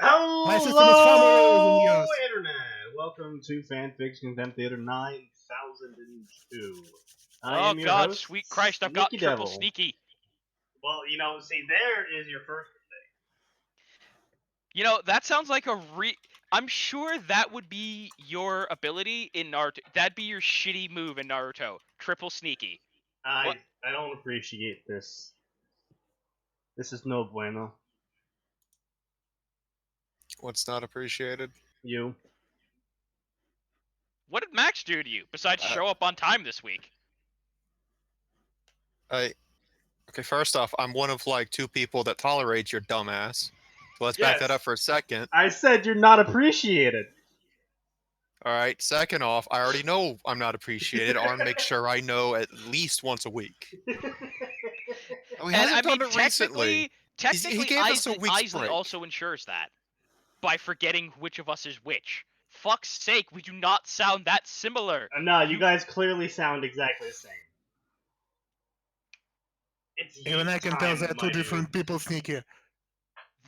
My system is far more reliable than Hello, yours. Internet! Welcome to Fanfiction Contempt Theater 9002. I Oh am your God, host, sweet Christ, I've got Sneaky triple Devil. sneaky. Well, see, there is your first You know, that sounds like I'm sure that would be your ability in Naruto. That'd be your shitty move in Naruto. Triple sneaky. mistake. What? I don't appreciate this. This is no bueno. What's not appreciated? You. What did Max do to you besides show up on time this week? Okay, first off, I'm one of like 2 people that tolerates your dumbass. So let's back that Yes. up for a second. I said you're not appreciated. Alright, second off, I already know I'm not appreciated. I want to make sure I know at least once a week. We And I hasn't mean, done it recently. technically, He gave us a week's Isley break. also ensures that by forgetting which of us is which. Fuck's sake, we do not sound that similar. No, you guys clearly sound exactly the same. It's Even I can tell time, they're my two dude. different people, Sneaky.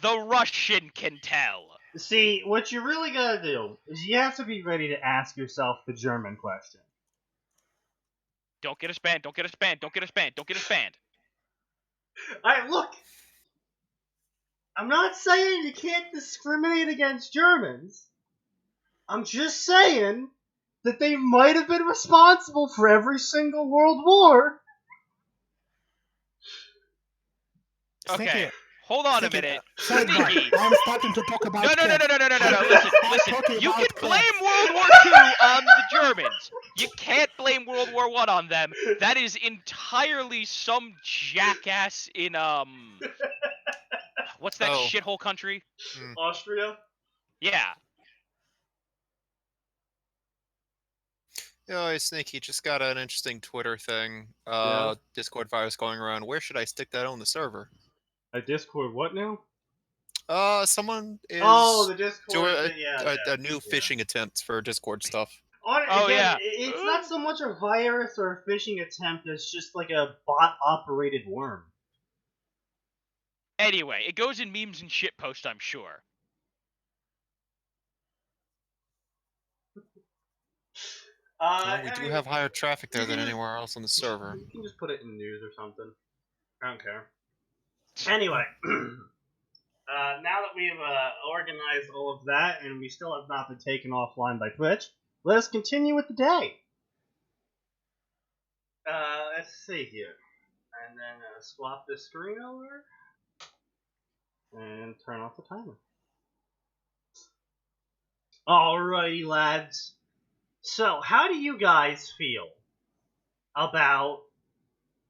The Russian can tell. See, what you really gotta do is you have to be ready to ask yourself the German question. Don't get us banned, don't get us banned, don't get us banned, don't get us banned. Alright, look! I'm not saying you can't discriminate against Germans. I'm just saying that they might have been responsible for every single world war. Okay, Sneaky. hold on Sneaky, a minute. sidebar. Sneaky. I'm starting to talk about No, crap. listen. talking You about can blame crap. World War II on the Germans. You can't blame World War I on them. That is entirely some jackass in, what's that Oh. shithole country? Austria? Yeah. Yo, Sneaky just got an interesting Twitter thing. Yeah. Discord virus going around. Where should I stick that on the server? A Discord what now? Someone is The Discord doing thing, yeah. a new phishing attempt for Discord stuff. Oh, Again, yeah. it's not so much a virus or a phishing attempt as just like a bot-operated worm. Anyway, it goes in memes and shitpost, I'm sure. Well, we do have higher traffic there than anywhere else on the server. You can just put it in news or something. I don't care. Anyway, now that we've organized all of that and we still have not been taken offline by Twitch, let us continue with the day. Let's see here. And then swap the screen over. And turn off the timer. Alrighty, lads. So, how do you guys feel about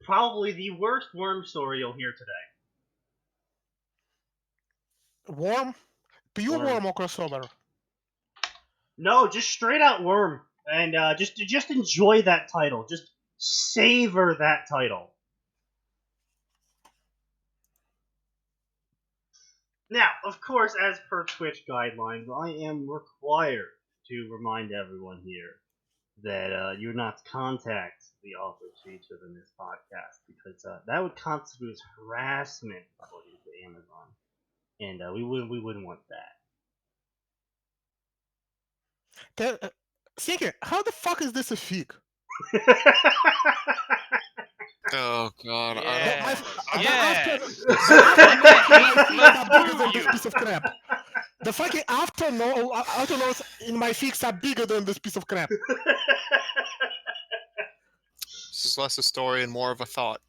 probably the worst worm story you'll hear today? Worm? Pure Worm. worm or crossover? No, just straight out worm. And just enjoy that title. Just savor that title. Now, of course, as per Twitch guidelines, I am required to remind everyone here that you're not to contact the author featured in this podcast because that would constitute harassment according to Amazon, and we wouldn't want that. Sneaky, how the fuck is this a fic? Oh god, Yeah. This piece of crap. The fucking outer notes in my fics are bigger than this piece of crap. This is less a story and more of a thought.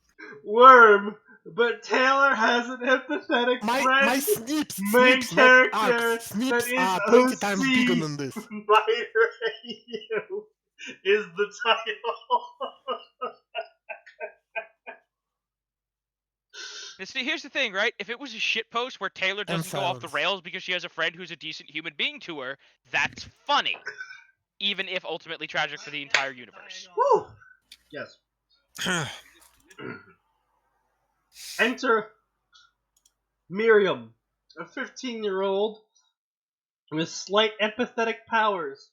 Worm, but Taylor has an empathetic My friend. snips, main snips, not character arcs. Snips that is are 20 OC times bigger than this. by radio is the title. See, here's the thing, right? If it was a shitpost where Taylor doesn't go off the silence. rails because she has a friend who's a decent human being to her, that's funny. Even if ultimately tragic for the entire universe. Woo! Yes. Enter Miriam, a 15-year-old with slight empathetic powers.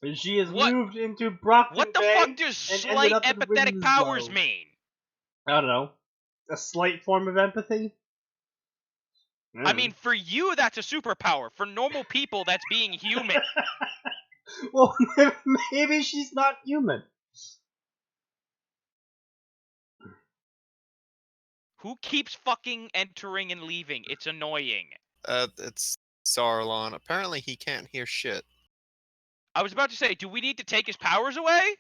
And she has moved into Brockton What the Bay fuck does and slight ended up in empathetic Winslow. powers mean? I don't know. A slight form of empathy? I mean, for you, that's a superpower. For normal people, that's being human. Well, maybe she's not human. Who keeps fucking entering and leaving? It's annoying. It's Sarlon. Apparently he can't hear shit. I was about to say, do we need to take his powers away?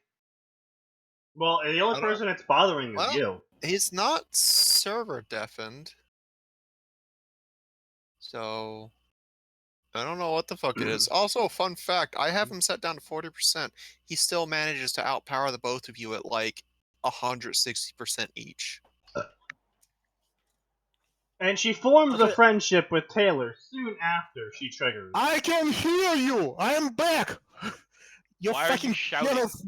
Well, the only I don't- person it's bothering is Well- you. He's not server deafened. So I don't know what the fuck it is. Also, fun fact, I have him set down to 40%. He still manages to outpower the both of you at like 160% each. And she forms a Okay. friendship with Taylor soon after she triggers. I can hear you. I am back. Your Why are you fucking shouting? channels.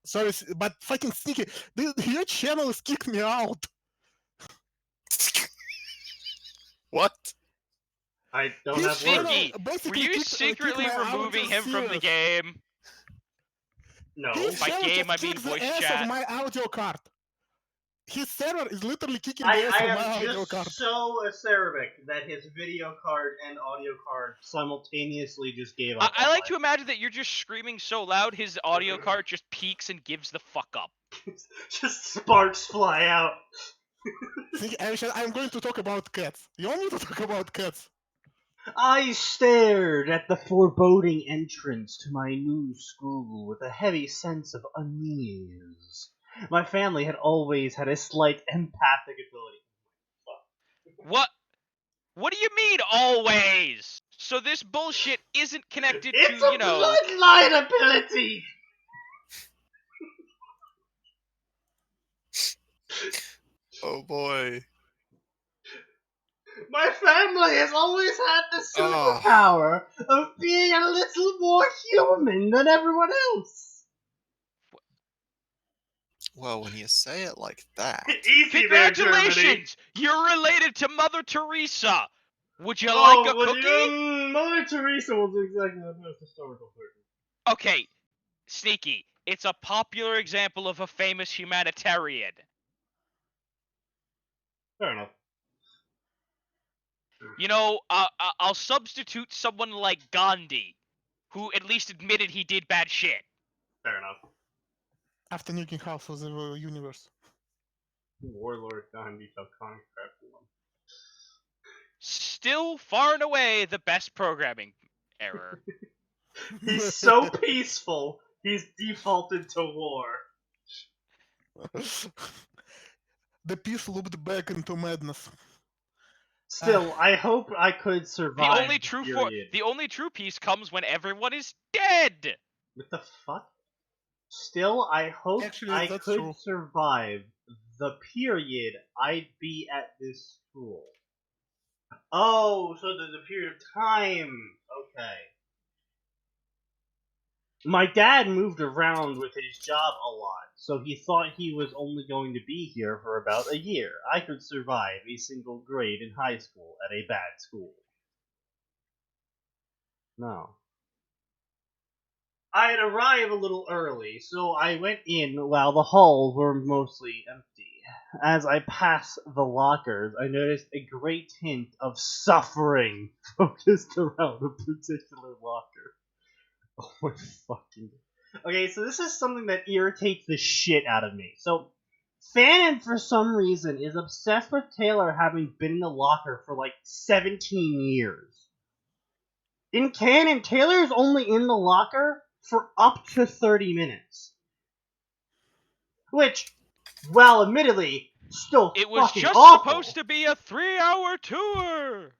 Sorry, but fucking Sneaky. Your channels kicked me out. What? I don't His have channel words. Sneaky, Were basically you kicked secretly my removing audio him from the series. game? No. His By channel game, just I mean kicked the voice ass chat. of my audio card. His server is literally kicking the I ass of my am audio just card. so acerbic that his video card and audio card simultaneously just gave up. I on like life. to imagine that you're just screaming so loud, his audio card just peaks and gives the fuck up. Just sparks fly out. Sneaky, I'm going to talk about cats. You want me to talk about cats? I stared at the foreboding entrance to my new school with a heavy sense of unease. My family had always had a slight empathic ability. What? What do you mean, always? So this bullshit isn't connected It's to, a you know... bloodline ability! Oh boy. My family has always had the Oh. superpower of being a little more human than everyone else. Well, when you say it like that. Easy there, Germany. Congratulations! You're related to Mother Teresa! Would you like a cookie? Mother Teresa was exactly the most historical person. Okay, Sneaky. It's a popular example of a famous humanitarian. Fair enough. You know, I'll substitute someone like Gandhi, who at least admitted he did bad shit. Fair enough. After nuking half of the universe. Warlord Gandhi took conquest one. Still far and away the best programming error. He's so peaceful, he's defaulted to war. The peace looped back into madness. Still, I hope I could survive. The only true peace comes when everyone is dead. What the fuck? Still, I hope Actually, I that's could true. survive the period I'd be at this school. Oh, so there's a period of time. Okay. My dad moved around with his job a lot, so he thought he was only going to be here for about a year. I could survive a single grade in high school at a bad school. No. I had arrived a little early, so I went in while the halls were mostly empty. As I passed the lockers, I noticed a great hint of suffering focused around a particular locker. Oh my fucking... Okay, so this is something that irritates the shit out of me. So, Fanon, for some reason, is obsessed with Taylor having been in the locker for like 17 years. In canon, Taylor's only in the locker for up to 30 minutes. Which, well, admittedly, still It was fucking just awful. supposed to be a 3-hour tour.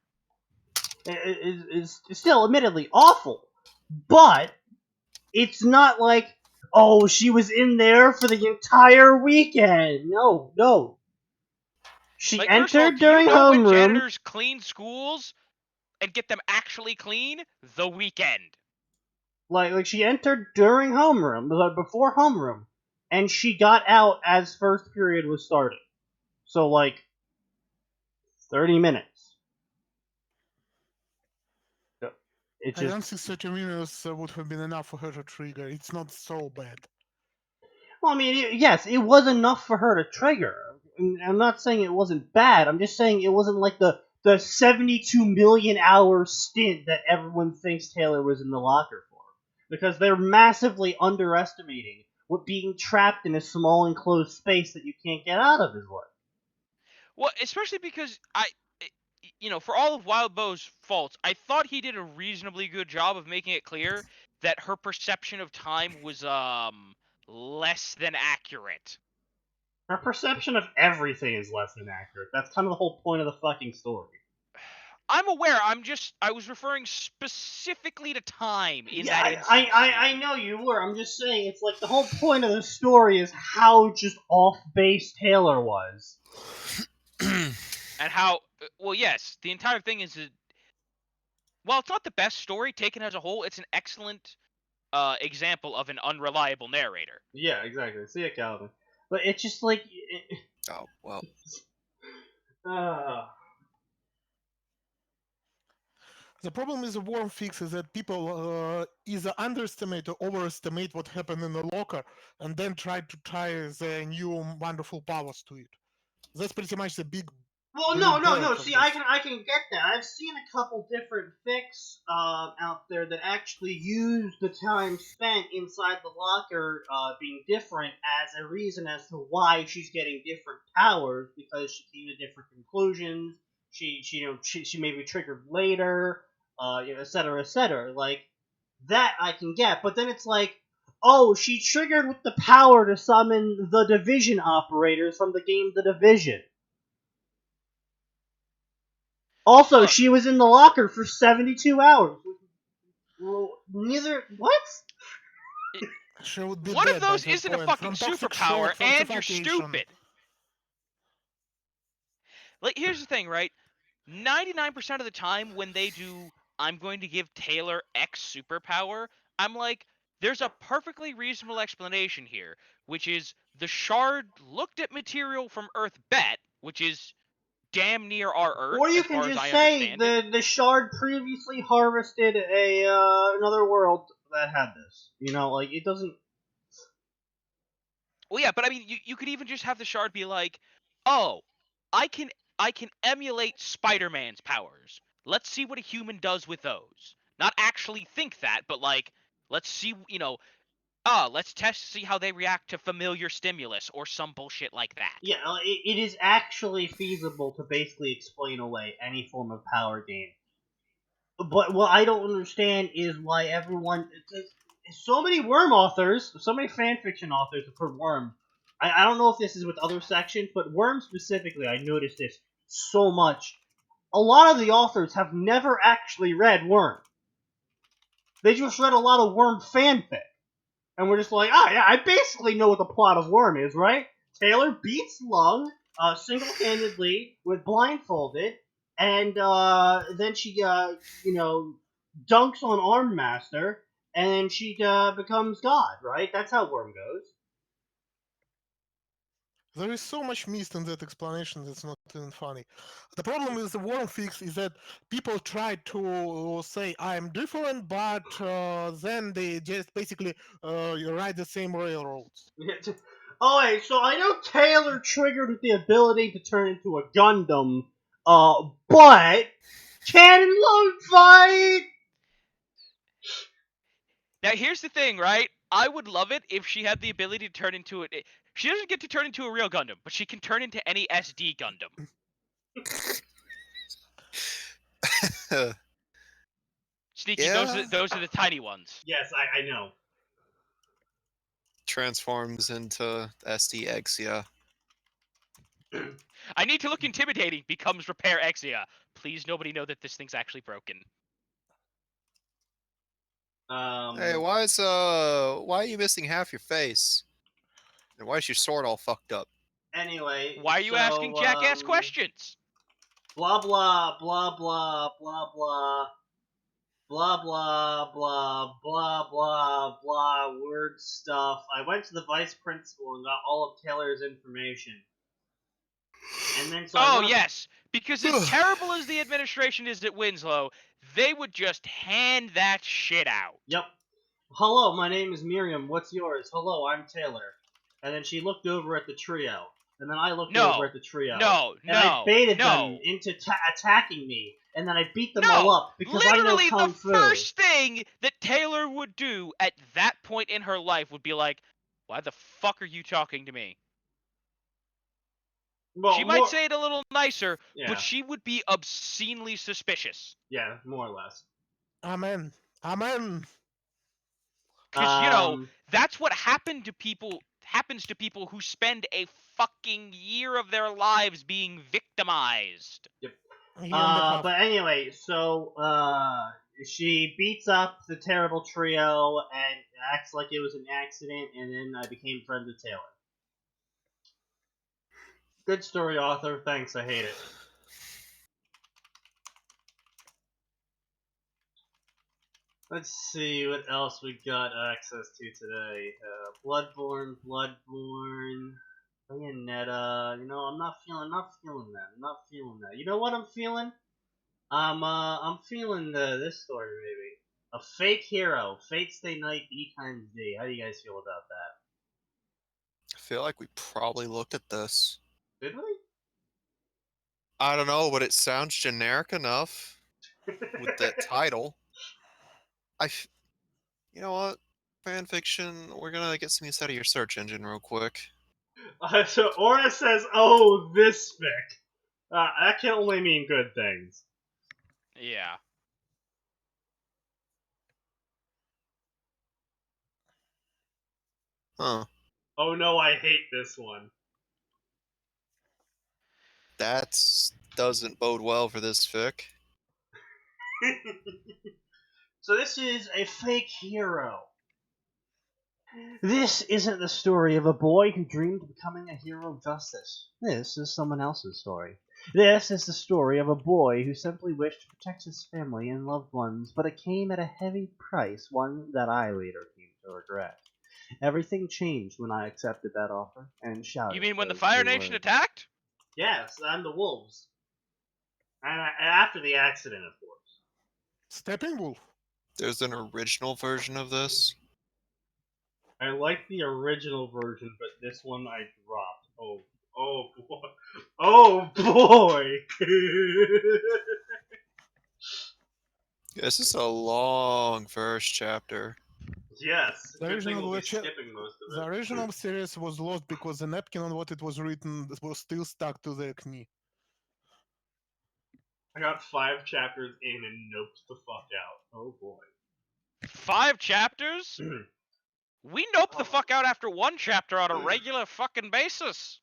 Is still admittedly awful. But it's not like, oh, she was in there for the entire weekend. No. She Like, first of all, entered do you during know when homeroom. janitors clean schools and get them actually clean? The weekend. Like she entered during homeroom, before homeroom, and she got out as first period was starting. So like 30 minutes. It I don't just think 30 minutes would have been enough for her to trigger. It's not so bad. well, I mean, yes, it was enough for her to trigger. I'm not saying it wasn't bad. I'm just saying it wasn't like the the 72 million hour stint that everyone thinks Taylor was in the locker for. Because they're massively underestimating what being trapped in a small enclosed space that you can't get out of is like. Well, especially because for all of Wild Bow's faults, I thought he did a reasonably good job of making it clear that her perception of time was less than accurate. Her perception of everything is less than accurate. That's kind of the whole point of the fucking story. I'm aware. I was referring specifically to time in that instance. I know you were. I'm just saying, it's like the whole point of the story is how just off base Taylor was. And how, well, yes, the entire thing is, while it's not the best story taken as a whole, it's an excellent example of an unreliable narrator. Yeah, exactly. See it, Calvin. But it's just like... Oh, well. The problem with the worm fix is that people either underestimate or overestimate what happened in the locker and then try their new wonderful powers to it. That's pretty much the big... Well, no. See, I can get that. I've seen a couple different fics out there that actually use the time spent inside the locker being different as a reason as to why she's getting different powers, because she came to different conclusions. She may be triggered later, et cetera, et cetera. Like that I can get, but then it's like, oh, she triggered with the power to summon the Division operators from the game The Division. Also, she was in the locker for 72 hours. Neither... What? One of those isn't a fucking superpower, and you're stupid. Like, here's the thing, right? 99% of the time when they do, I'm going to give Taylor X superpower, I'm like, there's a perfectly reasonable explanation here, which is the Shard looked at material from Earth Bet, which is damn near our Earth. Or you can just say the Shard previously harvested another world that had this. You know, like, it doesn't... Well, yeah, but I mean, you could even just have the Shard be like, oh, I can emulate Spider-Man's powers. Let's see what a human does with those. Not actually think that, but like, let's see, let's test to see how they react to familiar stimulus or some bullshit like that. Yeah, it is actually feasible to basically explain away any form of power gain. But what I don't understand is why everyone... So many Worm authors, so many fanfiction authors have heard Worm. I don't know if this is with other sections, but Worm specifically, I noticed this so much. A lot of the authors have never actually read Worm. They just read a lot of Worm fanfic. And we're just like, yeah, I basically know what the plot of Worm is, right? Taylor beats Lung single-handedly with blindfolded, and then she, dunks on Armmaster, and then she becomes God, right? That's how Worm goes. There is so much missed in that explanation that's not even funny. The problem with the Worm fix is that people try to say, I'm different, but then they just basically ride the same railroads. Oh, wait, so I know Taylor triggered with the ability to turn into a Gundam, but can Lung fight? Now, here's the thing, right? I would love it if she had the ability to turn into it. She doesn't get to turn into a real Gundam, but she can turn into any SD Gundam. Sneaky, Yeah. those are the tiny ones. Yes, I know. Transforms into SD Exia. I need to look intimidating, becomes Repair Exia. Please, nobody know that this thing's actually broken. Hey, why are you missing half your face? And why is your sword all fucked up? Anyway, why are you asking jackass questions? Blah blah blah blah blah blah blah blah blah blah blah blah word stuff. I went to the vice principal and got all of Taylor's information. And then yes, because as terrible as the administration is at Winslow, they would just hand that shit out. Yep. Hello, my name is Miriam. What's yours? Hello, I'm Taylor. And then she looked over at the trio. and then I looked No. over at the trio. No, and I baited them no. into attacking me, and then I beat them No, all up because I know literally Kung the Fu. first thing that Taylor would do at that point in her life would be like, why the fuck are you talking to me? Well, She might say it a little nicer, Yeah. but she would be obscenely suspicious. Yeah, more or less. Amen. Because, you know, that's what happens to people who spend a fucking year of their lives being victimized. Yep. Year and a half. But anyway, so she beats up the terrible trio and acts like it was an accident, and then I became friends with Taylor. Good story, author. Thanks, I hate it. Let's see what else we got access to today. Bloodborne, Bayonetta. You know, I'm not feeling that. You know what I'm feeling? I'm feeling this story maybe. A fake hero, Fate Stay Night, E times D. How do you guys feel about that? I feel like we probably looked at this. Did we? I don't know, but it sounds generic enough with that title. You know what? Fanfiction, we're gonna get some use out of your search engine real quick. So Aura says, "Oh, this fic." That can only mean good things. Yeah. Huh. Oh no, I hate this one. That doesn't bode well for this fic. So this is a fake hero. This isn't the story of a boy who dreamed of becoming a hero of justice. This is someone else's story. This is the story of a boy who simply wished to protect his family and loved ones, but it came at a heavy price, one that I later came to regret. Everything changed when I accepted that offer and shouted. You mean when the those Fire two Nation words. attacked? Yes, and the wolves. And after the accident, of course. Stepping Wolf. There's an original version of this. I like the original version, but this one I dropped. Oh boy. Oh boy! This is a long first chapter. Yes, The good thing original we'll be lecture- skipping most of The it. original series was lost because the napkin on what it was written was still stuck to the knee. I got 5 chapters in and noped the fuck out. Oh boy. 5 chapters? We nope the fuck out after 1 chapter on a regular fucking basis.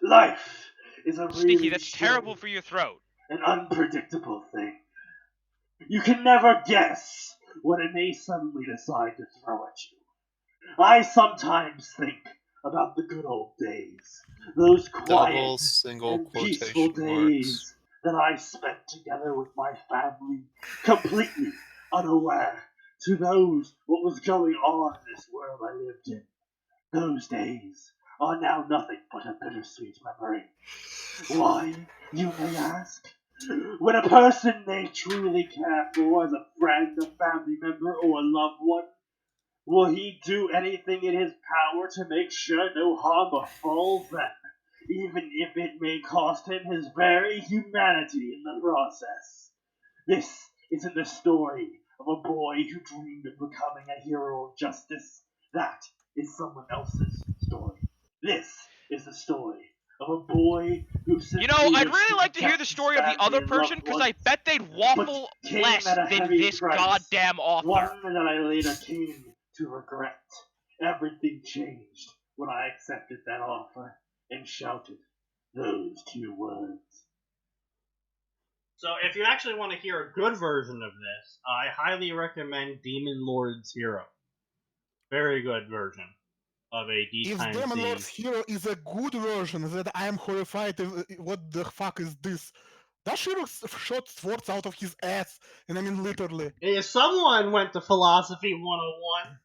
Life is a Sneaky, really that's terrible for your throat. an unpredictable thing. You can never guess what it may suddenly decide to throw at you. I sometimes think about the good old days, those quiet Double single and peaceful quotation days marks. that I spent together with my family, completely unaware to those what was going on in this world I lived in. Those days are now nothing but a bittersweet memory. Why, you may ask? When a person they truly care for as a friend, a family member, or a loved one, will he do anything in his power to make sure no harm befalls them, even if it may cost him his very humanity in the process? This isn't the story of a boy who dreamed of becoming a hero of justice. That is someone else's story. This is the story of a boy who You know, I'd really like to hear the story of the other person, because I bet they'd waffle came less at a than heavy this price. goddamn author. One that I later came to regret. Everything changed when I accepted that offer and shouted those 2 words. So if you actually want to hear a good version of this, I highly recommend Demon Lord's Hero. Very good version of a D If times Demon D. Lord's Hero is a good version, that I am horrified. What the fuck is this? That Shiro shot swords out of his ass, and I mean literally. If someone went to Philosophy 101,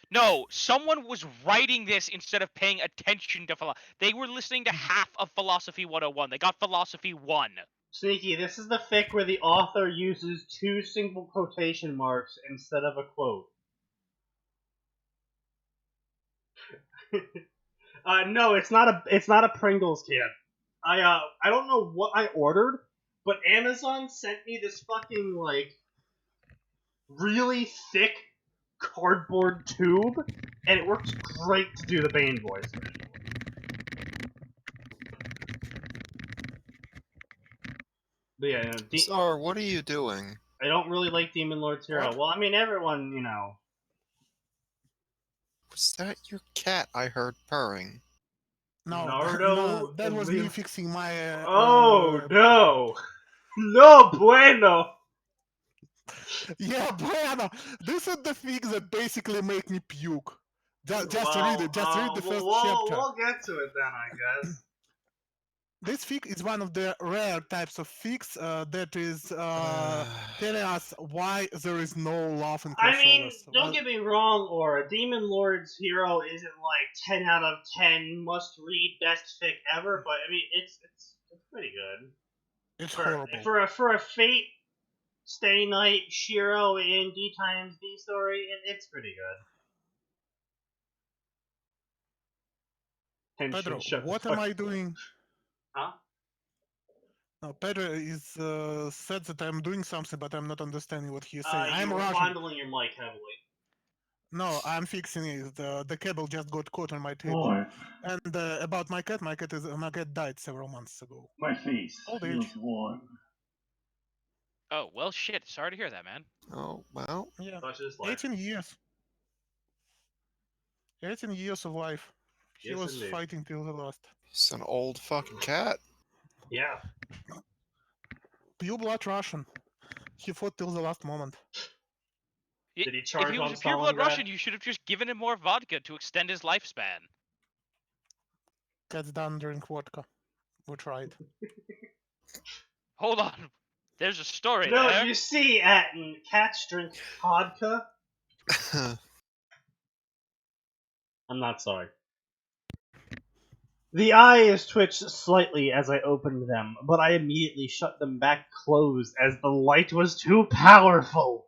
No, someone was writing this instead of paying attention to philosophy. They were listening to half of Philosophy 101. They got Philosophy 1. Sneaky, this is the fic where the author uses 2 single quotation marks instead of a quote. No, it's not a Pringles can. I don't know what I ordered, but Amazon sent me this fucking like really thick cardboard tube, and it works great to do the Bane voice. But yeah, Czar, what are you doing? I don't really like Demon Lord Zero. What? Well, I mean, everyone, Was that your cat I heard purring? No, Naruto. that was me fixing my. Oh no, no bueno. Yeah, bueno. This is the fix that basically make me puke. Just Well, read it. Just read the first chapter. We'll get to it then, I guess. This fix is one of the rare types of fix that is telling us why there is no love in I mean, crossovers. don't get me wrong, or a Demon Lord's Hero isn't like 10 out of 10 must read best fic ever, but I mean it's pretty good. It's horrible. For a Fate Stay Night Shiro in D times D story, it's pretty good. Pedro, Shut the what fuck am I doing? Huh? No, Pedro is said that I'm doing something, but I'm not understanding what he's saying. I'm You're rushing. fondling your mic heavily. No, I'm fixing it. The cable just got caught on my table. Boy, And about my cat died several months ago. my face Old feels age. warm. Oh, well, shit. Sorry to hear that, man. Oh, well. Yeah, Such is life. 18 years. 18 years of life. He Yes, was indeed. fighting till the last. He's an old fucking cat. Yeah. Pure blood Russian. He fought till the last moment. Did he If charge he was on a pureblood Stalingrad? Russian, you should have just given him more vodka to extend his lifespan. Cats done drink vodka. We tried. Hold on. There's a story No, there. you see, Atin, cats drink vodka. I'm not sorry. The eyes twitched slightly as I opened them, but I immediately shut them back closed as the light was too powerful.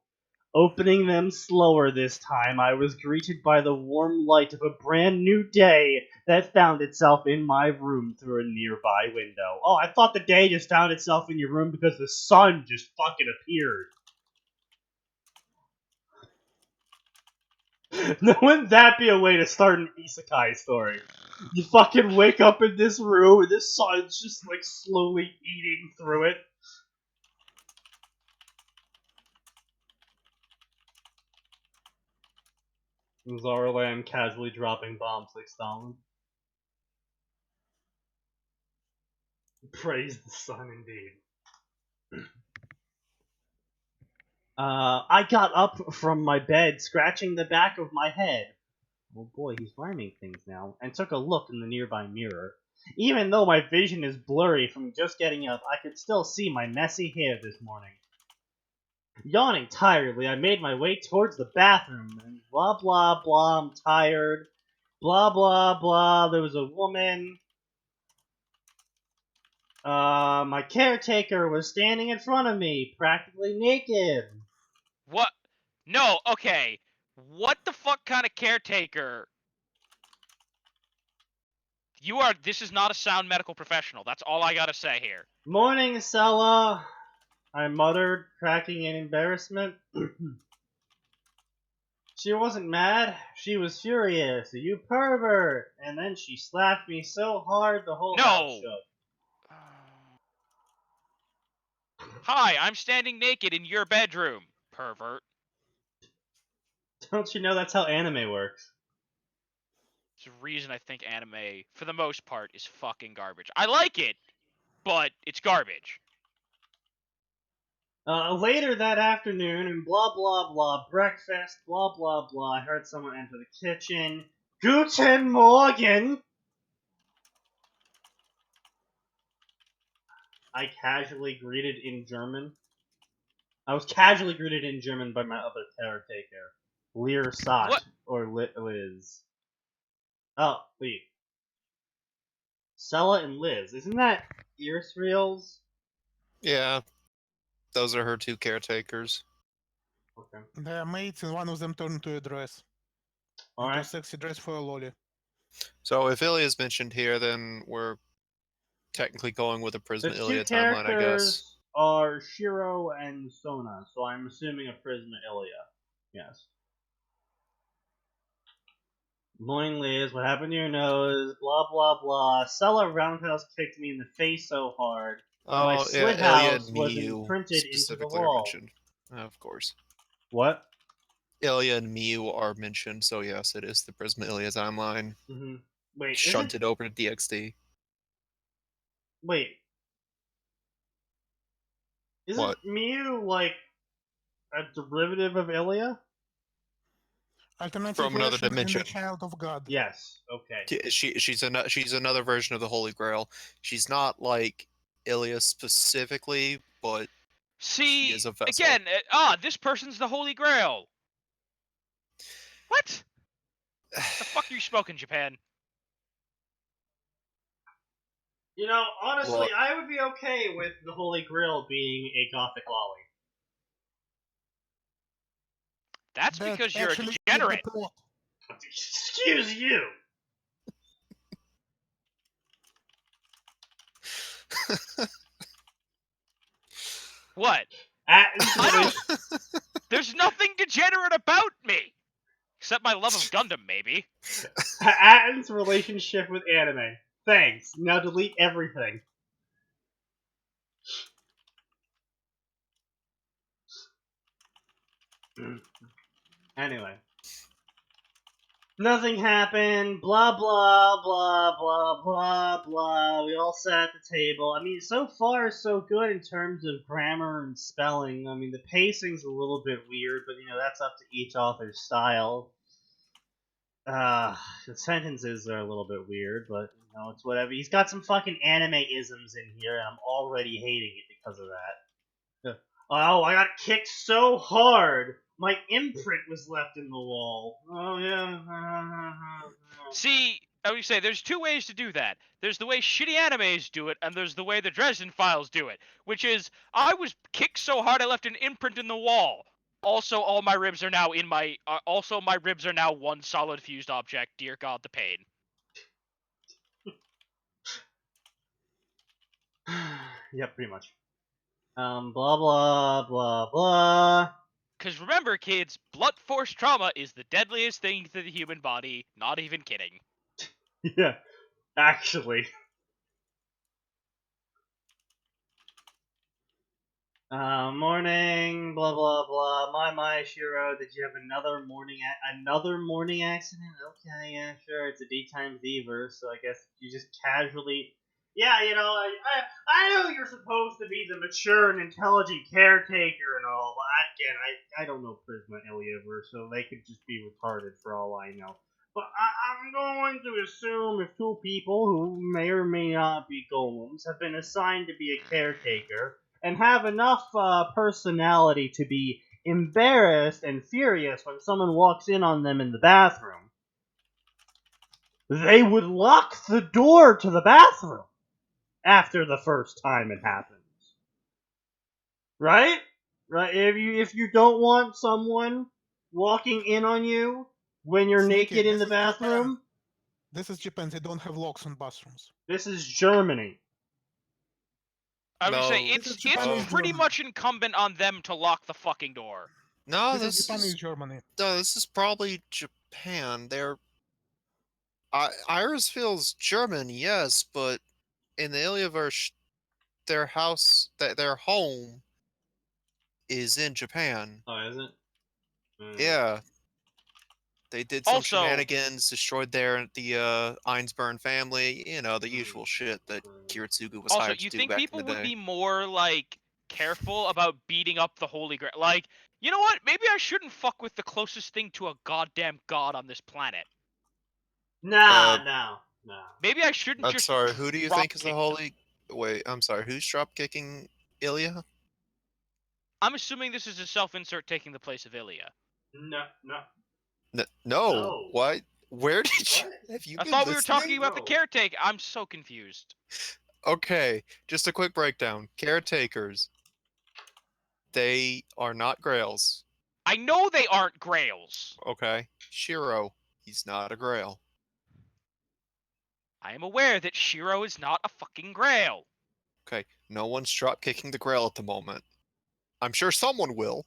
Opening them slower this time, I was greeted by the warm light of a brand new day that found itself in my room through a nearby window. Oh, I thought the day just found itself in your room because the sun just fucking appeared. Wouldn't that be a way to start an isekai story? You fucking wake up in this room and this sun's just like slowly eating through it. Zarlam casually dropping bombs like Stalin. Praise the sun, indeed. I got up from my bed, scratching the back of my head. Oh boy, he's rhyming things now. And took a look in the nearby mirror. Even though my vision is blurry from just getting up, I could still see my messy hair this morning. Yawning tiredly, I made my way towards the bathroom, and blah blah blah, I'm tired. Blah blah blah, there was a woman. My caretaker was standing in front of me, practically naked. What? No, okay. What the fuck kind of caretaker? This is not a sound medical professional. That's all I gotta say here. Morning, Sella, I muttered, cracking in embarrassment. She wasn't mad, she was furious. You pervert! And then she slapped me so hard the whole house shook. Hi, I'm standing naked in your bedroom, pervert. Don't you know that's how anime works? There's a reason I think anime, for the most part, is fucking garbage. I like it, but it's garbage. Later that afternoon, and blah blah blah, breakfast, blah blah blah, I heard someone enter the kitchen. Guten Morgen! I casually greeted in German. I was casually greeted in German by my other caretaker, Lear Sot, What? or Liz. Oh, wait. Sella and Liz. Isn't that Earthreals? Yeah. Those are her two caretakers. Okay. They are mates, and one of them turned into a dress. Into a Alright. sexy dress for a lolly. So if Ilya's mentioned here, then we're technically going with a The Prisma two Ilya timeline, I guess. characters are Shiro and Sona, so I'm assuming a Prisma Ilya. Yes. Morning, Liz. What happened to your nose? Blah, blah, blah. Sella Roundhouse kicked me in the face so hard. My Oh, yeah, slit Ilya and house was Miyu imprinted into the specifically are wall. mentioned. Of course. What? Ilya and Miyu are mentioned, so yes, it is the Prisma Ilya timeline. Mm-hmm. Wait, Shunted over to DXD. Wait. Isn't What? Miyu like a derivative of Ilya? Alternative From another version and dimension. the child of God. Yes. Okay. She's another version of the Holy Grail. She's not like Ilya specifically, but she See, is a vessel. again, this person's the Holy Grail. What? The fuck are you smoking, Japan? You know, honestly, Well- I would be okay with the Holy Grail being a gothic lolly. That's That because you're a actually is the degenerate. plot. Excuse you. What? Atten's I relation- don't. There's nothing degenerate about me, except my love of Gundam, maybe. Atten's relationship with anime. Thanks. Now delete everything. Anyway. Nothing happened, blah blah blah blah blah blah. We all sat at the table. I mean, so far so good in terms of grammar and spelling. I mean, the pacing's a little bit weird, but that's up to each author's style. The sentences are a little bit weird, but it's whatever. He's got some fucking anime isms in here, and I'm already hating it because of that. Oh, I got kicked so hard. My imprint was left in the wall. Oh, yeah. See, I would say there's two ways to do that. There's the way shitty animes do it, and there's the way the Dresden Files do it, which is I was kicked so hard I left an imprint in the wall. Also, all my ribs are now in my. Also, my ribs are now one solid fused object. Dear God, the pain. Yep, pretty much. Blah blah blah blah. Because remember, kids, blunt force trauma is the deadliest thing to the human body. Not even kidding. Yeah, actually. Morning, blah blah blah. My Shiro, did you have another morning accident? Okay, yeah, sure. It's a D times D verse, so I guess you just casually. Yeah, I know you're supposed to be the mature and intelligent caretaker and all, but I don't know Prisma Ilyaverse, so they could just be retarded for all I know. But I'm going to assume if two people who may or may not be golems have been assigned to be a caretaker and have enough personality to be embarrassed and furious when someone walks in on them in the bathroom, they would lock the door to the bathroom after the first time it happens. Right? Right? If you don't want someone walking in on you when you're Sneaky, naked in the this is Japan. bathroom, This is Japan. They don't have locks on bathrooms. this is Germany. I would say No. it's This is Japanese pretty Germany. much incumbent on them to lock the fucking door. No, This is this Japanese is Germany. no, this is probably Japan. Iris feels German, yes, but in the Ilyaverse, their home is in Japan. Oh, is it? Yeah. They did some Also- shenanigans, destroyed the Einsburn family, the usual shit that Kiritsugu was Also, hired you to do think back people in the would day. be more, like, careful about beating up the Holy Grail? Like, you know what? Maybe I shouldn't fuck with the closest thing to a goddamn god on this planet. No. Maybe I shouldn't I'm just sorry, who do you drop think is the kick holy... Wait, I'm sorry, who's drop kicking Ilya? I'm assuming this is a self-insert taking the place of Ilya. No. No. No. What? Where did you... What? Have you I been thought we were listening? talking about the No. caretaker. I'm so confused. Okay, just a quick breakdown. Caretakers. They are not grails. I know they aren't grails. Okay? Shiro. He's not a grail. I am aware that Shiro is not a fucking Grail. Okay, no one's drop kicking the Grail at the moment. I'm sure someone will,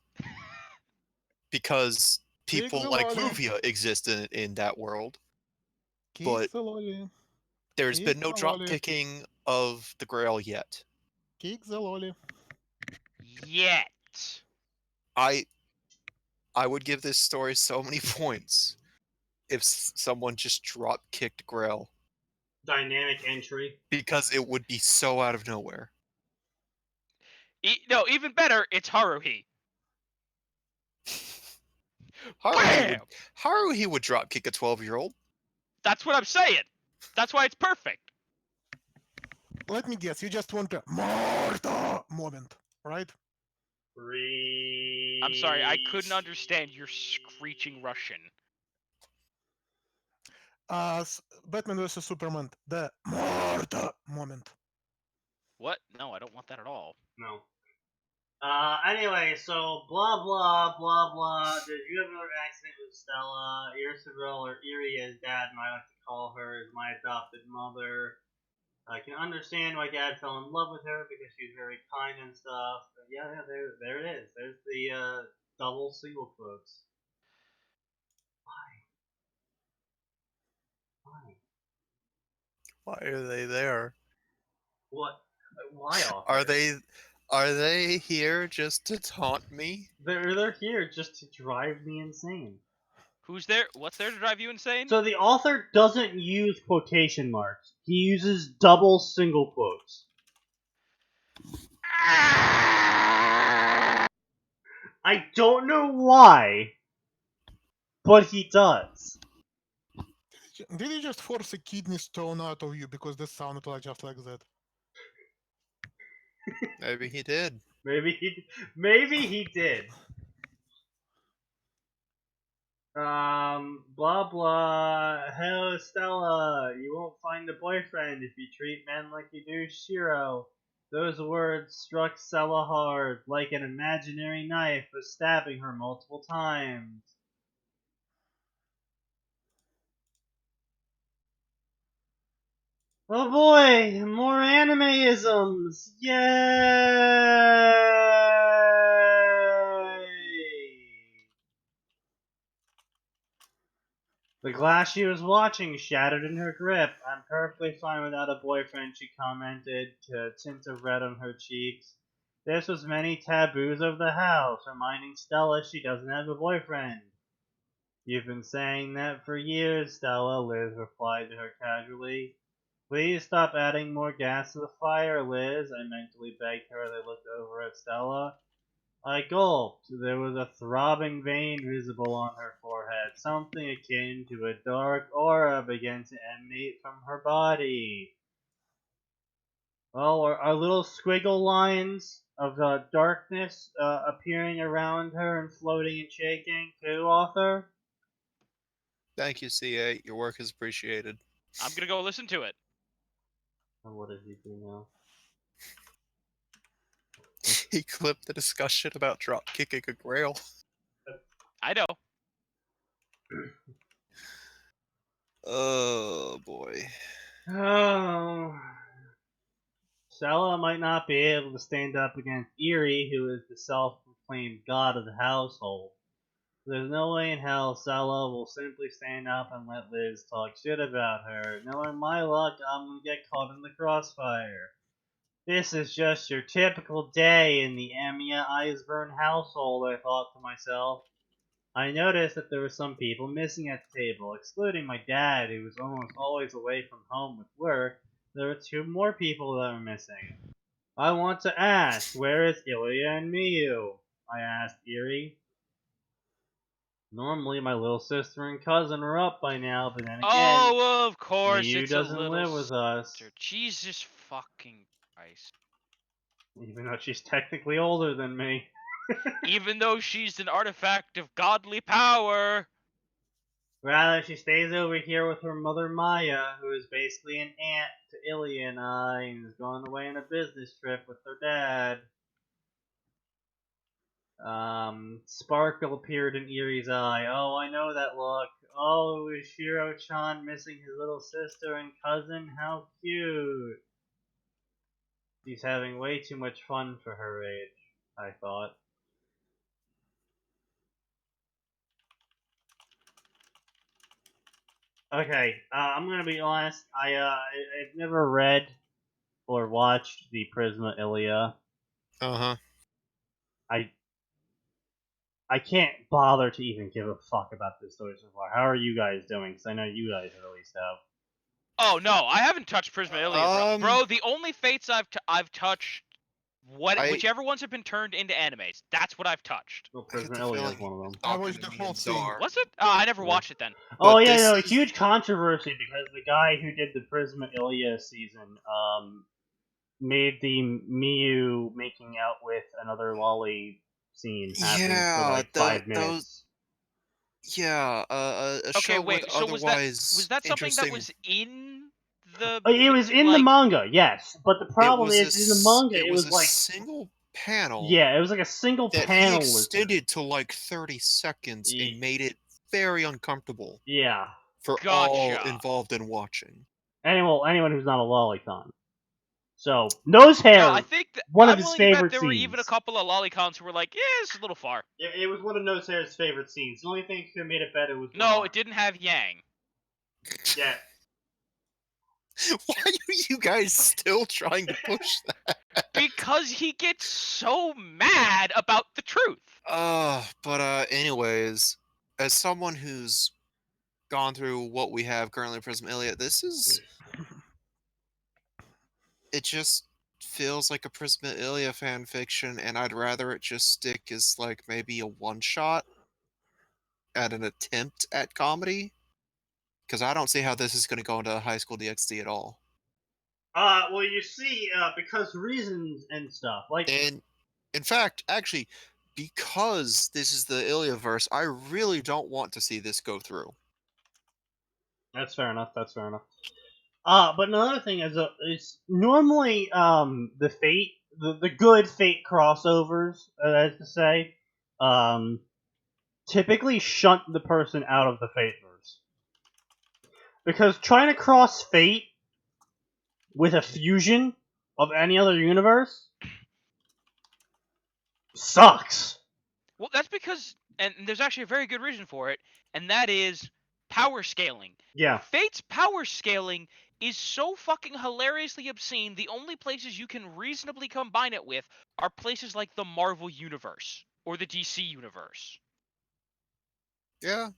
because Kick people the like lolly. Luvia exist in that world. Kick But the lolly. there's Kick been no the drop lolly. kicking of the Grail yet. Kick the lolly. Yet. I would give this story so many points if someone just drop kicked Grail, Dynamic entry. because it would be so out of nowhere. No, even better, it's Haruhi. Haruhi Bam! would drop kick a 12-year-old. That's what I'm saying. That's why it's perfect. Let me guess, you just want a Marta moment, right? I'm sorry, I couldn't understand your screeching Russian. Batman vs Superman, the Marta moment. What? No, I don't want that at all. No. Anyway, so blah blah blah blah. Did you have another accident with Stella? Irsabril, or Erie as Dad and I like to call her, is my adopted mother. I can understand why Dad fell in love with her because she's very kind and stuff. But yeah, there it is. There's the double single quotes. Why? Why are they there? What? Why author? Are they here just to taunt me? They're here just to drive me insane. Who's there? What's there to drive you insane? So the author doesn't use quotation marks. He uses double single quotes. I don't know why, but he does. Did he just force a kidney stone out of you because this sounded like just like that? Maybe he did. Maybe he did. Blah blah. Hello, Stella. You won't find a boyfriend if you treat men like you do Shiro. Those words struck Stella hard, like an imaginary knife was stabbing her multiple times. Oh boy, more animeisms! Yay! The glass she was watching shattered in her grip. I'm perfectly fine without a boyfriend, she commented, a tint of red on her cheeks. This was many taboos of the house, reminding Stella she doesn't have a boyfriend. You've been saying that for years, Stella, Liz replied to her casually. Please stop adding more gas to the fire, Liz, I mentally begged her as I looked over at Stella. I gulped. There was a throbbing vein visible on her forehead. Something akin to a dark aura began to emanate from her body. Well, are little squiggle lines of darkness appearing around her and floating and shaking too, author? Thank you, CA. Your work is appreciated. I'm gonna go listen to it. And what does he do now? He clipped the discussion about drop kicking a Grail. I know. Oh boy. Oh. Stella might not be able to stand up against Erie, who is the self-proclaimed god of the household. There's no way in hell Stella will simply stand up and let Liz talk shit about her. Knowing my luck, I'm gonna get caught in the crossfire. This is just your typical day in the Amiya Eisburn household, I thought to myself. I noticed that there were some people missing at the table, excluding my dad, who was almost always away from home with work. There were two more people that were missing. I want to ask, where is Ilya and Miyu? I asked Erie. Normally, my little sister and cousin are up by now, but then again, Oh, of course, Miyu it's a doesn't little live with us, sister. Jesus fucking Christ. even though she's technically older than me. Even though she's an artifact of godly power. Rather, she stays over here with her mother Maya, who is basically an aunt to Ilya and I, and is going away on a business trip with her dad. Sparkle appeared in Erie's eye. Oh, I know that look. Oh, is Shiro-chan missing his little sister and cousin? How cute. She's having way too much fun for her age, I thought. Okay, I'm gonna be honest. I've never read or watched the Prisma Ilia. Uh-huh. I can't bother to even give a fuck about this story so far. How are you guys doing? Because I know you guys at least have. Oh no, I haven't touched Prisma Ilia, bro. Bro, the only fates I've touched, whichever ones have been turned into animes, that's what I've touched. Well, I get Prisma the Ilia feeling is one of them. I talking watched to the me whole and thing. Czar. Was it? I never watched it then. Oh But yeah, this no, is- huge controversy because the guy who did the Prisma Ilia season, made the Miyu making out with another lolly scene happen for Yeah, like 5 minutes. Yeah, a Okay, show with wait. So otherwise was that something that interesting. was in the? It was in the like, manga, yes, but the problem was is in the manga it it was was a like single panel yeah, it was like a single that he panel was extended to like 30 seconds and made it very uncomfortable yeah. for all Gotcha. involved in watching. Anyone who's not a lolicon. So nose hair, No, I think one of I'm his willing to bet favorite there were even a scenes. couple of lolicons who were like, "Yeah, this is a little far." It was one of Nose Hair's favorite scenes. The only thing that could have made it better was No, it didn't have Yang. Yeah. Why are you guys still trying to push that? Because he gets so mad about the truth. Anyways, as someone who's gone through what we have currently in Prism Iliad, it just feels like a Prisma Ilia fan fiction, and I'd rather it just stick as like maybe a one shot at an attempt at comedy. Because I don't see how this is going to go into High School DxD at all. Well, you see, because reasons and stuff. Like, And in fact, actually, because this is the Iliaverse, I really don't want to see this go through. that's fair enough. That's fair enough. But another thing is normally the Fate, the good Fate crossovers, as to say, typically shunt the person out of the Fateverse because trying to cross Fate with a fusion of any other universe sucks. Well, that's because, and there's actually a very good reason for it, and that is power scaling. Yeah. Fate's power scaling is so fucking hilariously obscene. The only places you can reasonably combine it with are places like the Marvel Universe or the DC Universe, Yeah.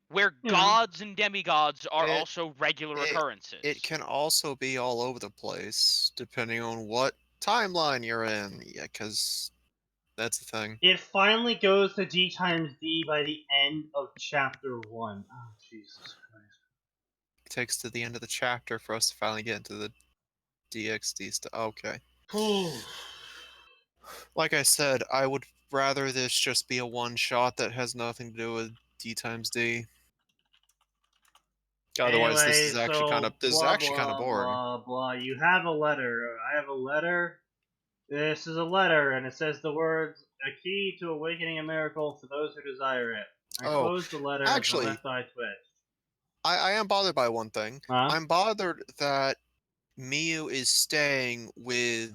where gods and demigods are It- also regular it- occurrences. It can also be all over the place, depending on what timeline you're in. Yeah, because that's the thing. It finally goes to D times D by the end of chapter 1. Oh, Jesus Christ. It takes to the end of the chapter for us to finally get into the DxD stuff. Okay. Like I said, I would rather this just be a one shot that has nothing to do with D times D. Otherwise, this is actually kind of boring. Blah, blah. You have a letter. I have a letter. This is a letter, and it says the words, "A key to awakening a miracle for those who desire it." I closed the letter actually, and my left eye twitched. I am bothered by one thing. Huh? I'm bothered that Miyu is staying with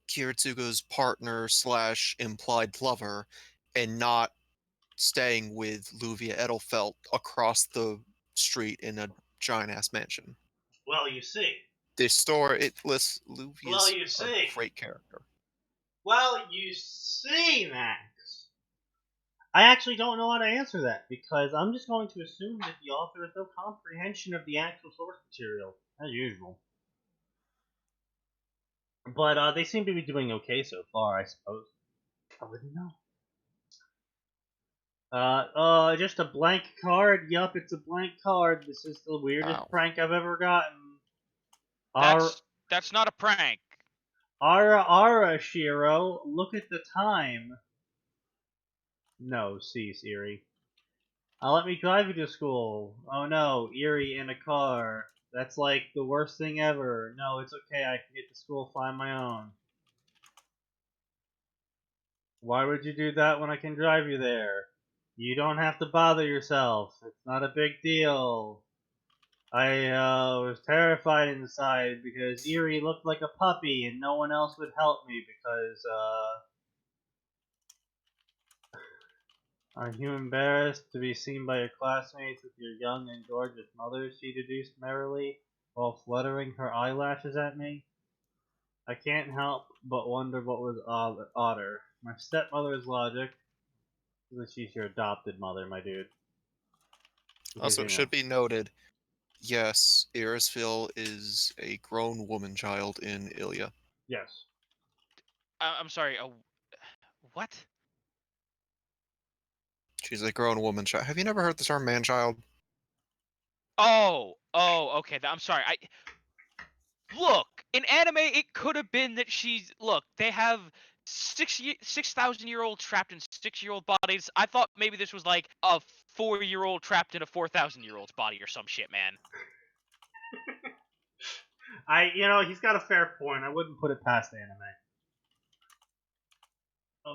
Kiritsugo's partner / implied lover, and not staying with Luvia Edelfelt across the street in a giant ass mansion. Well, you see. This story, it lists Well, Luvia's you see. a great character. Well, you see, Max. I actually don't know how to answer that, because I'm just going to assume that the author has no comprehension of the actual source material, as usual. But they seem to be doing okay so far, I suppose. I wouldn't know. Just a blank card? Yup, it's a blank card. This is the weirdest Wow. prank I've ever gotten. That's not a prank. Ara, Shiro, look at the time. No, cease, Eerie. Let me drive you to school. Oh no, Eerie in a car. That's like the worst thing ever. No, it's okay, I can get to school, find my own. Why would you do that when I can drive you there? You don't have to bother yourself. It's not a big deal. I was terrified inside because Eerie looked like a puppy and no one else would help me because, Are you embarrassed to be seen by your classmates with your young and gorgeous mother? She deduced merrily while fluttering her eyelashes at me. I can't help but wonder what was odder. My stepmother's logic. She's your adopted mother, my dude. Also, it should be noted, yes, Irisville is a grown woman child in Ilya. Yes. I'm sorry. What? She's a grown woman child. Have you never heard the term man-child? Oh, okay. I'm sorry. Look, in anime, it could have been that she's. Look, they have 6,000-year-olds trapped in 6-year-old bodies. I thought maybe this was like a 4-year-old trapped in a 4,000-year-old's body or some shit, man. He's got a fair point. I wouldn't put it past anime.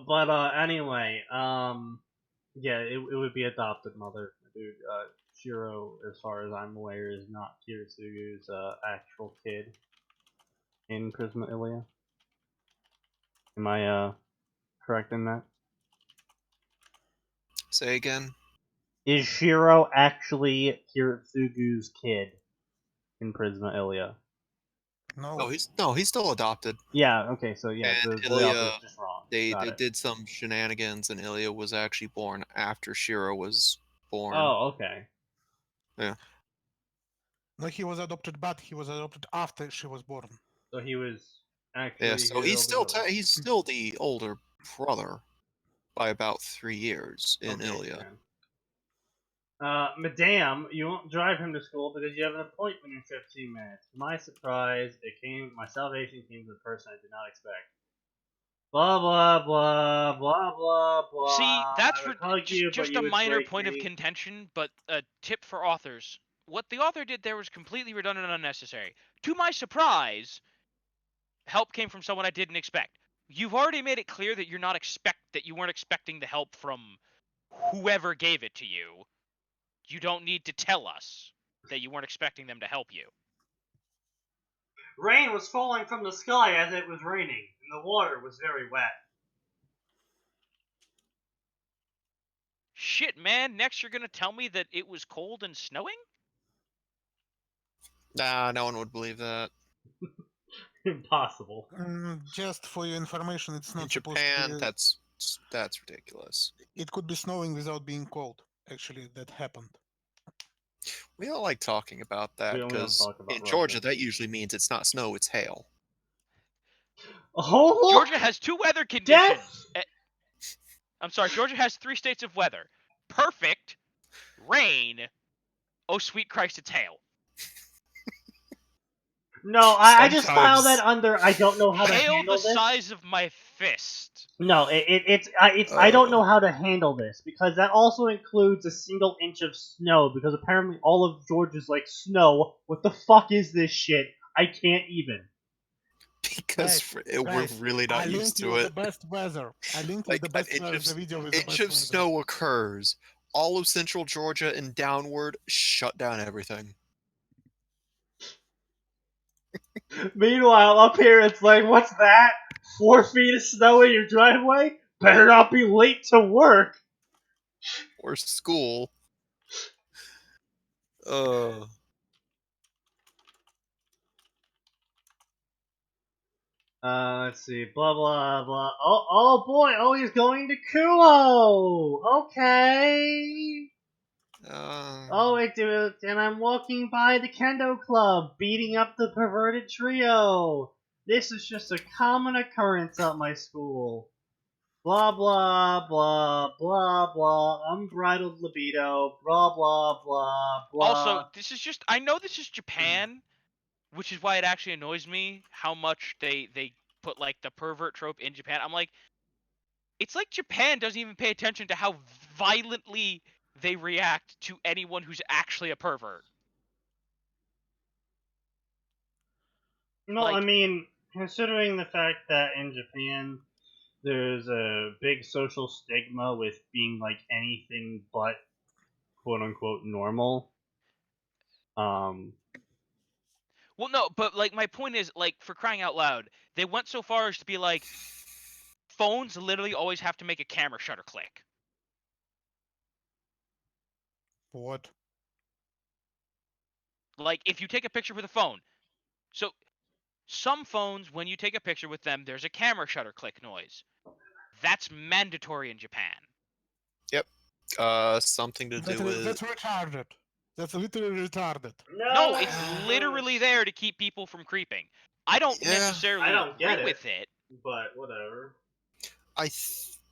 But anyway, yeah, it would be adopted mother, dude. Shiro, as far as I'm aware, is not Kiritsugu's actual kid in Prisma Ilia. Am I correct in that? Say again? Is Shiro actually Kiritsugu's kid in Prisma Ilia? No. He's still adopted. Yeah. Okay. So yeah, And the Ilya, author's just wrong. they Got it. did some shenanigans, and Ilya was actually born after Shiro was born. Oh, okay. Yeah. No, he was adopted, but he was adopted after she was born. So he was actually. Yeah. So he's still the older brother by about 3 years in Ilya. Madame, you won't drive him to school because you have an appointment in 15 minutes. To my surprise, my salvation came to the person I did not expect. Blah blah blah blah blah blah. See, that's just a minor point of contention, but a tip for authors. What the author did there was completely redundant and unnecessary. To my surprise, help came from someone I didn't expect. You've already made it clear that you weren't expecting the help from whoever gave it to you. You don't need to tell us that you weren't expecting them to help you. Rain was falling from the sky as it was raining, and the water was very wet. Shit, man, next you're gonna tell me that it was cold and snowing? Nah, no one would believe that. Impossible. Just for your information, it's not In supposed Japan, to be... that's ridiculous. It could be snowing without being cold. Actually, that happened. We don't like talking about that We don't because talk about in Georgia Russia. that usually means it's not snow, it's hail. Oh, Georgia has 2 weather conditions. I'm sorry, Georgia has 3 states of weather. Perfect, rain, oh sweet Christ, it's hail. No, I just file that under. I don't know how to Hail handle the this. size of my fist. No, I don't know how to handle this because that also includes a single inch of snow because apparently all of Georgia's like snow. What the fuck is this shit? I can't even. Because we're really not used to it. The best weather. I linked Like, the best an weather. inch The video with the best of weather. snow occurs. All of central Georgia and downward shut down everything. Meanwhile, up here it's like, what's that? 4 feet of snow in your driveway? Better not be late to work. Or school. Let's see. Blah, blah, blah. Oh boy. Oh, he's going to Kuo. Okay. Oh, and I'm walking by the Kendo Club, beating up the perverted trio. This is just a common occurrence at my school. Blah, blah, blah, blah, blah. Unbridled libido. Blah, blah, blah, blah. Also, I know this is Japan, which is why it actually annoys me how much they put like the pervert trope in Japan. I'm like, it's like Japan doesn't even pay attention to how violently they react to anyone who's actually a pervert. No, like- I mean, considering the fact that in Japan, there's a big social stigma with being like anything but quote unquote normal. Well, no, but like my point is, like, for crying out loud, they went so far as to be like, phones literally always have to make a camera shutter click. What? Like, if you take a picture with a phone, so some phones, when you take a picture with them, there's a camera shutter click noise. That's mandatory in Japan. Yep. Something to do with. That's retarded. That's literally retarded. No, it's literally there to keep people from creeping. I don't Yeah. necessarily I don't agree get it. with it. But whatever. I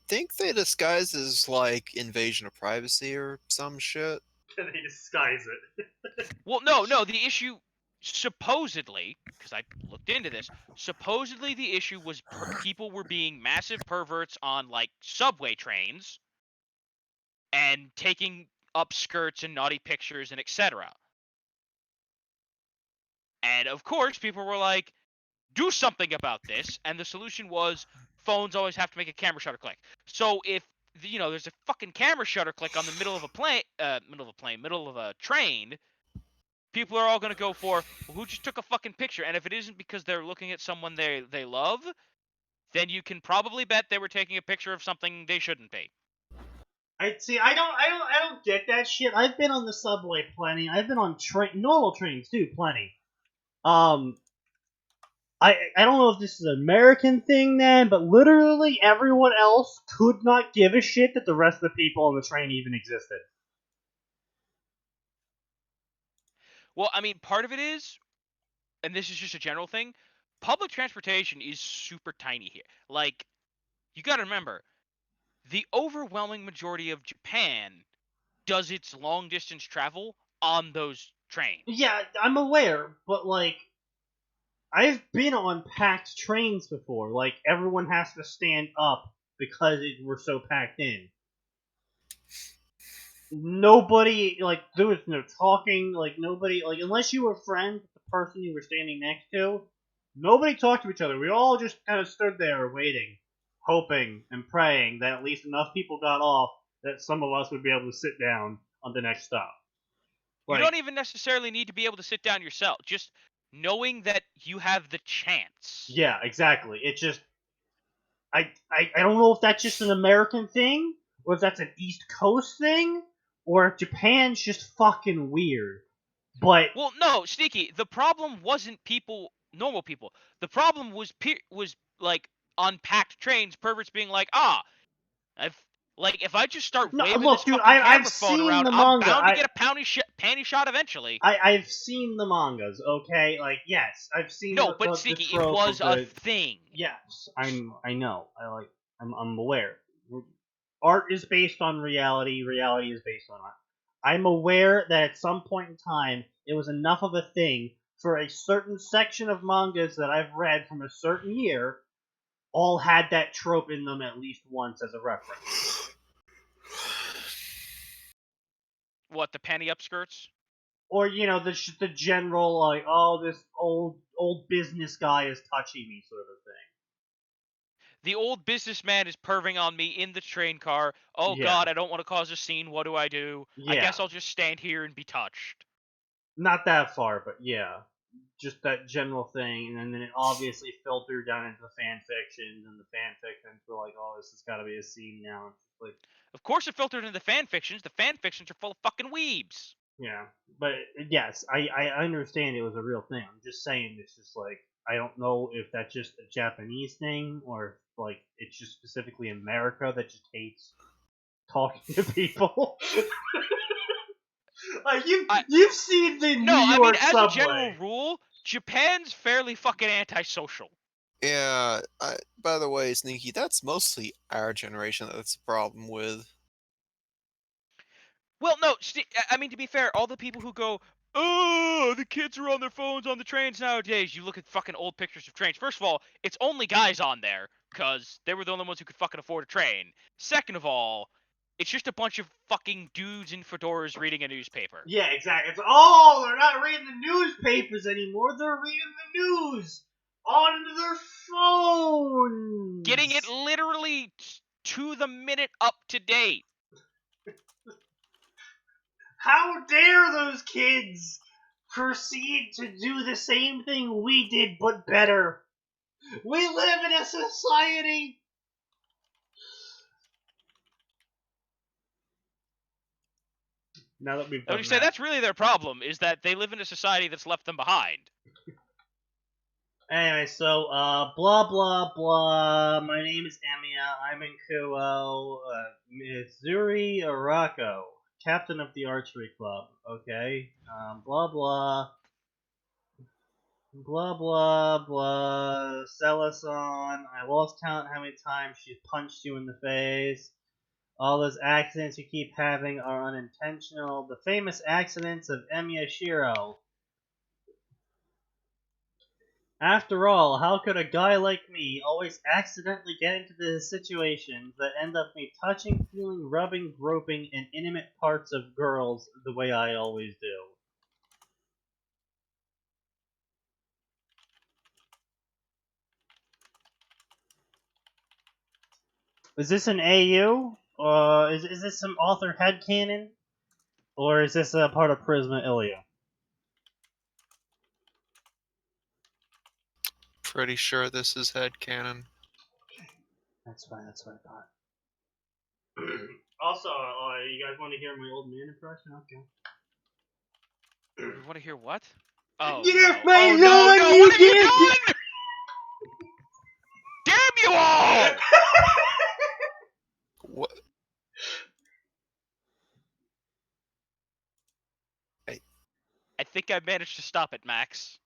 think they disguise as like invasion of privacy or some shit. They disguise it. Well, no, the issue, supposedly, because I looked into this, supposedly the issue was people were being massive perverts on, like, subway trains and taking up skirts and naughty pictures and etc. And of course, people were like, do something about this, and the solution was phones always have to make a camera shutter click. So if there's a fucking camera shutter click on the middle of a train, people are all going to go for, well, who just took a fucking picture? And if it isn't because they're looking at someone they love, then you can probably bet they were taking a picture of something they shouldn't be. I don't get that shit. I've been on the subway plenty. I've been on normal trains too, plenty. I don't know if this is an American thing then, but literally everyone else could not give a shit that the rest of the people on the train even existed. Well, I mean, part of it is, and this is just a general thing, public transportation is super tiny here. Like, you got to remember, the overwhelming majority of Japan does its long distance travel on those trains. Yeah, I'm aware, but like, I've been on packed trains before. Like, everyone has to stand up because we're so packed in. Nobody, like, there was no talking, like, nobody, like, unless you were friends with the person you were standing next to, nobody talked to each other. We all just kind of stood there waiting, hoping and praying that at least enough people got off that some of us would be able to sit down on the next stop. You don't even necessarily need to be able to sit down yourself. Just knowing that you have the chance. Yeah, exactly. It just, I don't know if that's just an American thing, or if that's an East Coast thing, or if Japan's just fucking weird. But Well, no, Sneaky, the problem wasn't normal people. The problem was like on packed trains, perverts being like, if I just start no, waving look, this dude, fucking camera I've phone seen around, the I'm manga. bound to get a panty shot eventually. I've seen the mangas. Okay, like yes, I've seen. No, the, but the Sneaky, it trope was of a thing. Yes, I know. I'm aware. Art is based on reality. Reality is based on art. I'm aware that at some point in time, it was enough of a thing for a certain section of mangas that I've read from a certain year, all had that trope in them at least once as a reference. What, the panty upskirts? Or the general like, oh, this old business guy is touching me sort of thing. The old businessman is perving on me in the train car. Oh Yeah. God, I don't want to cause a scene. What do? I Yeah. guess I'll just stand here and be touched. Not that far, but yeah. Just that general thing, and then it obviously filtered down into the fan fictions, and the fan fictions were like, oh, this has got to be a scene now. It's like, Of course it filtered into the fan fictions. The fan fictions are full of fucking weebs. yeah. But yes, I understand it was a real thing. I'm just saying it's just like, I don't know if that's just a Japanese thing, or if, like, it's just specifically America that just hates talking to people. Like, you've seen the New York as subway. a general rule, Japan's fairly fucking antisocial. Yeah. By the way, Sneaky, that's mostly our generation that's a problem with. Well, no, I mean, to be fair, all the people who go, oh, the kids are on their phones on the trains nowadays. You look at fucking old pictures of trains. First of all, it's only guys on there, because they were the only ones who could fucking afford a train. Second of all, it's just a bunch of fucking dudes in fedoras reading a newspaper. Yeah, exactly. It's, oh, they're not reading the newspapers anymore. They're reading the news. on their phones. Getting it literally to the minute up to date. How dare those kids proceed to do the same thing we did, but better? We live in a society. Now that we've I done would say that's really their problem, is that they live in a society that's left them behind. Anyway, so, blah, blah, blah. My name is Emiya. I'm in Kuo, Missouri Arako, captain of the archery club, okay? Blah, blah. Blah, blah, blah. Sell-a-son. I lost count how many times she punched you in the face. All those accidents you keep having are unintentional. The famous accidents of Emiya Shiro. After all, how could a guy like me always accidentally get into the situations that end up me touching, feeling, rubbing, groping, and intimate parts of girls the way I always do? Is this an AU? Is this some author headcanon? Or is this a part of Prisma Ilia? Pretty sure this is headcanon. That's what I thought. Also, you guys want to hear my old man impression? Okay. You want to hear what? Oh, Get no. off my Oh, no, lawn, no, you what have you get- done? Damn you all! What? I think I managed to stop it, Max.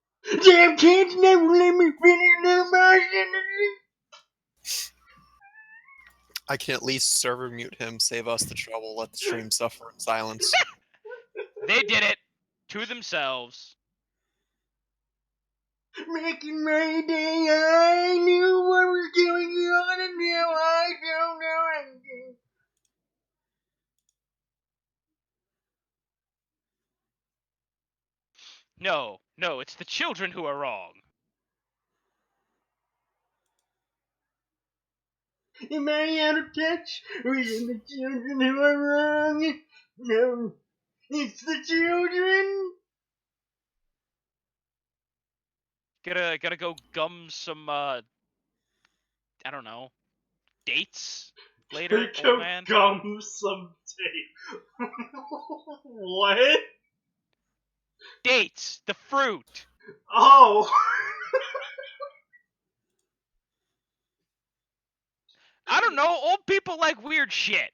Damn kids never let me finish their motion. I can at least server mute him, save us the trouble, let the stream suffer in silence. They did it to themselves. Making my day, I knew what was going on, and now I don't know anything. No, it's the children who are wrong. Am I out of touch? Or is it the children who are wrong? No, it's the children. Gotta go gum some, I don't know, dates later, old man? Gum some tape. What? Dates! The fruit! Oh. I don't know, old people like weird shit.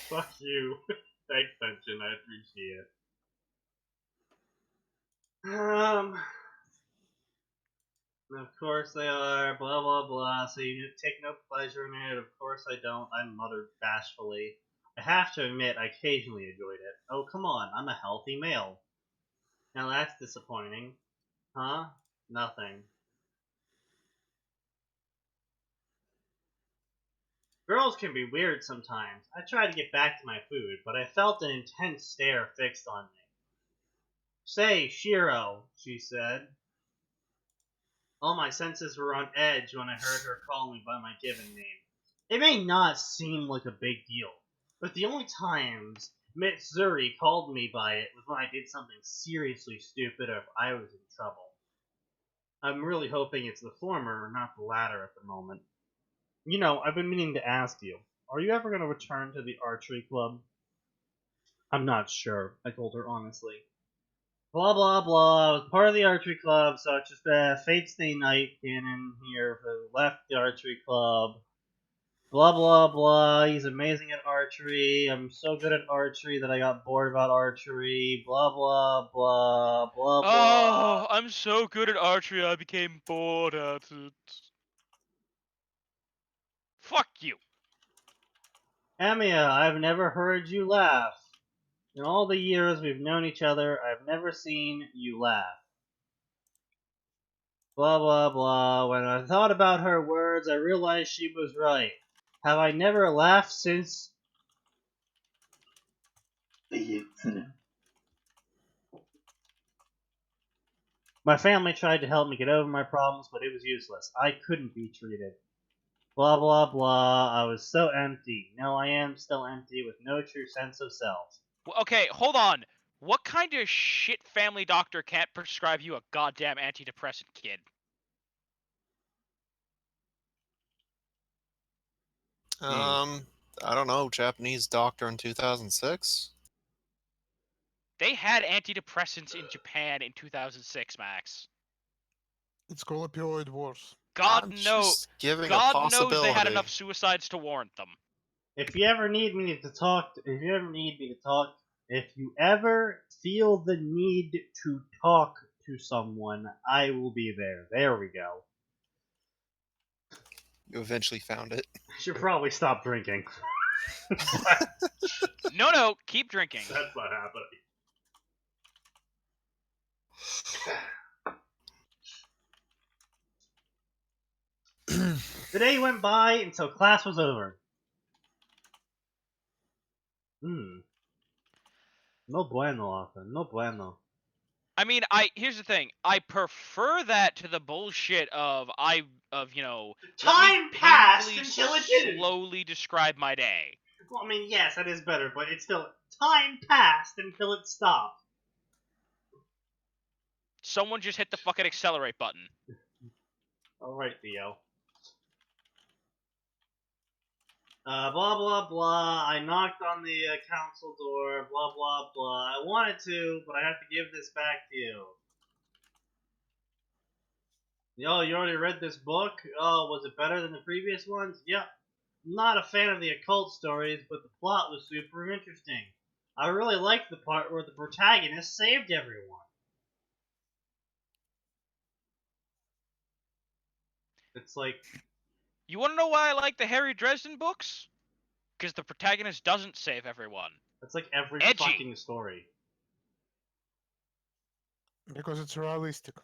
Fuck you. Thanks, Pension. I appreciate it. Of course they are. Blah blah blah. So you take no pleasure in it. Of course I don't. I muttered bashfully. I have to admit, I occasionally enjoyed it. Oh come on, I'm a healthy male. Now that's disappointing. Huh? Nothing. Girls can be weird sometimes. I tried to get back to my food, but I felt an intense stare fixed on me. Say, Shiro, she said. All my senses were on edge when I heard her call me by my given name. It may not seem like a big deal, but the only times Mitsuri called me by it was when I did something seriously stupid or if I was in trouble. I'm really hoping it's the former, not the latter at the moment. You know, I've been meaning to ask you, are you ever going to return to the archery club? I'm not sure, I told her honestly. Blah blah blah, I was part of the archery club, so it's just a fate stay night canon here, left the archery club. Blah blah blah, he's amazing at archery, I'm so good at archery that I got bored about archery, blah blah blah, blah blah. Oh, I'm so good at archery I became bored at it. Fuck you. Emiya, I've never heard you laugh. In all the years we've known each other, I've never seen you laugh. Blah blah blah, when I thought about her words, I realized she was right. Have I never laughed since The incident. my family tried to help me get over my problems, but it was useless. I couldn't be treated. Blah blah blah. I was so empty. No, I am still empty with no true sense of self. Okay, hold on. What kind of shit family doctor can't prescribe you a goddamn antidepressant, kid? I don't know. Japanese doctor in 2006. They had antidepressants in Japan in 2006, Max. It's called opioid wars. God I'm knows. just giving a God knows they had possibility. enough suicides to warrant them. If you ever feel the need to talk to someone, I will be there. There we go. You eventually found it. I should probably stop drinking. No, keep drinking. That's not happening. The day went by until class was over. No bueno, Arthur. No bueno. I mean, here's the thing. I prefer that to the bullshit of let me Time passed painfully until it didn't. slowly describe my day. Well, I mean, yes, that is better, but it's still time passed until it stopped. Someone just hit the fucking accelerate button. Alright, Theo. Blah blah blah. I knocked on the council door. Blah blah blah. I wanted to, but I have to give this back to you. Yo, you already read this book? Oh, was it better than the previous ones? Yep. I'm not a fan of the occult stories, but the plot was super interesting. I really liked the part where the protagonist saved everyone. It's like, You want to know why I like the Harry Dresden books? Because the protagonist doesn't save everyone. that's like every Edgy. fucking story. Because it's realistic.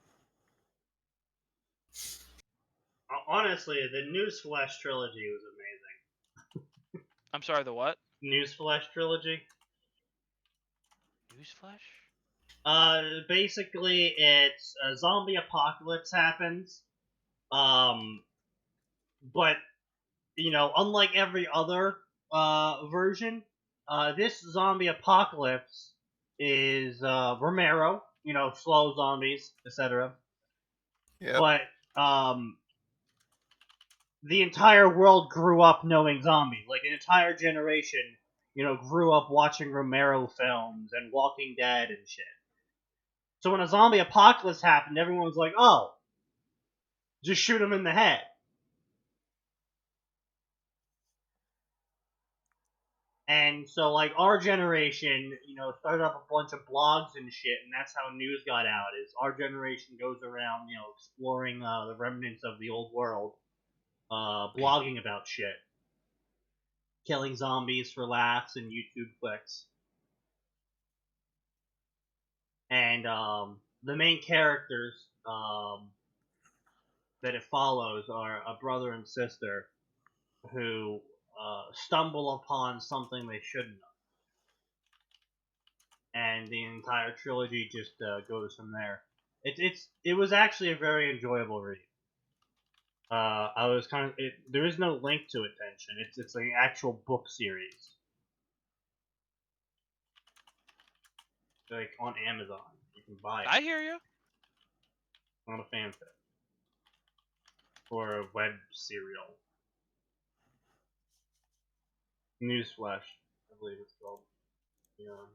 Honestly, the Newsflash trilogy was amazing. I'm sorry, the what? Newsflash trilogy? Newsflash? Basically, it's a zombie apocalypse happens. But, you know, unlike every other version, this zombie apocalypse is Romero, you know, slow zombies, etc. Yep. But the entire world grew up knowing zombies. Like, an entire generation, you know, grew up watching Romero films and Walking Dead and shit. So when a zombie apocalypse happened, everyone was like, oh, just shoot him in the head. And so, like, our generation, you know, started up a bunch of blogs and shit, and that's how news got out, is our generation goes around, you know, exploring the remnants of the old world, blogging about shit. Killing zombies for laughs and YouTube clicks. And, the main characters, that it follows are a brother and sister who, stumble upon something they shouldn't have. And the entire trilogy just goes from there. It was actually a very enjoyable read. I was kind of there is no link to it, Tension. It's an actual book series, like on Amazon. You can buy it. I hear you. Not a fanfic or a web serial. Newsflash, I believe it's called. Yeah.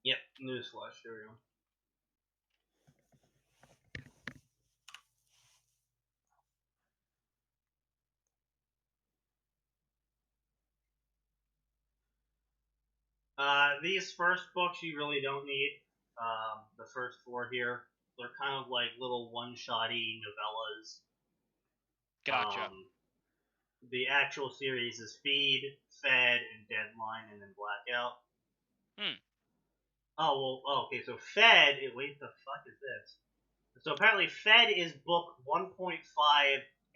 Yep, Newsflash. Here we go. These first books you really don't need. The first four here, they're kind of like little one-shotty novellas. Gotcha. The actual series is Feed, Fed, and Deadline, and then Blackout. Okay, so Fed... Wait, the fuck is this? So apparently Fed is book 1.5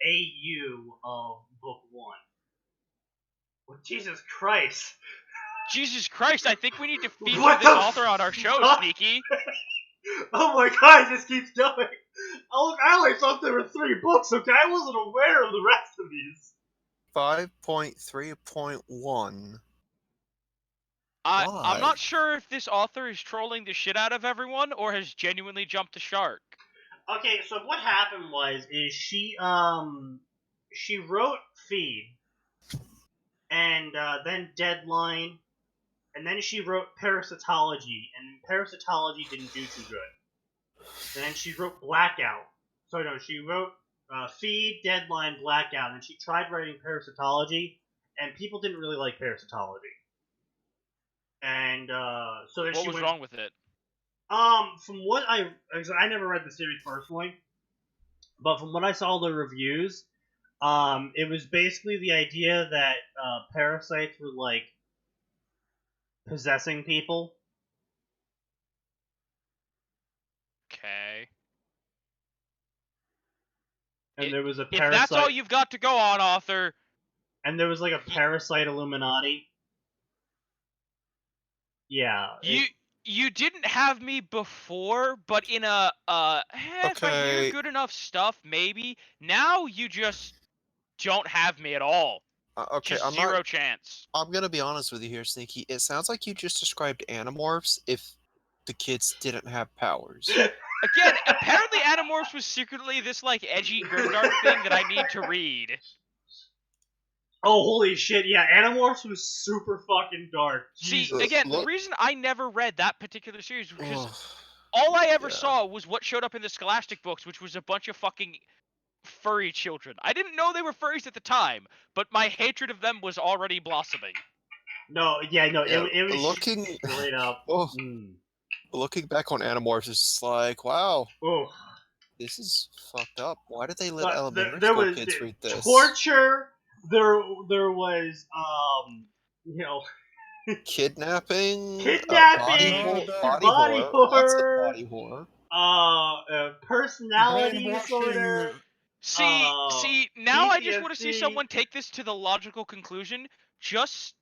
AU of book 1. Well, Jesus Christ. Jesus Christ, I think we need to feature What this the author on our show, fuck? Sneaky. Oh my god, it just keeps going. Oh, I only thought there were 3 books, okay? I wasn't aware of the rest of these. 5.3.1. I'm not sure if this author is trolling the shit out of everyone or has genuinely jumped the shark. Okay, so what happened is she wrote Feed, and then Deadline, and then she wrote Parasitology, and Parasitology didn't do too good. Then she wrote Blackout. So no, she wrote Feed, Deadline, Blackout, and she tried writing Parasitology, and people didn't really like Parasitology. And so then What she was went. wrong with it? From what I never read the series personally, but from what I saw the reviews, it was basically the idea that parasites were like possessing people. Okay. And there was a If parasite. that's all you've got to go on, author. And there was like a parasite Illuminati. Yeah. You didn't have me before, but in a if I hear Okay. good enough stuff, maybe. Now you just don't have me at all. Okay, Just zero chance. I'm gonna be honest with you here, Sneaky. It sounds like you just described Animorphs if the kids didn't have powers. Again, apparently Animorphs was secretly this like edgy grimdark thing that I need to read. Oh, holy shit, yeah, Animorphs was super fucking dark. See, Jesus. again, the Look- reason I never read that particular series was because Ugh, all I ever yeah. saw was what showed up in the Scholastic books, which was a bunch of fucking furry children. I didn't know they were furries at the time, but my hatred of them was already blossoming. No, yeah, no, Yeah, it was looking- straight up. Oh, Mm. looking back on Animorphs, it's just like, wow, Oh. this is fucked up. Why did they let But elementary there school was kids read this? torture. There was Kidnapping, kidnapping, body lots of horror, body horror. personality Brainwashing. disorder. See, now I just want to see PTSD. someone take this to the logical conclusion. Just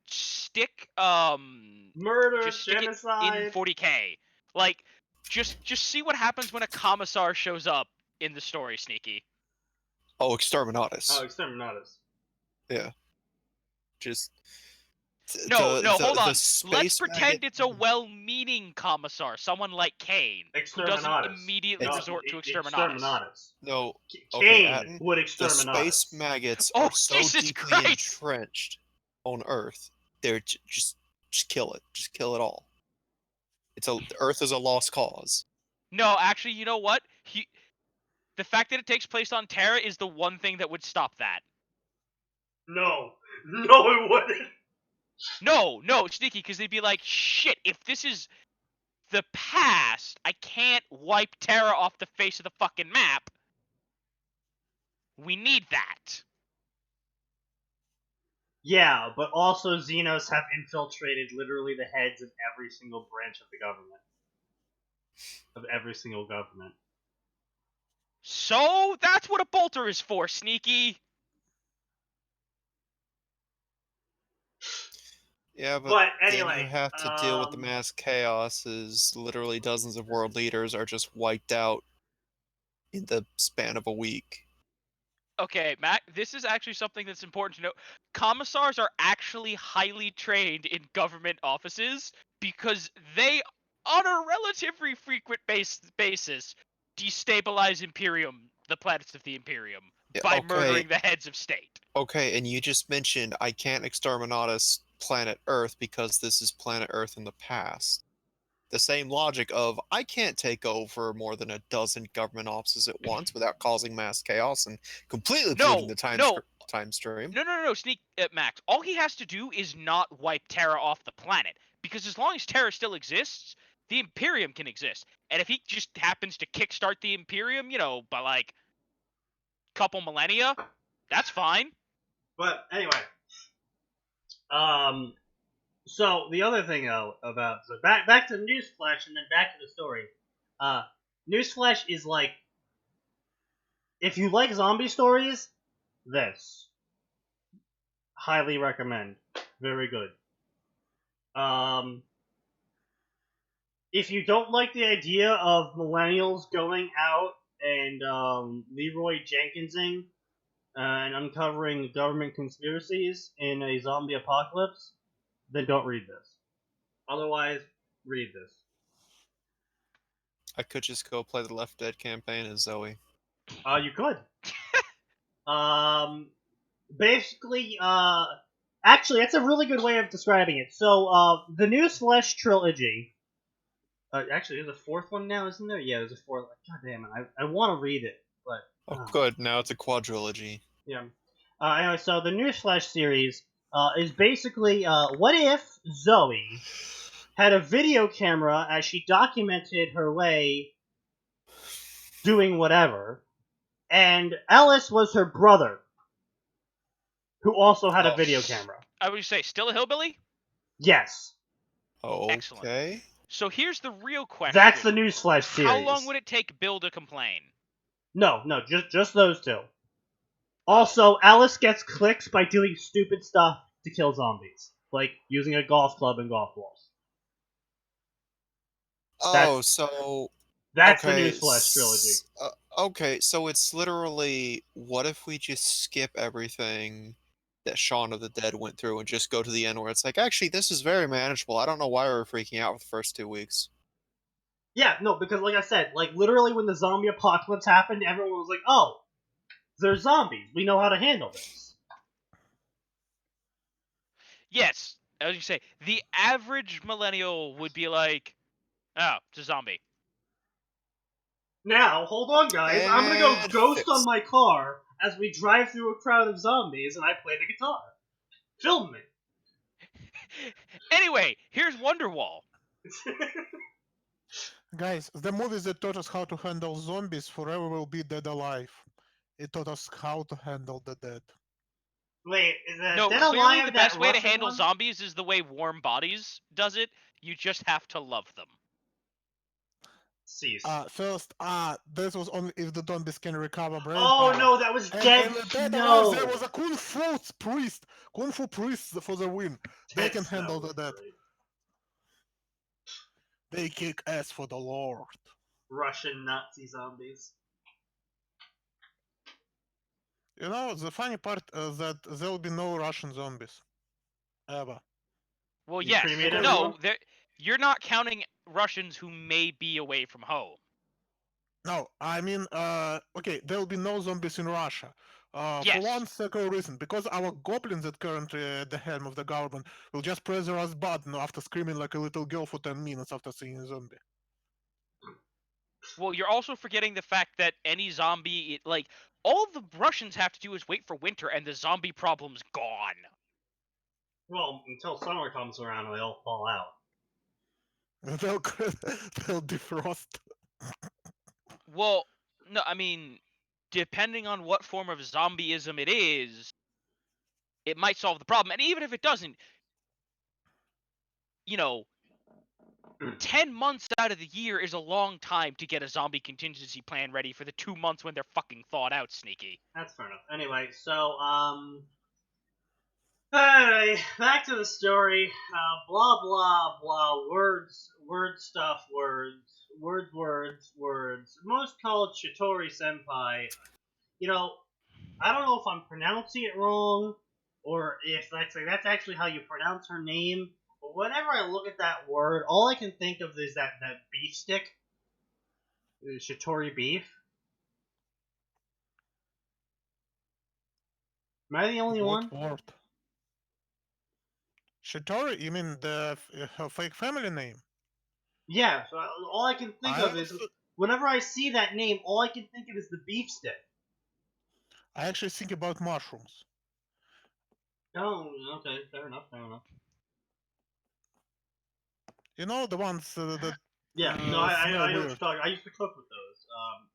stick Murder, just stick it in genocide. 40K. Like just see what happens when a commissar shows up in the story, Sneaky. Oh, Exterminatus. Oh, Exterminatus. Yeah. Just No, hold on. Let's space pretend maggot- it's a well-meaning commissar, someone like Kane, who doesn't Exterminatus. immediately No, resort to Exterminatus. Exterminatus. No, okay, Kane Atin, would the Exterminatus. space maggots Oh, are so Jesus deeply Christ! entrenched on Earth. They're just kill it. Just kill it all. Earth is a lost cause. No, actually, you know what? The fact that it takes place on Terra is the one thing that would stop that. No, it wouldn't. No, Sneaky, because they'd be like, shit, if this is the past, I can't wipe Terra off the face of the fucking map. We need that. Yeah, but also Xenos have infiltrated literally the heads of every single branch of the government. Of every single government. So, that's what a bolter is for, Sneaky. Yeah, But then anyway, you have to deal with the mass chaos as literally dozens of world leaders are just wiped out in the span of a week. Okay, Matt, this is actually something that's important to note. Commissars are actually highly trained in government offices because they, on a relatively frequent basis, destabilize Imperium, the planets of the Imperium, Yeah, by okay. murdering the heads of state. Okay, and you just mentioned I can't Exterminatus planet Earth because this is planet Earth in the past. The same logic of I can't take over more than a dozen government offices at once without causing mass chaos and completely polluting the time stream. No, Max. All he has to do is not wipe Terra off the planet, because as long as Terra still exists, the Imperium can exist. And if he just happens to kickstart the Imperium, by like couple millennia, that's fine. But anyway, So the other thing about back to Newsflash and then back to the story. Newsflash is like, if you like zombie stories, this highly recommend. Very good. If you don't like the idea of millennials going out and Leroy Jenkinsing and uncovering government conspiracies in a zombie apocalypse, then don't read this. Otherwise, read this. I could just go play the Left Dead campaign as Zoe. You could. Basically, actually, that's a really good way of describing it. So, the Newsflash trilogy. Actually, there's a fourth one now, isn't there? Yeah, there's a fourth. God damn it, I want to read it, but. Oh, good. Now it's a quadrilogy. Yeah. Anyway, so the Newsflash series is basically what if Zoe had a video camera as she documented her way doing whatever, and Ellis was her brother, who also had a video camera. I would say, still a hillbilly? Yes. Okay. Excellent. So here's the real question. That's the Newsflash series. How long would it take Bill to complain? No, just those two. Also, Alice gets clicks by doing stupid stuff to kill zombies, like using a golf club and golf balls. That's the Newsflash trilogy. Okay, so it's literally, what if we just skip everything that Shaun of the Dead went through and just go to the end where it's like, actually, this is very manageable. I don't know why we were freaking out for the first 2 weeks. Yeah, no, because like I said, like literally when the zombie apocalypse happened, everyone was like, oh, they're zombies. We know how to handle this. Yes, as you say, the average millennial would be like, oh, it's a zombie. Now, hold on, guys. I'm gonna go ghost on my car as we drive through a crowd of zombies and I play the guitar. Film me. Anyway, here's Wonderwall. Guys, the movie that taught us how to handle zombies forever will be Dead Alive. It taught us how to handle the dead. Wait, is that No, Dead clearly Alive the that best way to Russian handle one? zombies is the way Warm Bodies does it. You just have to love them. Cease. First, this was only if the zombies can recover brain Oh power. no, that was Dead And the Dead Snow. Alive, there was a Kung Fu priest for the win. They Dead can Snow handle was the dead. great. They kick ass for the Lord. Russian Nazi zombies. You know, the funny part is that there will be no Russian zombies. Ever. Well, You yes. cremated No, everyone? you're not counting Russians who may be away from home. No, I mean, okay, there will be no zombies in Russia. For Yes. one simple reason, because our goblins that currently at the helm of the government will just press the rust button after screaming like a little girl for 10 minutes after seeing a zombie. Well, you're also forgetting the fact that any zombie, like, all the Russians have to do is wait for winter and the zombie problem's gone. Well, until summer comes around and they all fall out. They'll defrost. Well, no, I mean, depending on what form of zombieism it is, it might solve the problem. And even if it doesn't, you know, 10 months out of the year is a long time to get a zombie contingency plan ready for the 2 months when they're fucking thawed out, Sneaky. That's fair enough. Anyway, so, alright, back to the story. Blah, blah, blah. Words. Most called Shitori Senpai. You know, I don't know if I'm pronouncing it wrong, or if that's actually how you pronounce her name. But whenever I look at that word, all I can think of is that beef stick. Shitori beef. Am I the only one? What word? Shitori? You mean her fake family name? Yeah, so all I can think of is, whenever I see that name, all I can think of is the beef stick. I actually think about mushrooms. Oh, okay, fair enough. You know, the ones that... Yeah, no, I know what you're weird. talking. I used to cook with those,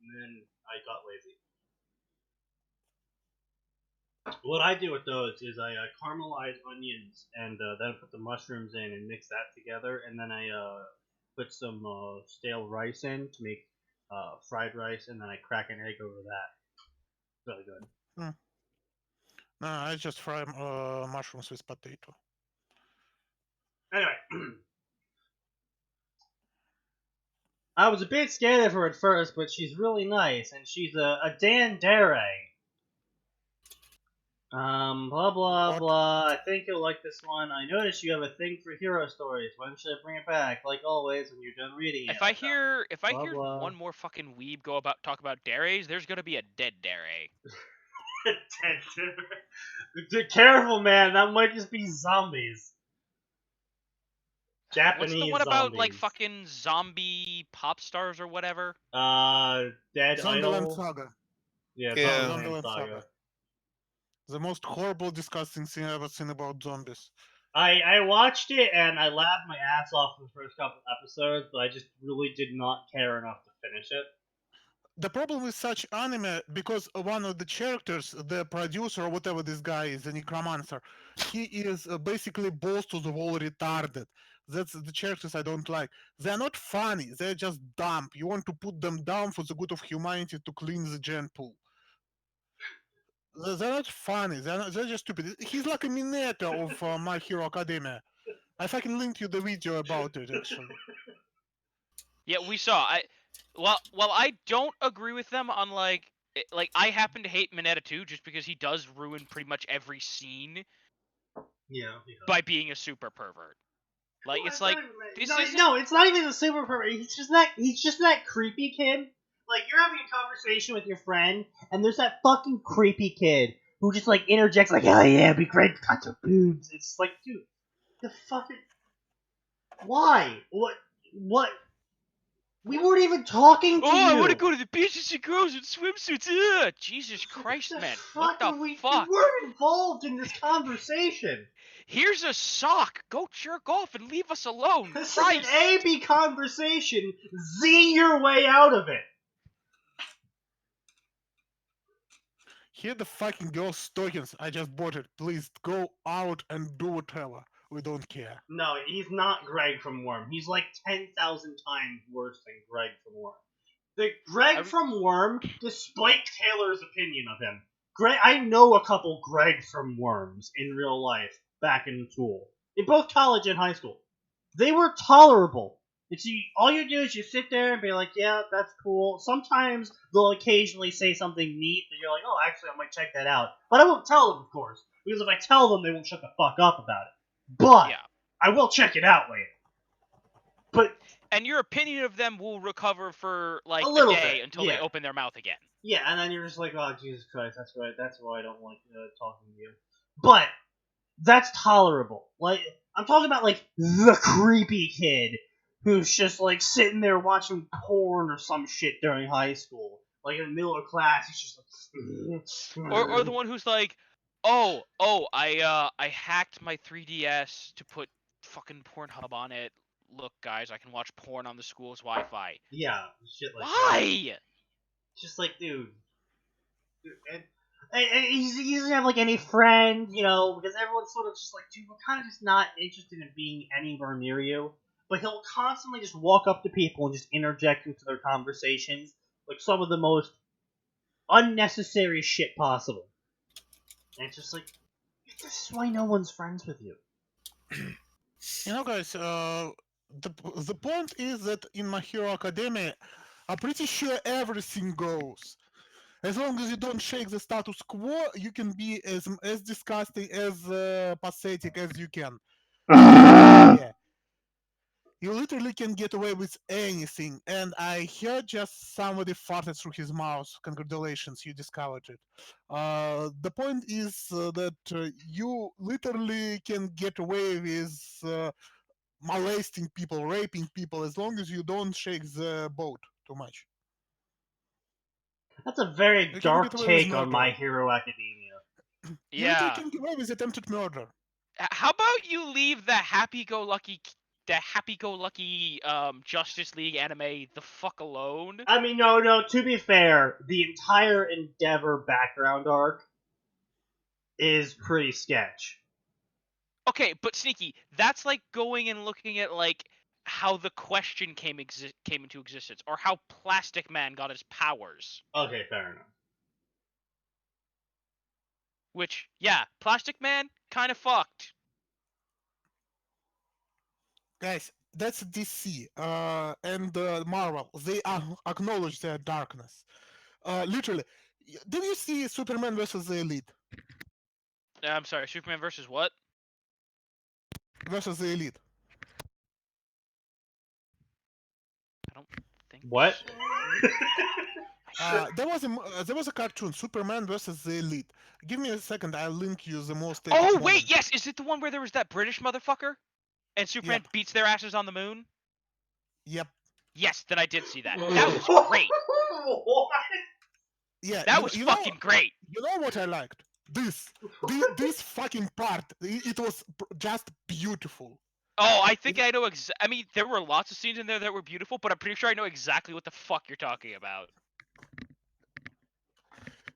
and then I got lazy. What I do with those is I caramelize onions and then put the mushrooms in and mix that together, and then I put some stale rice in to make fried rice, and then I crack an egg over that. It's really good. No, I just fry mushrooms with potato. Anyway, I was a bit scared of her at first, but she's really nice, and she's a dandere. Blah blah What? blah. I think you'll like this one. I noticed you have a thing for hero stories. When should I bring it back? Like always, when you're done reading it. If I hear Blah, blah. one more fucking weeb talk about dares, there's gonna be a dead dare. Careful, man. That might just be zombies. Japanese What's the one zombies. about like fucking zombie pop stars or whatever? Dead Zombieland Idol. Saga. Yeah, Yeah. Zombieland Zombieland Saga. Saga. The most horrible, disgusting thing I've ever seen about zombies. I watched it and I laughed my ass off for the first couple episodes, but I just really did not care enough to finish it. The problem with such anime, because one of the characters, the producer or whatever this guy is, the necromancer, he is basically balls to the wall retarded. That's the characters I don't like. They're not funny. They're just dumb. You want to put them down for the good of humanity to clean the gen pool. They're not funny. They're just stupid. He's like a Mineta of My Hero Academia. I fucking linked you the video about it, actually. Yeah, we saw. Well, I don't agree with them on like I happen to hate Mineta too, just because he does ruin pretty much every scene Yeah. by being a super pervert. Like Well, it's like this isn't. no, it's not even a super pervert. He's just that creepy kid. Like you're having a conversation with your friend, and there's that fucking creepy kid who just like interjects like, "Oh yeah, it'd be great to touch your boobs." It's like, dude, the fucking why? What? We weren't even talking to you. I want to go to the beach and see girls in swimsuits. Ugh! Jesus Christ, The man! fuck What the are we fuck? weren't involved in this conversation. Here's a sock. Go jerk off and leave us alone. This Christ. is an A-B conversation. Z your way out of it. Here the fucking girl's tokens. I just bought it. Please go out and do whatever. We don't care. No, he's not Greg from Worm. He's like 10,000 times worse than Greg from Worm. The Greg from Worm, despite Taylor's opinion of him, I know a couple Greg from Worms in real life back in school. In both college and high school. They were tolerable. All you do is you sit there and be like, yeah, that's cool. Sometimes they'll occasionally say something neat that you're like, oh, actually, I might check that out. But I won't tell them, of course. Because if I tell them, they won't shut the fuck up about it. But Yeah. I will check it out later. But And your opinion of them will recover for like A a little day bit, until yeah. they open their mouth again. yeah, and then you're just like, oh, Jesus Christ, that's right. That's why I don't like talking to you. But that's tolerable. Like, I'm talking about, like, the creepy kid who's just, like, sitting there watching porn or some shit during high school. Like, in the middle of class, he's just like... Or the one who's like, I hacked my 3DS to put fucking Pornhub on it. Look, guys, I can watch porn on the school's Wi-Fi. Yeah, shit like that. Why? Just like, dude. And he doesn't have, like, any friend, you know, because everyone's sort of just like, dude, we're kind of just not interested in being anywhere near you. But he'll constantly just walk up to people and just interject into their conversations, like some of the most unnecessary shit possible. And it's just like, this is why no one's friends with you. You know, guys, the point is that in My Hero Academia, I'm pretty sure everything goes. As long as you don't shake the status quo, you can be as disgusting, as pathetic as you can. Yeah. You literally can get away with anything, and I heard just somebody farted through his mouth. Congratulations, you discovered it. The point is that you literally can get away with molesting people, raping people, as long as you don't shake the boat too much. That's a very can dark get away with take on murder. My Hero Academia. You literally Yeah. can get away with attempted murder. How about you leave the happy-go-lucky Justice League anime the fuck alone? I mean, no, to be fair, the entire Endeavor background arc is pretty sketch. Okay, but Sneaky, that's like going and looking at like how the Question came into existence, or how Plastic Man got his powers. Okay, fair enough. Which, yeah, Plastic Man kind of fucked. Guys, that's DC and Marvel. They acknowledge their darkness. Literally, did you see Superman versus the Elite? I'm sorry, Superman versus what? Versus the Elite. I don't think. What? So. There was a cartoon, Superman versus the Elite. Give me a second, I'll link you the most. Oh epic wait, moment. yes, is it the one where there was that British motherfucker, and Superman Yep. beats their asses on the moon? Yep. Yes, then I did see that. That was great. What? Yeah. That was fucking great. You know what I liked? This fucking part. It was just beautiful. Oh, I think I know. I mean, there were lots of scenes in there that were beautiful, but I'm pretty sure I know exactly what the fuck you're talking about.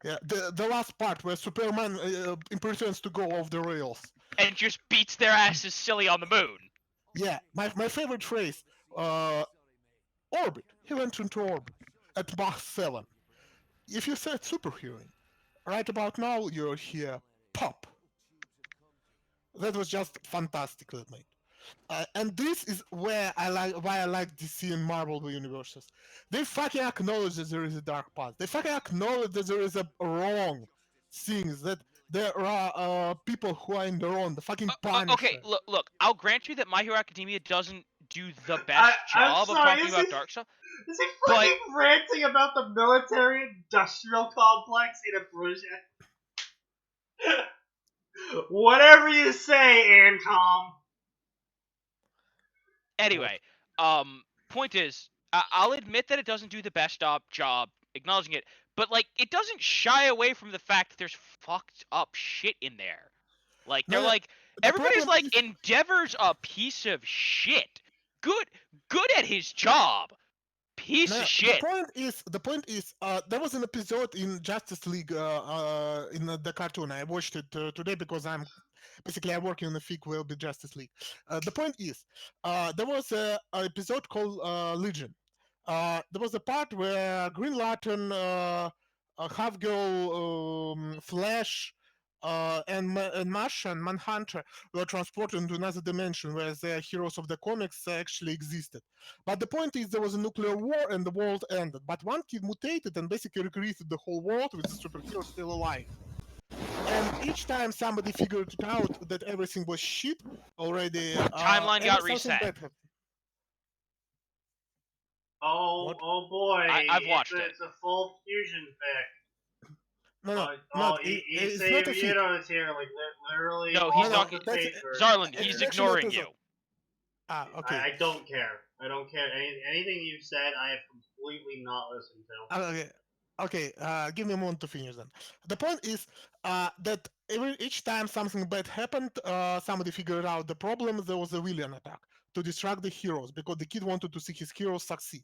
Yeah, the last part where Superman pretends to go off the rails. And just beats their asses silly on the moon. Yeah, my favorite phrase, orbit. He went into orbit at Mach 7. If you said superhero, right about now you're here, pop. That was just fantastically made. And this is why I like DC and Marvel universes. They fucking acknowledge that there is a dark past. They fucking acknowledge that there is a wrong things, that there are people who are in the wrong. The fucking Punisher. Okay, look. I'll grant you that My Hero Academia doesn't do the best job of talking about dark stuff. Is he fucking ranting about the military-industrial complex in a British? Whatever you say, Ancom. Anyway, point is, I'll admit that it doesn't do the best job acknowledging it, but like, it doesn't shy away from the fact that there's fucked up shit in there. Like, they're like, everybody's like, Endeavor's a piece of shit. Good at his job. Piece of shit. The point is, there was an episode in Justice League in the cartoon. I watched it today because I'm working on a fic will be Justice League. The point is, there was an episode called Legion. There was a part where Green Lantern, Half Girl, Flash, and Martian Manhunter were transported into another dimension where the heroes of the comics actually existed. But the point is, there was a nuclear war and the world ended. But one kid mutated and basically recreated the whole world with the superhero still alive. And each time somebody figured it out that everything was shit already, timeline got reset. Oh boy! I've watched it. It's a full fusion fic. It's not a fic. Here, like literally. No, he's not. Zarland, he's ignoring you. Okay. I don't care. I don't care. Anything you said, I have completely not listened to. Okay. Give me a moment to finish then. The point is that each time something bad happened, somebody figured out the problem. There was a villain attack to distract the heroes because the kid wanted to see his heroes succeed.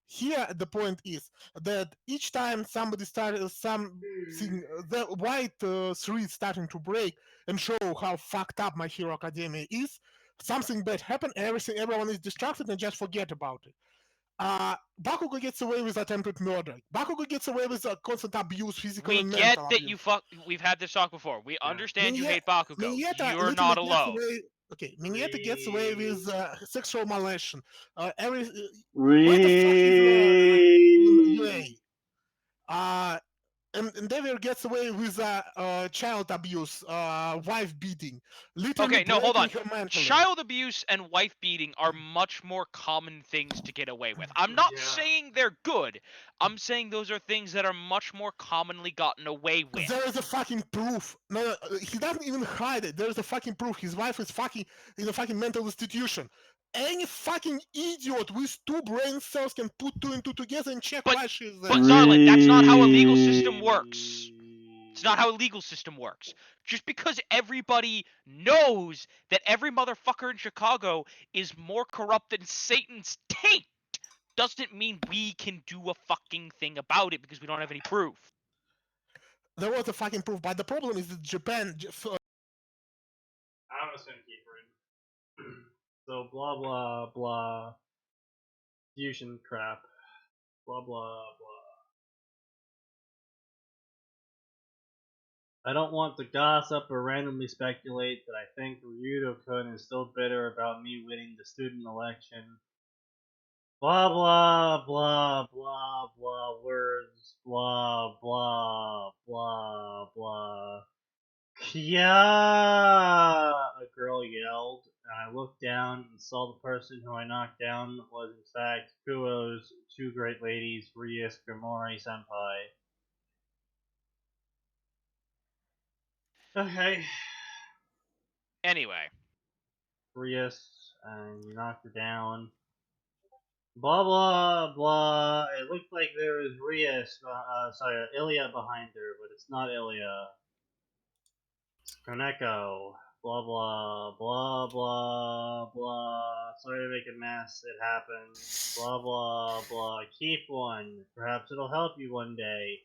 Here, the point is that each time somebody started something, the white thread starting to break and show how fucked up My Hero Academia is, something bad happened, everyone is distracted and just forget about it. Bakugo gets away with attempted murder. Bakugo gets away with constant abuse, physical and mental abuse. We get that we've had this talk before. We understand you hate Bakugo. You're not alone. Mignetta gets away with sexual molestation. Where the fuck is UA? And Endeavor gets away with child abuse, wife beating. Okay, no, hold on. Child abuse and wife beating are much more common things to get away with. I'm not saying they're good. I'm saying those are things that are much more commonly gotten away with. There is a fucking proof. No, he doesn't even hide it. There is a fucking proof. His wife is fucking in a fucking mental institution. Any fucking idiot with 2 brain cells can put 2 and 2 together and check why she's there. But Zarland, that's not how a legal system works. It's not how a legal system works. Just because everybody knows that every motherfucker in Chicago is more corrupt than Satan's taint doesn't mean we can do a fucking thing about it because we don't have any proof. There was a fucking proof, but the problem is that Japan. I'm just gonna keep reading. So blah blah blah. Fusion crap. Blah blah blah. I don't want to gossip or randomly speculate that I think Ryudo-kun is still bitter about me winning the student election. Blah blah blah blah blah words. Blah blah blah blah. Yeah! A girl yelled, and I looked down and saw the person who I knocked down was in fact Kuo's two great ladies, Rias Grimori Senpai. Okay. Anyway, Rias, and you knocked her down. Blah blah blah. It looked like there was Rias, Ilya behind her, but it's not Ilya. It's Koneko. Blah blah blah blah blah. Sorry to make a mess. It happens. Blah blah blah. Keep one. Perhaps it'll help you one day.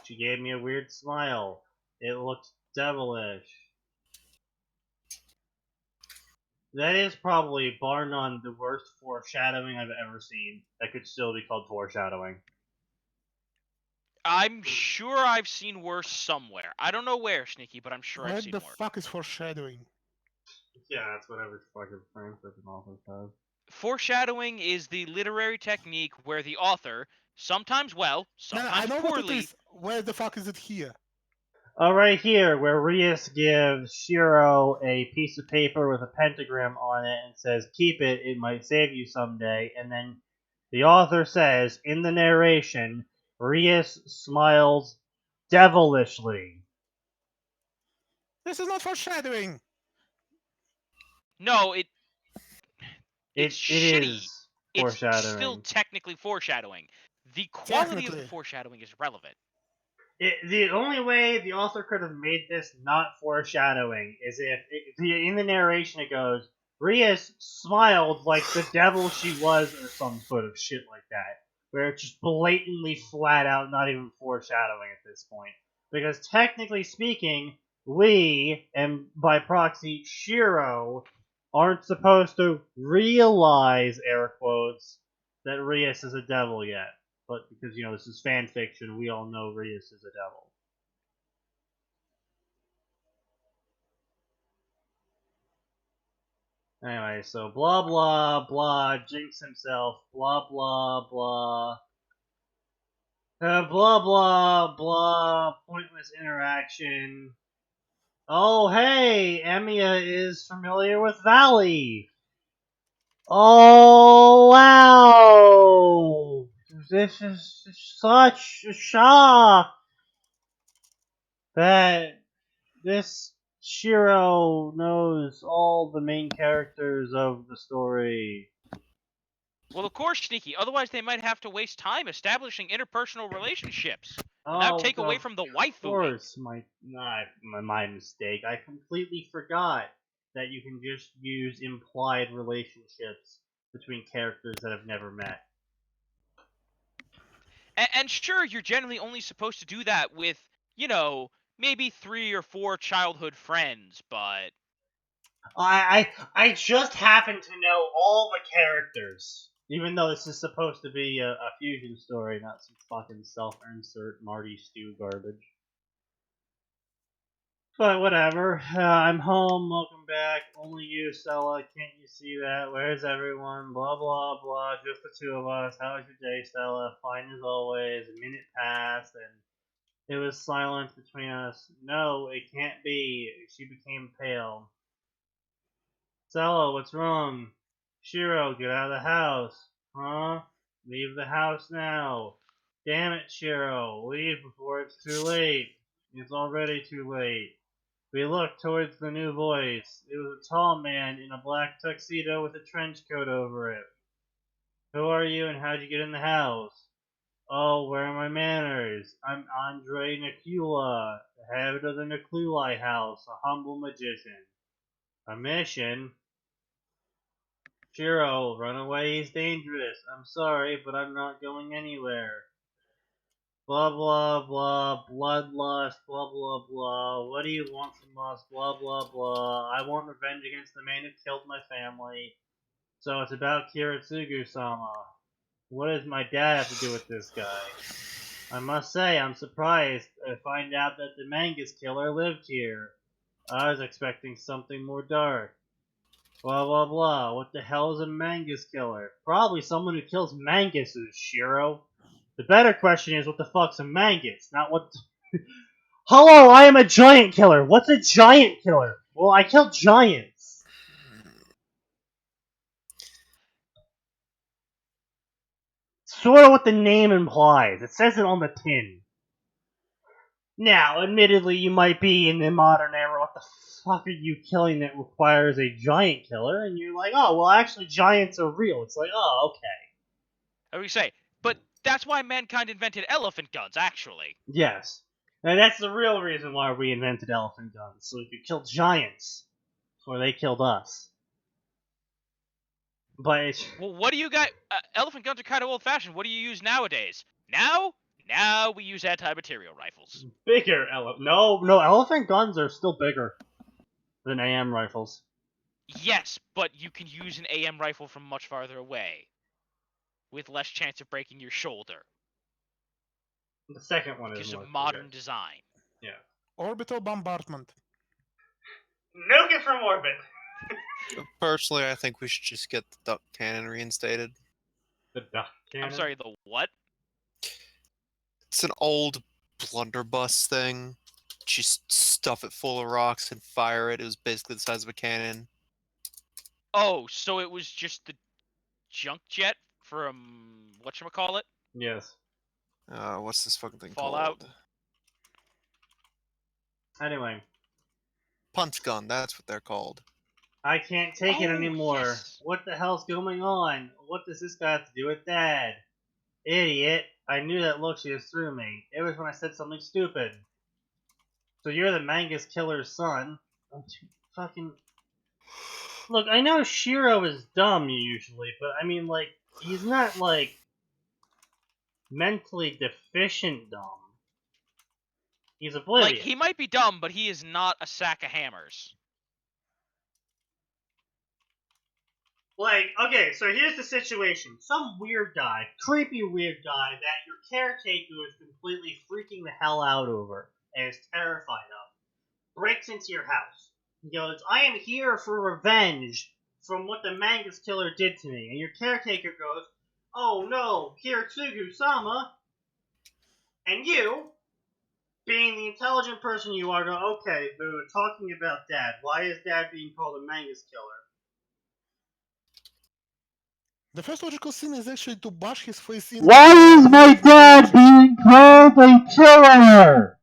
She gave me a weird smile. It looked devilish. That is probably, bar none, the worst foreshadowing I've ever seen. That could still be called foreshadowing. I'm sure I've seen worse somewhere. I don't know where, Sneaky, but I'm sure I've What seen the worse. fuck is foreshadowing? Yeah, that's whatever fucking fanfiction author says. Foreshadowing is the literary technique where the author, sometimes well, No, I sometimes know what it poorly, is. Where the fuck is it here? Right here, where Rias gives Shiro a piece of paper with a pentagram on it and says, keep it, it might save you someday. And then the author says, in the narration, Rias smiles devilishly. This is not foreshadowing. no, It it's shitty. is It's still foreshadowing. technically foreshadowing. The quality of the Technically. foreshadowing is relevant. The only way the author could have made this not foreshadowing is if in the narration it goes, Rias smiled like the devil she was, or some sort of shit like that, where it's just blatantly flat out not even foreshadowing at this point. Because technically speaking, we, and by proxy Shiro, aren't supposed to realize, air quotes, that Rias is a devil yet. But because, this is fan fiction, we all know Rias is a devil. Anyway, so blah blah blah, Jinx himself, blah blah blah. Blah blah blah, pointless interaction. Oh hey, Emiya is familiar with Valley. Oh wow! This is such a shock that this Shiro knows all the main characters of the story. Well, of course, Sneaky. Otherwise, they might have to waste time establishing interpersonal relationships. And that would take away from the Of waifu. course, my mistake. I completely forgot that you can just use implied relationships between characters that have never met. And sure, you're generally only supposed to do that with, maybe 3 or 4 childhood friends, but I just happen to know all the characters. Even though this is supposed to be a fusion story, not some fucking self-insert Marty Stew garbage. But whatever. I'm home. Welcome back. Only you, Stella. Can't you see that? Where's everyone? Blah, blah, blah. Just the two of us. How was your day, Stella? Fine as always. A minute passed, and it was silence between us. No, it can't be. She became pale. Stella, what's wrong? Shiro, get out of the house. Huh? Leave the house now. Damn it, Shiro. Leave before it's too late. It's already too late. We looked towards the new voice. It was a tall man in a black tuxedo with a trench coat over it. Who are you and how'd you get in the house? Oh, where are my manners? I'm Andre Nakula, the head of the Nakulai house, a humble magician. A mission? Shiro, run away is dangerous. I'm sorry, but I'm not going anywhere. Blah blah blah, bloodlust, blah blah blah. What do you want from us? Blah blah blah. I want revenge against the man who killed my family. So it's about Kiritsugu-sama. What does my dad have to do with this guy? I must say, I'm surprised to find out that the Mangus killer lived here. I was expecting something more dark. Blah blah blah. What the hell is a Mangus killer? Probably someone who kills Manguses, Shiro. The better question is, what the fuck's a Mangus? Not what... Hello, I am a giant killer! What's a giant killer? Well, I kill giants. Sort of what the name implies. It says it on the tin. Now, admittedly, you might be in the modern era, what the fuck are you killing that requires a giant killer? And you're like, oh, well, actually, giants are real. It's like, oh, okay. How do we say? But that's why mankind invented elephant guns, actually. Yes. And that's the real reason why we invented elephant guns. So we could kill giants before they killed us. But it's... Well, what do you got? Elephant guns are kind of old-fashioned. What do you use nowadays? Now we use anti-material rifles. bigger No, elephant guns are still bigger than AM rifles. Yes, but you can use an AM rifle from much farther away, with less chance of breaking your shoulder. The second one is Because much of modern bigger. design. Yeah. Orbital bombardment. Nuke it from orbit! Personally, I think we should just get the duck cannon reinstated. The duck cannon? I'm sorry, the what? It's an old blunderbuss thing. Just stuff it full of rocks and fire it. It was basically the size of a cannon. Oh, so it was just the junk jet from whatchamacallit? Yes. What's this fucking thing Fallout? called? Anyway. Punch gun, that's what they're called. I can't take it Oh, anymore. yes. What the hell's going on? What does this guy have to do with Dad? Idiot. I knew that look she was through me. It was when I said something stupid. So you're the Mangus killer's son. I'm too fucking... Look, I know Shiro is dumb usually, but I mean, like, he's not, like, mentally deficient dumb. He's oblivious. Like, he might be dumb, but he is not a sack of hammers. Like, okay, so here's the situation. Some weird guy, creepy weird guy that your caretaker is completely freaking the hell out over and is terrified of, breaks into your house. He goes, I am here for revenge from what the Mangus killer did to me. And your caretaker goes, oh no, Kiritsugu-sama. And you, being the intelligent person you are, go, okay, we were talking about Dad. Why is Dad being called a Mangus killer? The first logical thing is actually to bash his face in. Why is my dad being called a killer?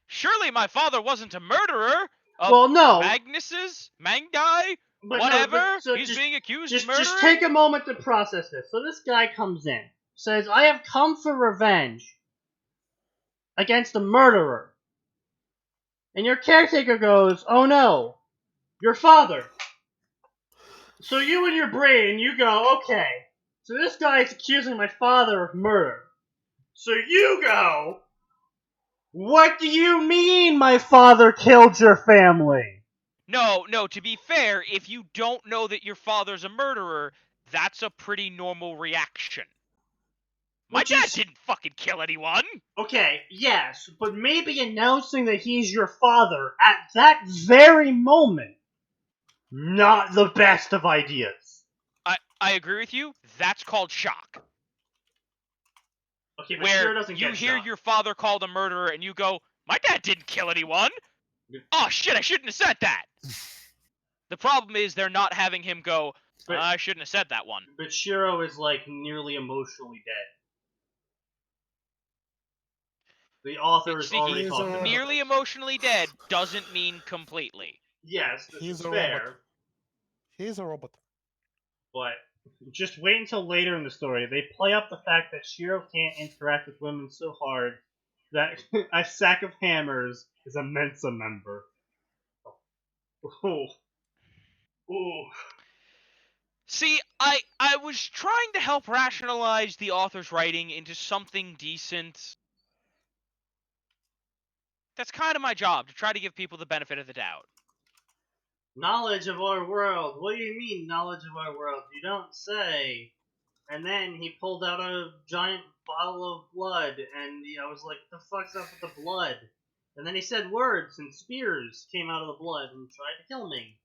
Surely my father wasn't a murderer of Well, no. Magnus's? Mangai? But Whatever? No, but, so He's being accused of just murdering? take a moment to process this. So this guy comes in, says, I have come for revenge against a murderer. And your caretaker goes, oh no, your father. So you in your brain, you go, okay, so this guy is accusing my father of murder. So you go, what do you mean my father killed your family? No, to be fair, if you don't know that your father's a murderer, that's a pretty normal reaction. My dad didn't fucking kill anyone! Okay, yes, but maybe announcing that he's your father at that very moment, not the best of ideas. I agree with you. That's called shock. Okay, but Where Shiro doesn't you get hear shocked. your father called a murderer and you go, my dad didn't kill anyone! Oh shit, I shouldn't have said that! The problem is they're not having him go, I shouldn't have said that one. But Shiro is, like, nearly emotionally dead. The author is already He's talking about nearly this. emotionally dead doesn't mean completely. Yes, this He's is a fair, robot. He's a robot. but just wait until later in the story. They play up the fact that Shiro can't interact with women so hard that a sack of hammers is a Mensa member. Ooh. Ooh. See, I was trying to help rationalize the author's writing into something decent. That's kind of my job, to try to give people the benefit of the doubt. Knowledge of our world. What do you mean, knowledge of our world? You don't say. And then he pulled out a giant bottle of blood, and I was like, "The fuck's up with the blood?" And then he said words, and spears came out of the blood and tried to kill me.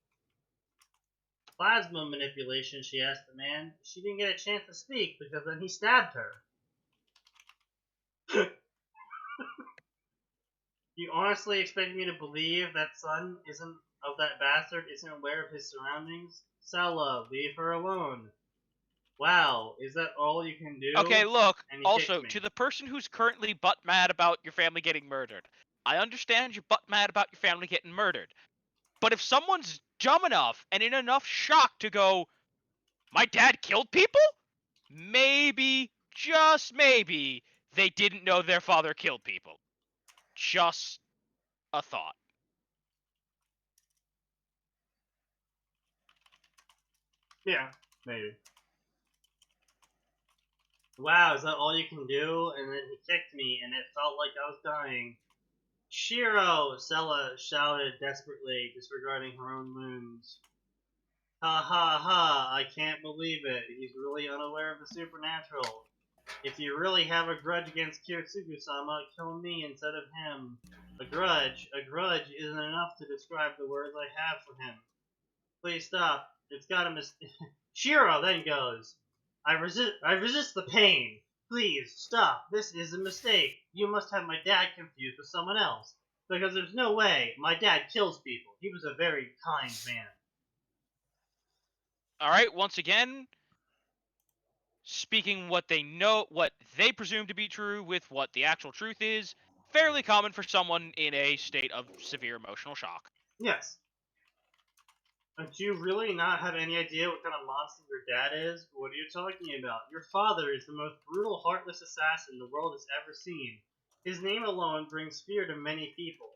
Plasma manipulation, she asked the man. She didn't get a chance to speak because then he stabbed her. You honestly expect me to believe that son of that bastard isn't aware of his surroundings? Sella, leave her alone. Wow, is that all you can do? Okay, look, And he also, kicked me. to the person who's currently butt mad about your family getting murdered, I understand you're butt mad about your family getting murdered. But if someone's dumb enough and in enough shock to go, my dad killed people? Maybe, just maybe, they didn't know their father killed people. Just a thought. Yeah, maybe. Wow, is that all you can do? And then he kicked me, and it felt like I was dying. Shiro! Sella shouted desperately, disregarding her own wounds. Ha ha ha, I can't believe it. He's really unaware of the supernatural. If you really have a grudge against Kiritsugu-sama, kill me instead of him. A grudge isn't enough to describe the words I have for him. Please stop. It's got a Shiro then goes, I resist the pain. Please, stop. This is a mistake. You must have my dad confused with someone else. Because there's no way my dad kills people. He was a very kind man. Alright, once again, speaking what they presume to be true with what the actual truth is, fairly common for someone in a state of severe emotional shock. Yes. Do you really not have any idea what kind of monster your dad is? What are you talking about? Your father is the most brutal, heartless assassin the world has ever seen. His name alone brings fear to many people.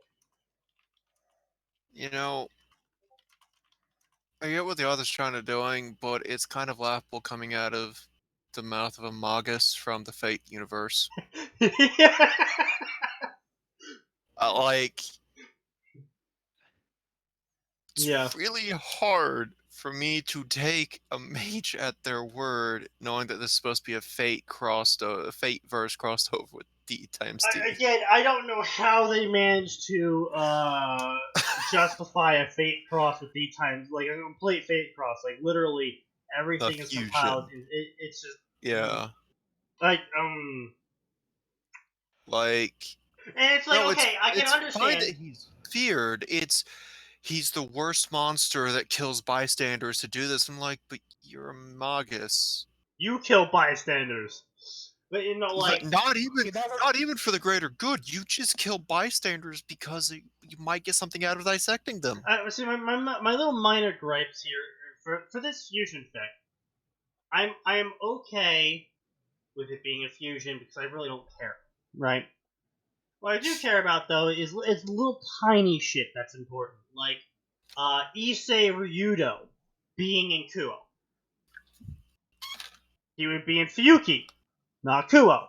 You know, I get what the author's trying to doing, but it's kind of laughable coming out of the mouth of a Magus from the Fate universe. Like, it's Yeah. really hard for me to take a mage at their word, knowing that this is supposed to be a Fate verse crossed over with D times D. Again, I don't know how they managed to justify a fate cross with D times, like a complete fate cross, like literally everything is fusion. compiled. It's just Yeah. like Like, and it's like no, okay, I can it's fine understand. that he's feared. He's the worst monster that kills bystanders to do this. I'm like, but you're a Magus. You kill bystanders, but you know, like Not He even doesn't. not even for the greater good. You just kill bystanders because you might get something out of dissecting them. see my little minor gripes here for this fusion effect. I am okay with it being a fusion because I really don't care, right? What I do care about though is little tiny shit that's important, like Issei Ryudo being in Kuo. He would be in Fuyuki, not Kuo.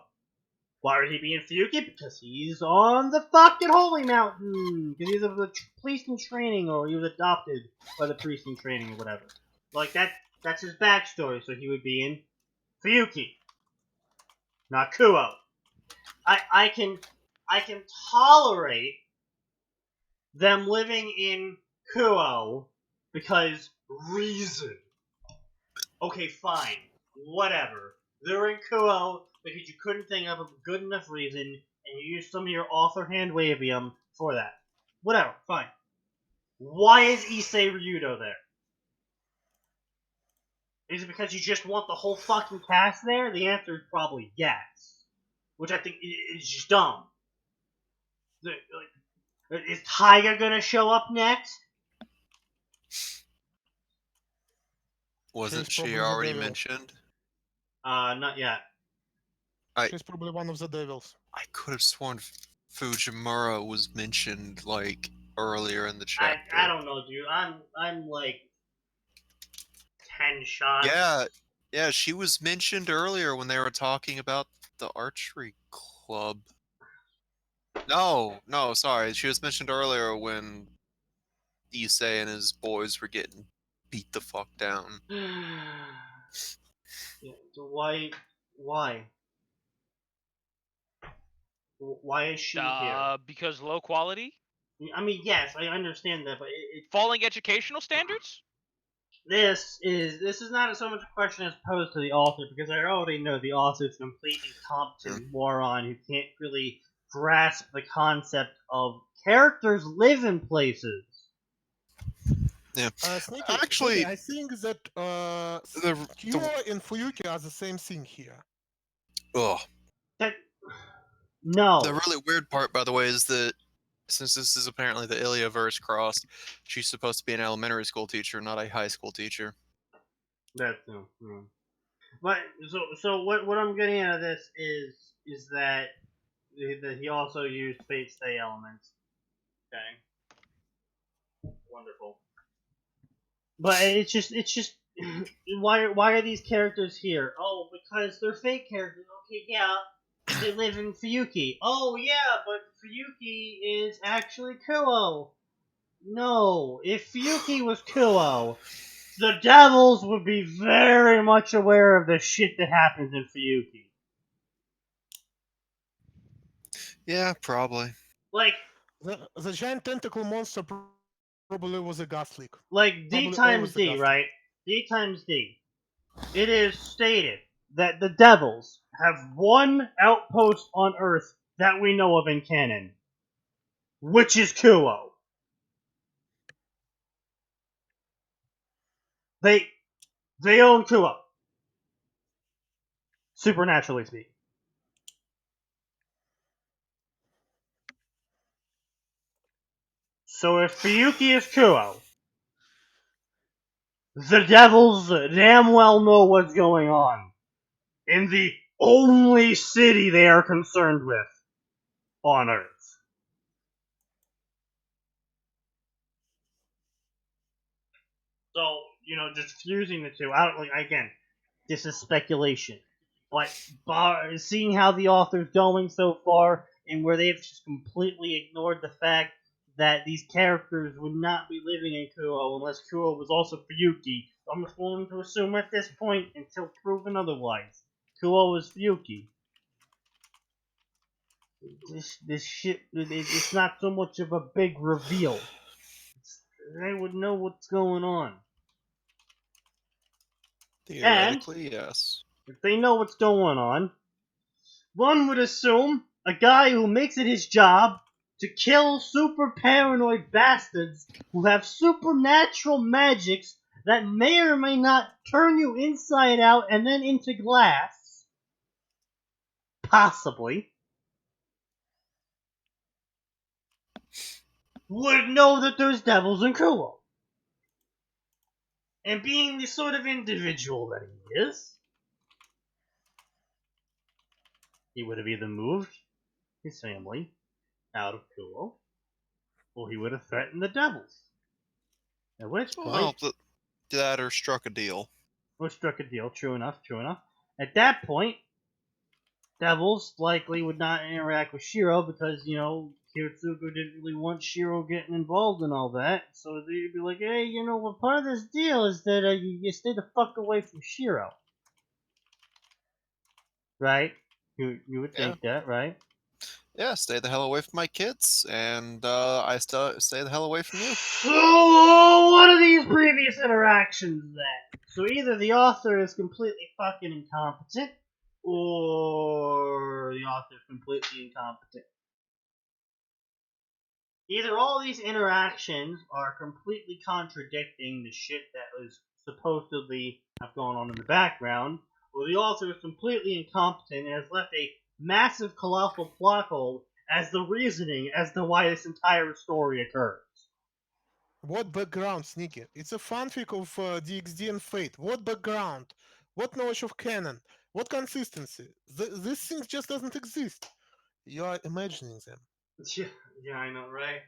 Why would he be in Fuyuki? Because he's on the fucking Holy Mountain. Because he's a priest in training, or he was adopted by the priest in training, or whatever. Like that's his backstory. So he would be in Fuyuki, not Kuo. I can tolerate them living in Kuo because reason. Okay, fine, whatever. They're in Kuo because you couldn't think of a good enough reason, and you used some of your author hand wavium for that. Whatever, fine. Why is Issei Ryudo there? Is it because you just want the whole fucking cast there? The answer is probably yes. Which I think is just dumb. Is Tiger gonna show up next? Wasn't She's she probably the already devil. mentioned? Not yet. She's probably one of the devils. I could have sworn Fujimura was mentioned like earlier in the I chapter. don't know, dude. I'm like 10 shots. Yeah, she was mentioned earlier when they were talking about the archery club. No, sorry. She was mentioned earlier when Issei and his boys were getting beat the fuck down. Yeah, so why? Why is she here? Because low quality, I mean, yes, I understand that, but falling educational standards. this is not so much a question as posed to the author, because I already know the author is a complete incompetent moron who can't really grasp the concept of characters live in places. Yeah. Sneaky, Actually, I think that Kyo and Fuyuki are the same thing here. Ugh. No. The really weird part, by the way, is that since this is apparently the Ilyaverse cross, she's supposed to be an elementary school teacher, not a high school teacher. That's no. But so what I'm getting out of this is that he also used Fate Stay elements. Okay. Wonderful. But it's just why are these characters here? Oh, because they're fake characters. Okay, yeah. They live in Fuyuki. Oh yeah, but Fuyuki is actually Kuo. No, if Fuyuki was Kuo, the devils would be very much aware of the shit that happens in Fuyuki. Yeah, probably. Like the giant tentacle monster probably was a gas leak. Like D times D, right? D times D. It is stated that the devils have one outpost on Earth that we know of in canon, which is Kuo. They own Kuo. Supernaturally speaking. So if Fuyuki is Kuo, the devils damn well know what's going on in the only city they are concerned with on Earth. So, just fusing the two out, again, this is speculation. But seeing how the author's going so far, and where they've just completely ignored the fact that these characters would not be living in Kuo unless Kuo was also Fuyuki, I'm just willing to assume at this point, until proven otherwise, Kuo is Fuyuki. This shit, it's not so much of a big reveal. They would know what's going on. Theoretically, yes. If they know what's going on, one would assume a guy who makes it his job to kill super paranoid bastards who have supernatural magics that may or may not turn you inside out and then into glass, possibly, would know that there's devils in Kuo. And being the sort of individual that he is, he would have either moved his family out of Kuo, or he would have threatened the devils. At which point, That or struck a deal. Or struck a deal, true enough. At that point, devils likely would not interact with Shiro because, Kiritsugu didn't really want Shiro getting involved in all that. So they'd be like, hey, what part of this deal is that you stay the fuck away from Shiro. Right? You would think that, right? Yeah, stay the hell away from my kids, and I stay the hell away from you. So, what are these previous interactions then? So either the author is completely fucking incompetent, or the author is completely incompetent. Either all these interactions are completely contradicting the shit that was supposedly have gone on in the background, or the author is completely incompetent and has left a massive colossal plot hole as the reasoning as to why this entire story occurs. What background, Sneaky? It's a fanfic of DxD and Fate. What background? What knowledge of canon? What consistency? These things just doesn't exist. You are imagining them. Yeah, I know, right?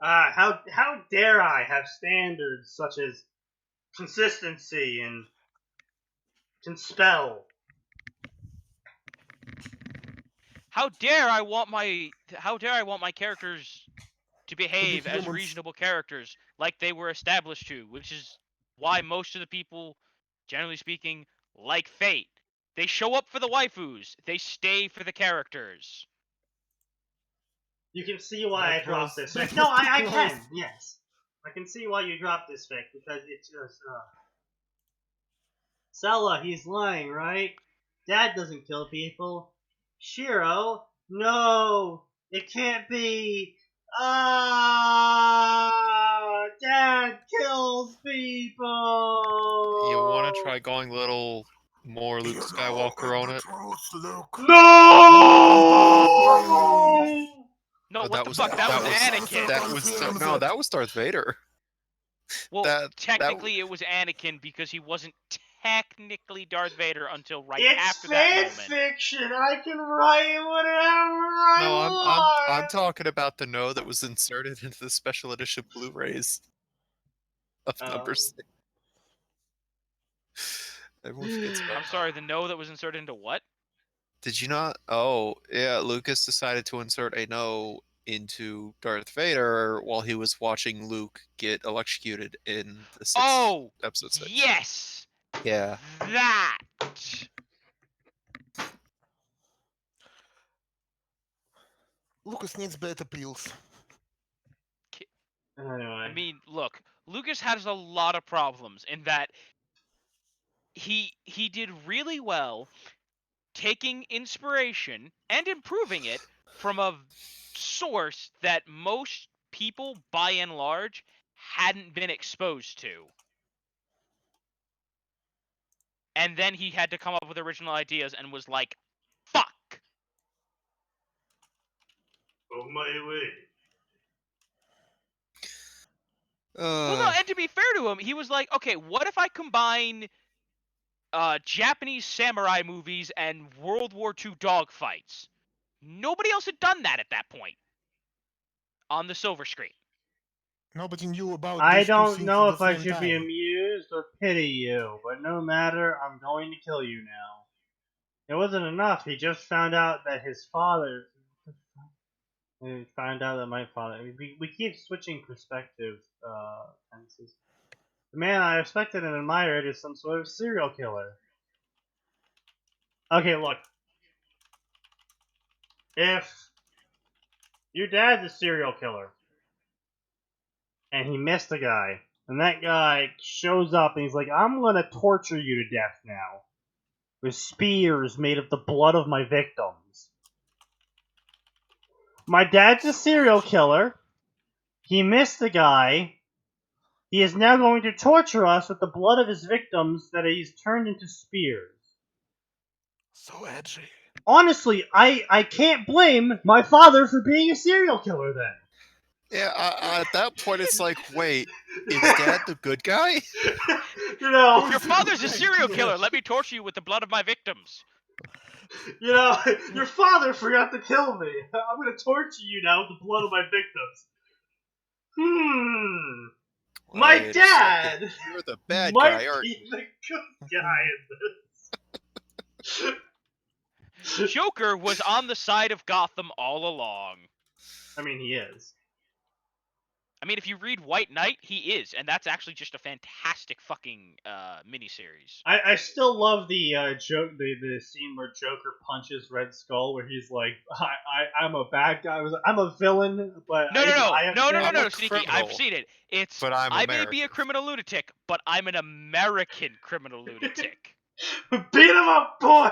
How dare I have standards such as consistency and can spell. How dare I want my characters to behave as humans. reasonable characters like they were established to, which is why most of the people, generally speaking, like Fate. They show up for the waifus. They stay for the characters. You can see why That I dropped was- this that fic. No, was too I close. can. Yes, I can see why you dropped this fic because it's just. Sella, he's lying, right? Dad doesn't kill people. Shiro, no, it can't be. Ah, Dad kills people. You want to try going a little more Luke Skywalker on it? No! No, Oh, what the fuck? That was Anakin. That was Darth Vader. Well, that- technically it was Anakin because he wasn't technically Darth Vader until right It's after that moment. fanfiction. I can write whatever I No, want. I'm talking about the no that was inserted into the special edition Blu-rays of Oh. number 6. Everyone forgets about. I'm sorry, the no that was inserted into what? Did you not? Oh, yeah. Lucas decided to insert a no into Darth Vader while he was watching Luke get electrocuted in the episode 6. Yes! Yeah. That! Lucas needs better pills. Anyway. I mean, look, Lucas has a lot of problems in that he did really well taking inspiration and improving it from a source that most people, by and large, hadn't been exposed to. And then he had to come up with original ideas and was like, fuck! On my way. Well, no, and to be fair to him, he was like, okay, what if I combine Japanese samurai movies and World War II dogfights? Nobody else had done that at that point on the silver screen. Nobody knew about I these two don't things know at if the I same should be time. amused or pity you, but no matter, I'm going to kill you now. It wasn't enough. He just found out that his father. He found out that my father. We keep switching perspective tenses. The man I respected and admired is some sort of serial killer. Okay, look. If your dad's a serial killer and he missed a guy, and that guy shows up and he's like, I'm gonna torture you to death now with spears made of the blood of my victims. My dad's a serial killer. He missed a guy. He is now going to torture us with the blood of his victims that he's turned into spears. So edgy. Honestly, I can't blame my father for being a serial killer then. Yeah, at that point, it's like, wait, is Dad the good guy? You know, Your father's a serial killer. Let me torture you with the blood of my victims. you know, your father forgot to kill me. I'm gonna torture you now with the blood of my victims. My Wait a dad second. You're the bad might guy, aren't be you? the good guy in this. Joker was on the side of Gotham all along. I mean, he is. I mean, if you read White Knight, he is, and that's actually just a fantastic fucking miniseries. I still love the joke, the scene where Joker punches Red Skull, where he's like, I'm a bad guy. I'm a villain, but No, I'm a Sneaky. criminal, I've seen it. It's but I'm I may be a American. criminal lunatic, but I'm an American criminal lunatic. Beat him up, boy.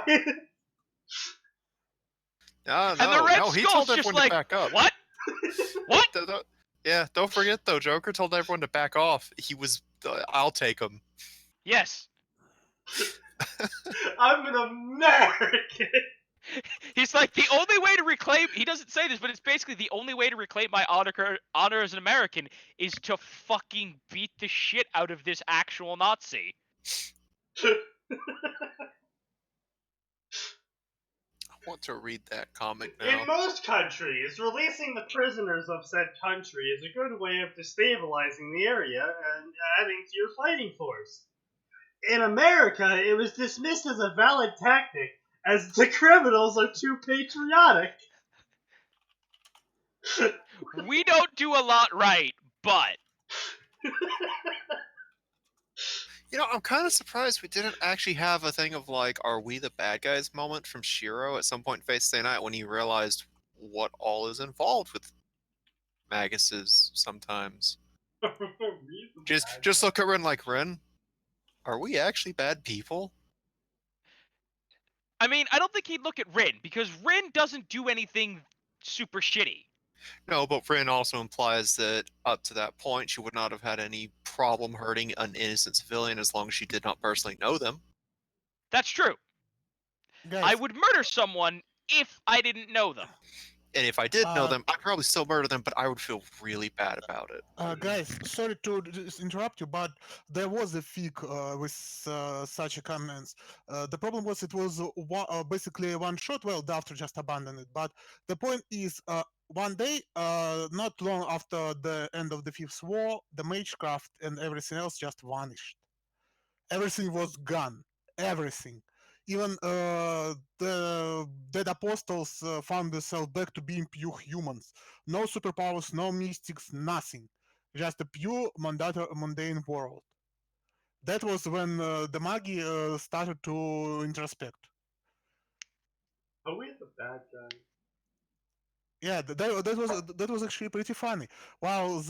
No, And the Red he Skull's told just everyone like, to back up. what? What? Yeah, don't forget though, Joker told everyone to back off. He was, I'll take him. Yes. I'm an American. He's like, the only way to reclaim, he doesn't say this, but it's basically the only way to reclaim my honor as an American is to fucking beat the shit out of this actual Nazi. I want to read that comic now. In most countries, releasing the prisoners of said country is a good way of destabilizing the area and adding to your fighting force. in America, it was dismissed as a valid tactic, as the criminals are too patriotic. We don't do a lot right, but You know, I'm kind of surprised we didn't actually have a thing of like, are we the bad guys moment from Shiro at some point in Fate Stay Night when he realized what all is involved with Maguses sometimes. Just look at Ren like, Ren, are we actually bad people? I mean, I don't think he'd look at Rin because Rin doesn't do anything super shitty. No, but Ren also implies that up to that point she would not have had any problem hurting an innocent civilian as long as she did not personally know them. That's true. Guys, I would murder someone if I didn't know them. And if I did know Uh, them, I'd probably still murder them, but I would feel really bad about it. guys, sorry to just interrupt you, but there was a fic with such a comments. The problem was it was basically one shot. Well, the after just abandoned it. But the point is, one day, not long after the end of the Fifth War, the Magecraft and everything else just vanished. Everything was gone. Everything. Even the dead apostles found themselves back to being pure humans. No superpowers, no mystics, nothing. Just a pure mundane world. That was when the Magi started to introspect. Are we the bad guys? Yeah, that was actually pretty funny. While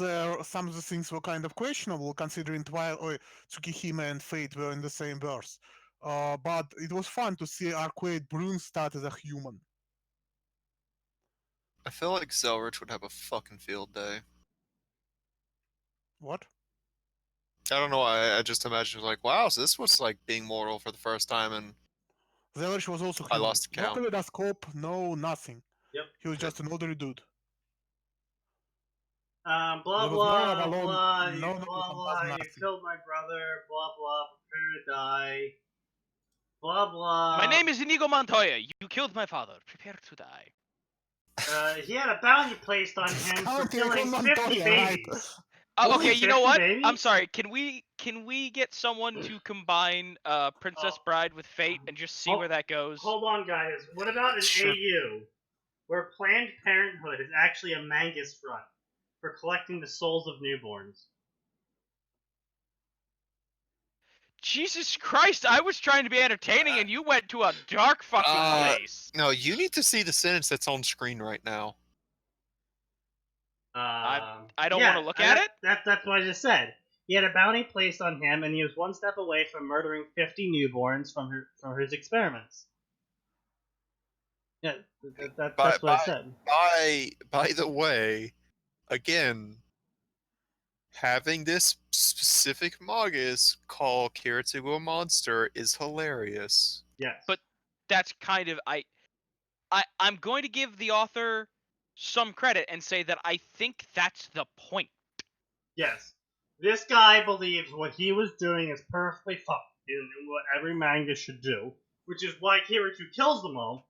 some of the things were kind of questionable, considering Tsukihime and Fate were in the same verse. But it was fun to see Arquade Brune start as a human. I feel like Zelrich would have a fucking field day. What? I don't know, I just imagine like, wow, so this was like being mortal for the first time and Zelrich was also I human. lost No count. kaleidoscope, no nothing. Yep. He was just an older dude. Blah There was no blah Avalon, blah. no Blah blah. You nothing. killed my brother. Blah blah. Prepare to die. Blah blah. My name is Inigo Montoya. You killed my father. Prepare to die. He had a bounty placed on him for Count killing Inigo 50 Montoya, right? babies. Okay, Only you know 50 what? babies? I'm sorry. Can we get someone to combine Princess Bride with Fate and just see where that goes? Hold on, guys. What about an Sure. AU where Planned Parenthood is actually a Mangus front for collecting the souls of newborns? Jesus Christ! I was trying to be entertaining and you went to a dark fucking place. No, you need to see the sentence that's on screen right now. I don't want to look at it. That's what I just said. He had a bounty placed on him, and he was one step away from murdering 50 newborns from his experiments. Yeah, that's what I said. By the way, again, having this specific Magus call Kiritsugu a monster is hilarious. Yes. But that's kind of I'm going to give the author some credit and say that I think that's the point. Yes. This guy believes what he was doing is perfectly fine and what every manga should do, which is why Kiritsugu kills them all.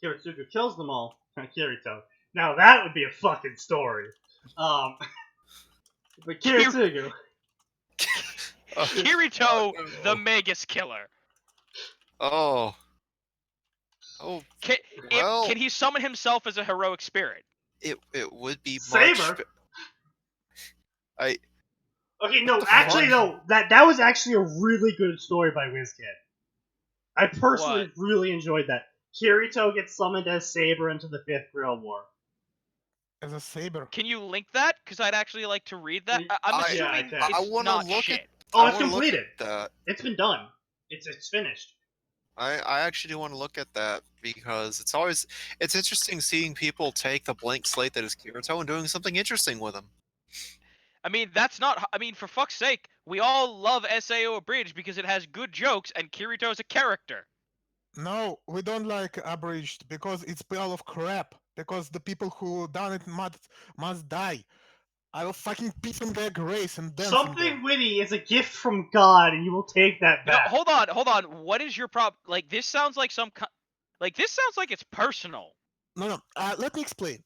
Kiritsugu kills them all. Kirito. Now that would be a fucking story. But Kiritsugu. Kirito, the Magus killer. Oh. Can, well, can he summon himself as a heroic spirit? it would be Saber? much. Okay, no, the actually, fuck? no. That was actually a really good story by WizKid. I personally What? really enjoyed that. Kirito gets summoned as Saber into the Fifth Grill War. As a saber. Can you link that? Because I'd actually like to read that. I'm I- assuming Yeah, I can. it's I wanna not look shit. at- Oh, I it's wanna look at completed. that. It's been done. It's finished. I actually do want to look at that because it's interesting seeing people take the blank slate that is Kirito and doing something interesting with them. I mean, that's not. I mean, for fuck's sake, we all love SAO Abridged because it has good jokes and Kirito's a character. No, we don't like abridged because it's pile of crap. Because the people who done it must die. I will fucking piss on their grace and dance. Something witty is a gift from God, and you will take that No, back. hold on. What is your problem? Like, this sounds like this sounds like it's personal. No. Let me explain.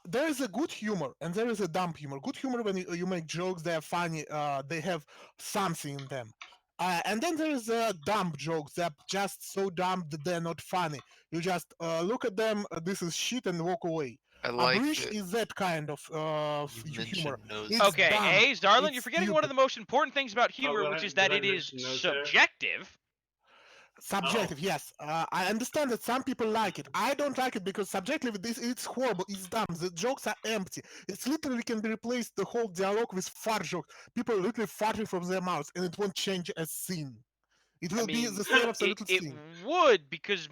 There is a good humor and there is a dumb humor. Good humor when you make jokes, they are funny. They have something in them. And then there's dumb jokes that are just so dumb that they're not funny. You just look at them, this is shit, and walk away. I A like bridge that is that kind of you humor. mentioned nose. It's Okay, dumb. A's, darling, you're It's forgetting one of stupid. the most important things about humor, go which ahead. is that Did it I is mention those there? subjective. Subjective, yes. I understand that some people like it. I don't like it because subjectively, it's horrible. It's dumb. The jokes are empty. It's literally can be replaced the whole dialogue with fart jokes. People literally farting from their mouths, and it won't change a thing. It I will be mean, the same it, absolute it thing. would, because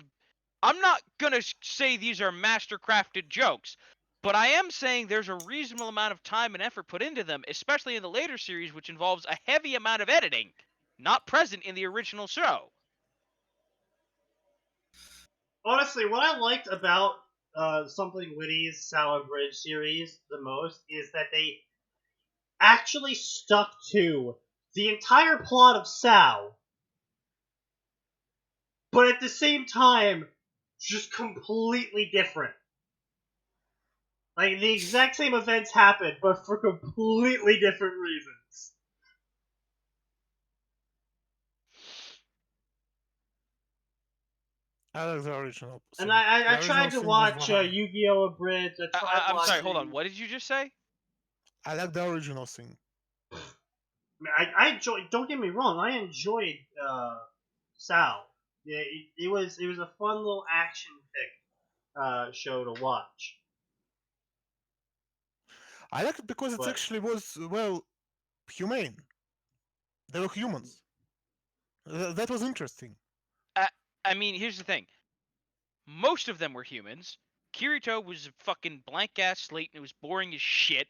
I'm not gonna say these are master-crafted jokes, but I am saying there's a reasonable amount of time and effort put into them, especially in the later series, which involves a heavy amount of editing, not present in the original show. Honestly, what I liked about Something Witty's Sour Bridge series the most is that they actually stuck to the entire plot of Sal, but at the same time, just completely different. Like, the exact same events happened, but for completely different reasons. I like the original. And Thing. I The tried original to thing was watch behind. Yu-Gi-Oh! Abridged. I tried I'm watching... sorry, hold on. What did you just say? I like the original thing. I enjoyed. Don't get me wrong. I enjoyed Sal. Yeah, it was a fun little action pick show to watch. I like it because it But actually was well humane. They were humans. That was interesting. I mean, here's the thing. Most of them were humans. Kirito was a fucking blank ass slate and it was boring as shit.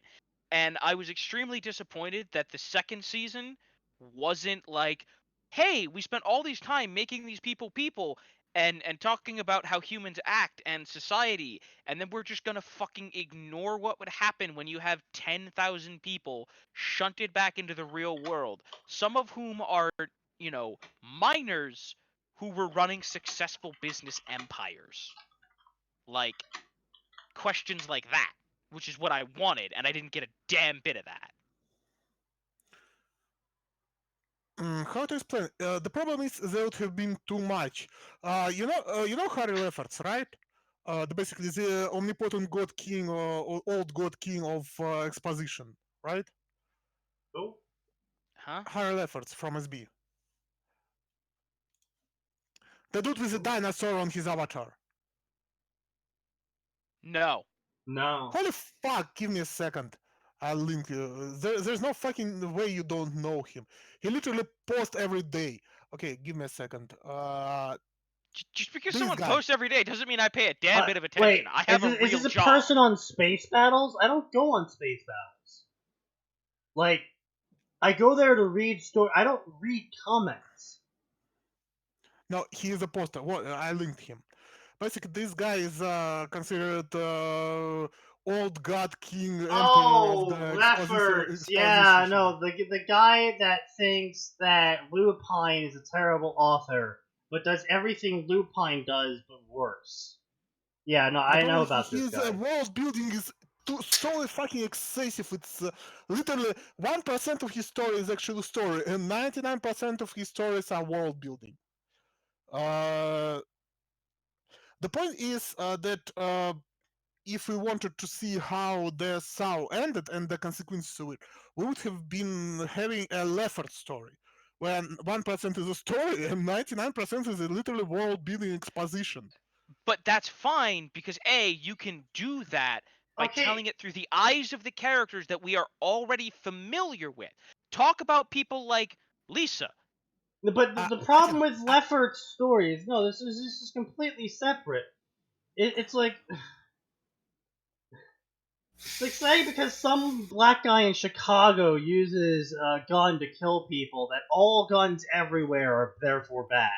And I was extremely disappointed that the second season wasn't like, hey, we spent all these time making these people and talking about how humans act and society, and then we're just gonna fucking ignore what would happen when you have 10,000 people shunted back into the real world, some of whom are, minors who were running successful business empires. Like, questions like that, which is what I wanted, and I didn't get a damn bit of that. How to explain? The problem is there would have been too much. You know Harry Lefferts, right? Basically the omnipotent god king or old god king of exposition, right? oh, Huh? Harry Lefferts from SB. The dude with the Who? dinosaur on his avatar. No. No. Holy fuck! Give me a second. I'll link you. There's no fucking way you don't know him. He literally posts every day. Okay, give me a second. Just because This someone guy. posts every day doesn't mean I pay a damn bit of Wait, attention. I have a is real this a job. person on Space Battles? I don't go on Space Battles. Like, I go there to read story. I don't read comments. No, he is a poster. What? I linked him. Basically, this guy is considered old god king emperor of Oh, the Lefferts. Yeah, exposition. no, the guy that thinks that Lupine is a terrible author, but does everything Lupine does but worse. Yeah, no, The I know problem about this his guy. world building is so fucking excessive. It's literally 1% of his story is actually story, and 99% of his stories are world building. The point is that if we wanted to see how the Sao ended and the consequences of it, we would have been having a Leffert story, where 1% is a story and 99% is a literally world building exposition. But that's fine because A, you can do that by Okay, telling it through the eyes of the characters that we are already familiar with. Talk about people like Lisa. but the problem with Lefferts stories, no, this is completely separate. It's like saying because some black guy in Chicago uses a gun to kill people, that all guns everywhere are therefore bad.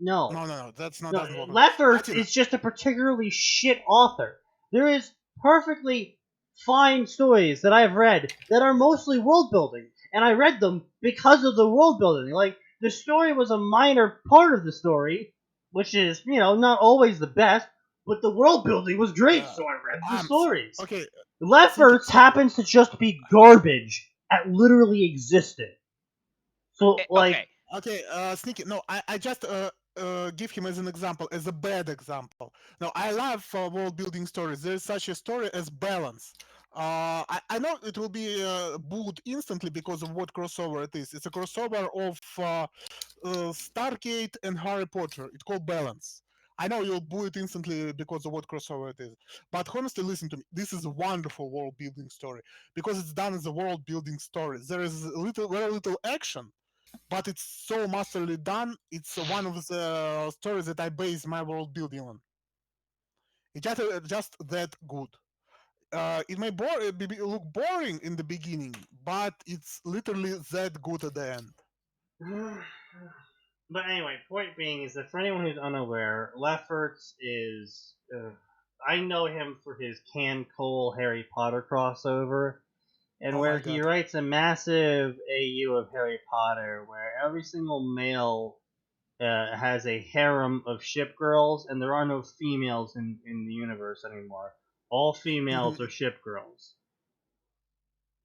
No. No, that's not No, doesn't work. Lefferts Atin, is just a particularly shit author. There is perfectly fine stories that I've read that are mostly world building, and I read them because of the world building. Like, the story was a minor part of the story, which is, not always the best, but the world building was great, so I read the stories. Okay, Lefferts happens to just be garbage at literally existing. So, like, Okay, Okay, Sneaky. No, I just give him as an example, as a bad example. No, I love world building stories. There is such a story as Balance. I know it will be booed instantly because of what crossover it is. It's a crossover of Stargate and Harry Potter. It's called Balance. I know you'll boo it instantly because of what crossover it is. But honestly, listen to me. This is a wonderful world building story because it's done as a world building story. There is very little action, but it's so masterly done. It's one of the stories that I base my world building on. It's just that good. It may look boring in the beginning, but it's literally that good at the end. But anyway, point being is that for anyone who's unaware, Lefferts is. I know him for his Can Cole Harry Potter crossover, and Oh where my he God. writes a massive AU of Harry Potter, where every single male has a harem of ship girls, and there are no females in the universe anymore. All females are ship girls.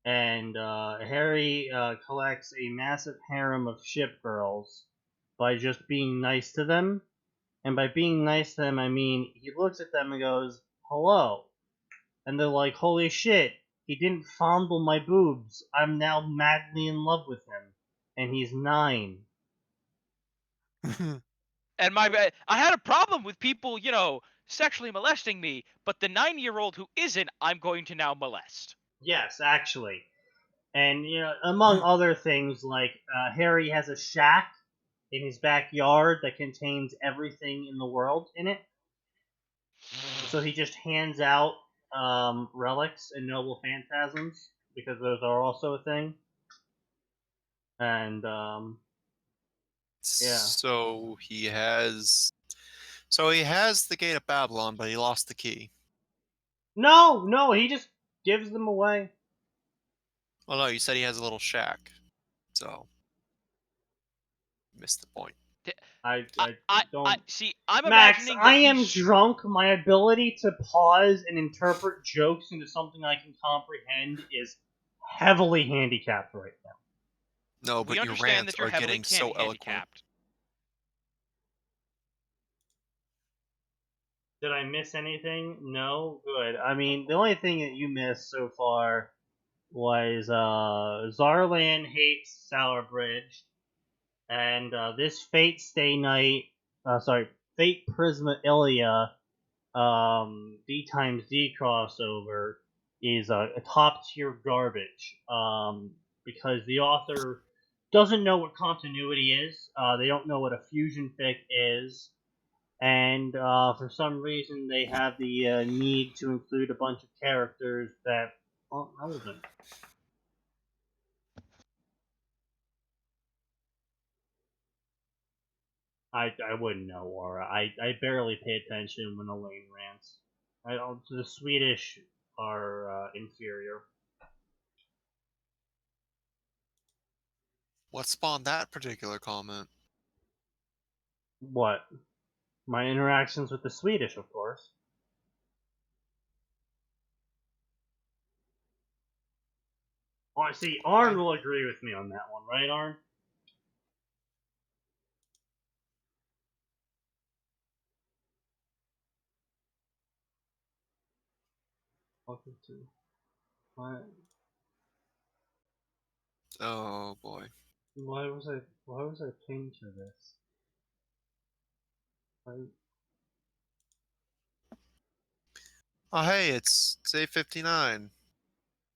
And Harry collects a massive harem of ship girls by just being nice to them. And by being nice to them, I mean he looks at them and goes, "Hello," and they're like, "Holy shit! He didn't fondle my boobs. I'm now madly in love with him, and he's 9." And I had a problem with people, sexually molesting me, but the 9-year-old who isn't, I'm going to now molest. Yes, actually. And among other things, like Harry has a shack in his backyard that contains everything in the world in it. So he just hands out relics and noble phantasms because those are also a thing. And yeah. So he has the gate of Babylon, but he lost the key. No, he just gives them away. Well, no, you said he has a little shack, so missed the point. I I don't. see. I'm Max, imagining I that am he's drunk. My ability to pause and interpret jokes into something I can comprehend is heavily handicapped right now. No, We but your understand rants that you're are heavily getting so eloquent. handicapped. Did I miss anything? No? Good. I mean, the only thing that you missed so far was Zarlan hates Sour Bridge, and this Fate Stay Night, Fate Prisma Ilia, D times D crossover is a top tier garbage, because the author doesn't know what continuity is, they don't know what a fusion fic is, and for some reason they have the need to include a bunch of characters that aren't relevant. I wouldn't know, Aura. I barely pay attention when Elaine rants. The Swedish are inferior. What spawned that particular comment? What? My interactions with the Swedish, of course. Oh, see, Arn will agree with me on that one, right, Arn? Welcome to what? Oh boy. Why was I pinned to this? Oh hey, it's 8:59.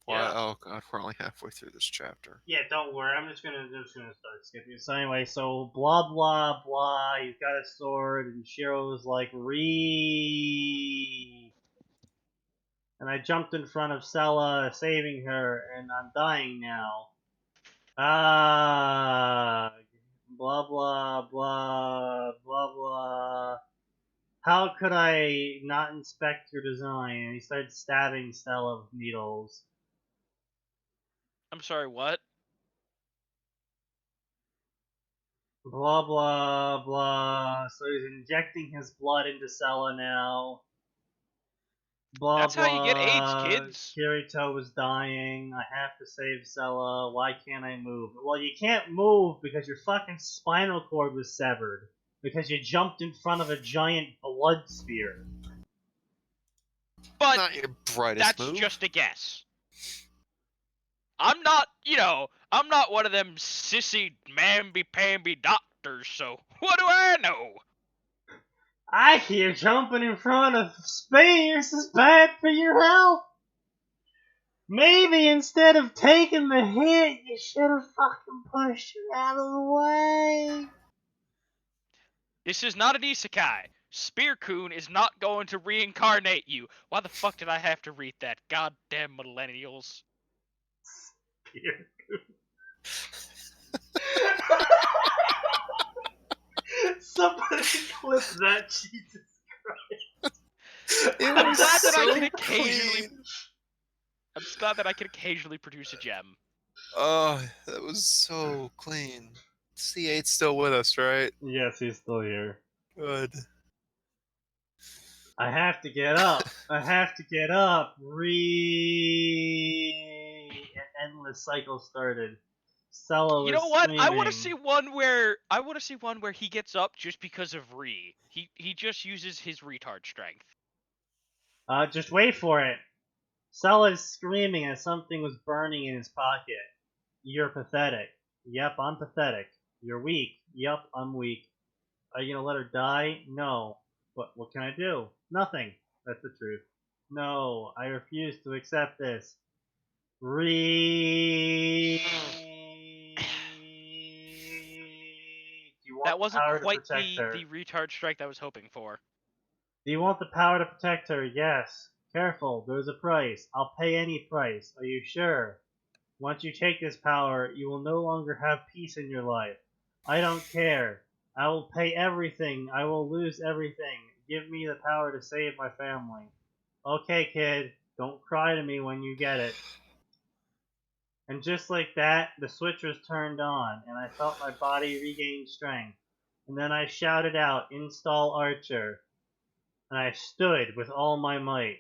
Why? Yeah. Oh god, we're only halfway through this chapter. Yeah, don't worry. I'm just gonna start skipping. So anyway, so blah blah blah. He's got a sword, and Shiro's like re. And I jumped in front of Sella, saving her, and I'm dying now. Ah, blah blah blah blah blah. How could I not inspect your design? And he started stabbing Stella with needles. I'm sorry, what? Blah blah blah. So he's injecting his blood into Sella now. Blah, That's how you get AIDS, blah, kids. Kirito was dying. I have to save Sella. Why can't I move? Well, you can't move because your fucking spinal cord was severed. Because you jumped in front of a giant blood sphere. But Not your brightest that's move. just a guess. I'm not, I'm not one of them sissy mamby-pamby doctors, so what do I know? I hear jumping in front of spheres is bad for your health. Maybe instead of taking the hit, you should have fucking pushed it out of the way. This is not an isekai. Spear-kun is not going to reincarnate you. Why the fuck did I have to read that? Goddamn millennials. Somebody clip that, Jesus Christ. It I'm was glad that I so can occasionally. clean. I'm just glad that I can occasionally produce a gem. Oh, that was so clean. C8's still with us, right? Yes, he's still here. Good. I have to get up. I have to get up. An endless cycle started. Sella You was know what? I want to screaming. see one where he gets up just because of Re. He just uses his retard strength. Just wait for it. Sella is screaming as something was burning in his pocket. You're pathetic. Yep, I'm pathetic. You're weak. Yep, I'm weak. Are you gonna let her die? No. But what can I do? Nothing. That's the truth. No, I refuse to accept this. Do you want That the wasn't power to quite protect her? the retard strength I was hoping for. Do you want the power to protect her? Yes. Careful, there's a price. I'll pay any price. Are you sure? Once you take this power, you will no longer have peace in your life. I don't care. I will pay everything. I will lose everything. Give me the power to save my family. Okay, kid. Don't cry to me when you get it. And just like that, the switch was turned on, and I felt my body regain strength. And then I shouted out, "Install Archer." And I stood with all my might.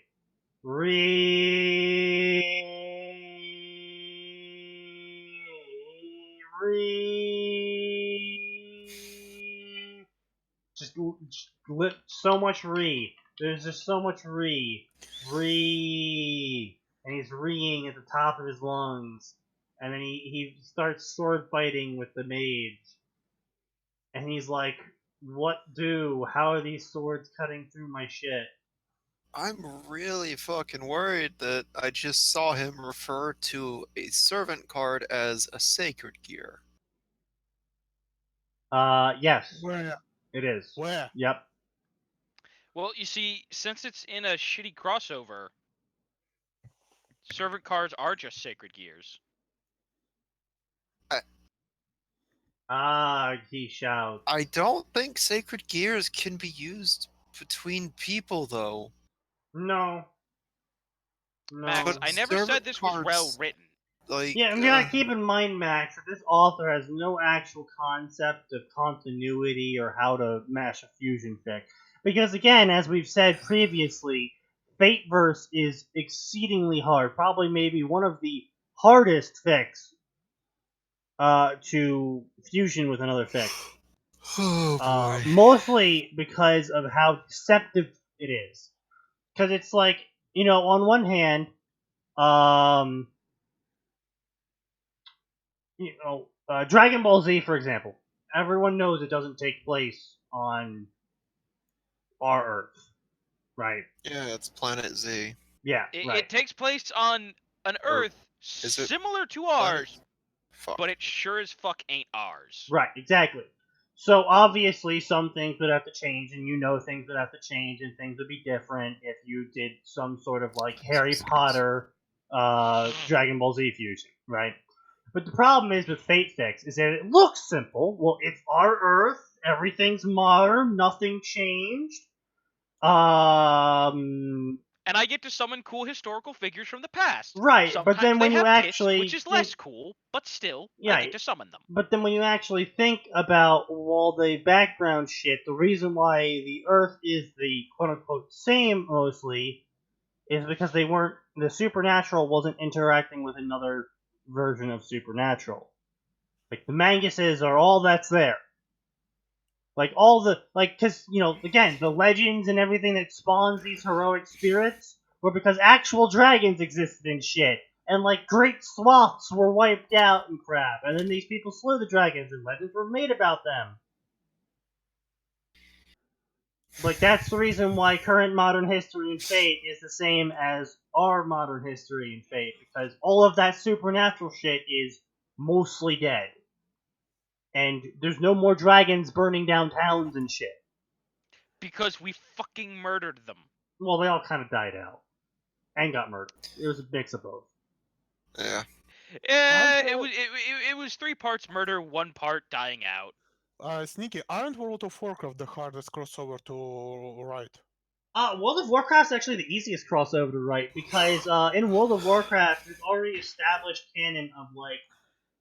Just so much There's just so much and he's reeing at the top of his lungs. And then he starts sword fighting with the mage. And he's like, what do? How are these swords cutting through my shit? I'm really fucking worried that I just saw him refer to a servant card as a sacred gear. Yes. Where? It is. Where? Yep. Well, you see, since it's in a shitty crossover, servant cards are just sacred gears. He shouts. I don't think sacred gears can be used between people, though. No. Max, But I never said servant this was cards, well written. Like, Yeah, I'm gonna keep in mind, Max, that this author has no actual concept of continuity or how to mash a fusion fic. Because again, as we've said previously, Fateverse is exceedingly hard. Probably maybe one of the hardest fics to fusion with another fic. oh boy. Mostly because of how deceptive it is. Because it's like, on one hand, Dragon Ball Z, for example. Everyone knows it doesn't take place on our Earth, right? Yeah, it's Planet Z. Yeah, right. It takes place on an Earth is it similar to Planet? ours, Fuck. but it sure as fuck ain't ours. Right, exactly. So obviously some things would have to change, and things would have to change, and things would be different if you did some sort of like Harry Potter, Dragon Ball Z fusion, right? But the problem is with Fate Fix is that it looks simple. Well, it's our Earth, everything's modern, nothing changed. And I get to summon cool historical figures from the past. Right, Sometimes but then when they you have actually tits, which is less cool, but still, I get to summon them. But then when you actually think about all the background shit, the reason why the Earth is the quote-unquote same mostly is because the supernatural wasn't interacting with another version of supernatural. Like, the Manguses are all that's there. Like, cause, again, the legends and everything that spawns these heroic spirits were because actual dragons existed and shit. And, like, great swaths were wiped out and crap. And then these people slew the dragons and legends were made about them. Like, that's the reason why current modern history and Fate is the same as our modern history and Fate. Because all of that supernatural shit is mostly dead. And there's no more dragons burning down towns and shit. Because we fucking murdered them. Well, they all kind of died out. And got murdered. It was a mix of both. Yeah. It was 3 parts murder, 1 part dying out. Sneaky, aren't World of Warcraft the hardest crossover to write? World of Warcraft's actually the easiest crossover to write, because in World of Warcraft, there's already established canon of, like,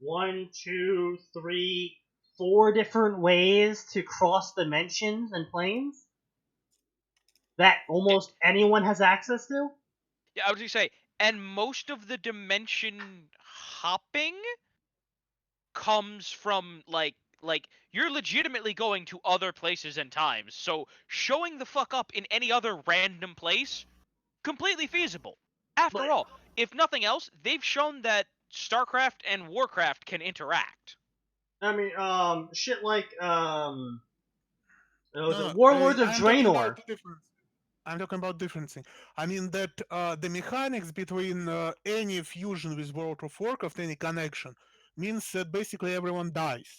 1, 2, 3, 4 different ways to cross dimensions and planes that almost anyone has access to. Yeah, I was gonna say, and most of the dimension hopping comes from like you're legitimately going to other places and times. So showing the fuck up in any other random place, completely feasible. After all, if nothing else, they've shown that StarCraft and Warcraft can interact. I mean, shit like No, Warlords of I'm talking Draenor. about I'm talking about different thing. I mean that the mechanics between any fusion with World of Warcraft, any connection, means that basically everyone dies.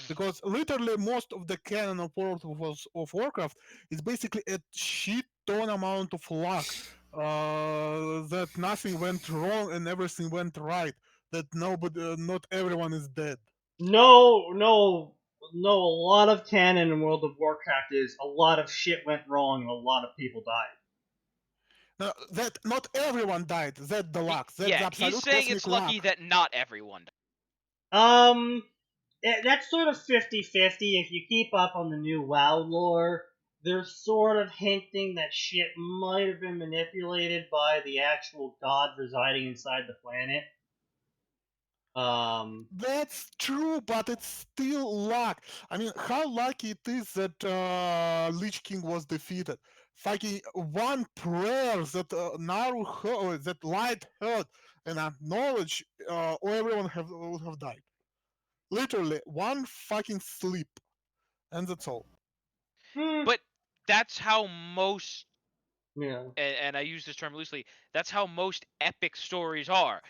Because literally most of the canon of World of Warcraft is basically a shit ton amount of luck. That nothing went wrong and everything went right. That not everyone is dead. No, a lot of canon in World of Warcraft is a lot of shit went wrong and a lot of people died. No, that not everyone died. That's the luck. That's the Yeah, absolute he's saying cosmic it's lucky luck. that not everyone. That's sort of 50-50. If you keep up on the new WoW lore, they're sort of hinting that shit might have been manipulated by the actual god residing inside the planet. That's true, but it's still luck. I mean, how lucky it is that Lich King was defeated. Fucking one prayer that Naru heard, that Light heard and acknowledged, or everyone would have died. Literally, one fucking sleep, and that's all. But that's how most, Yeah. and I use this term loosely, that's how most epic stories are.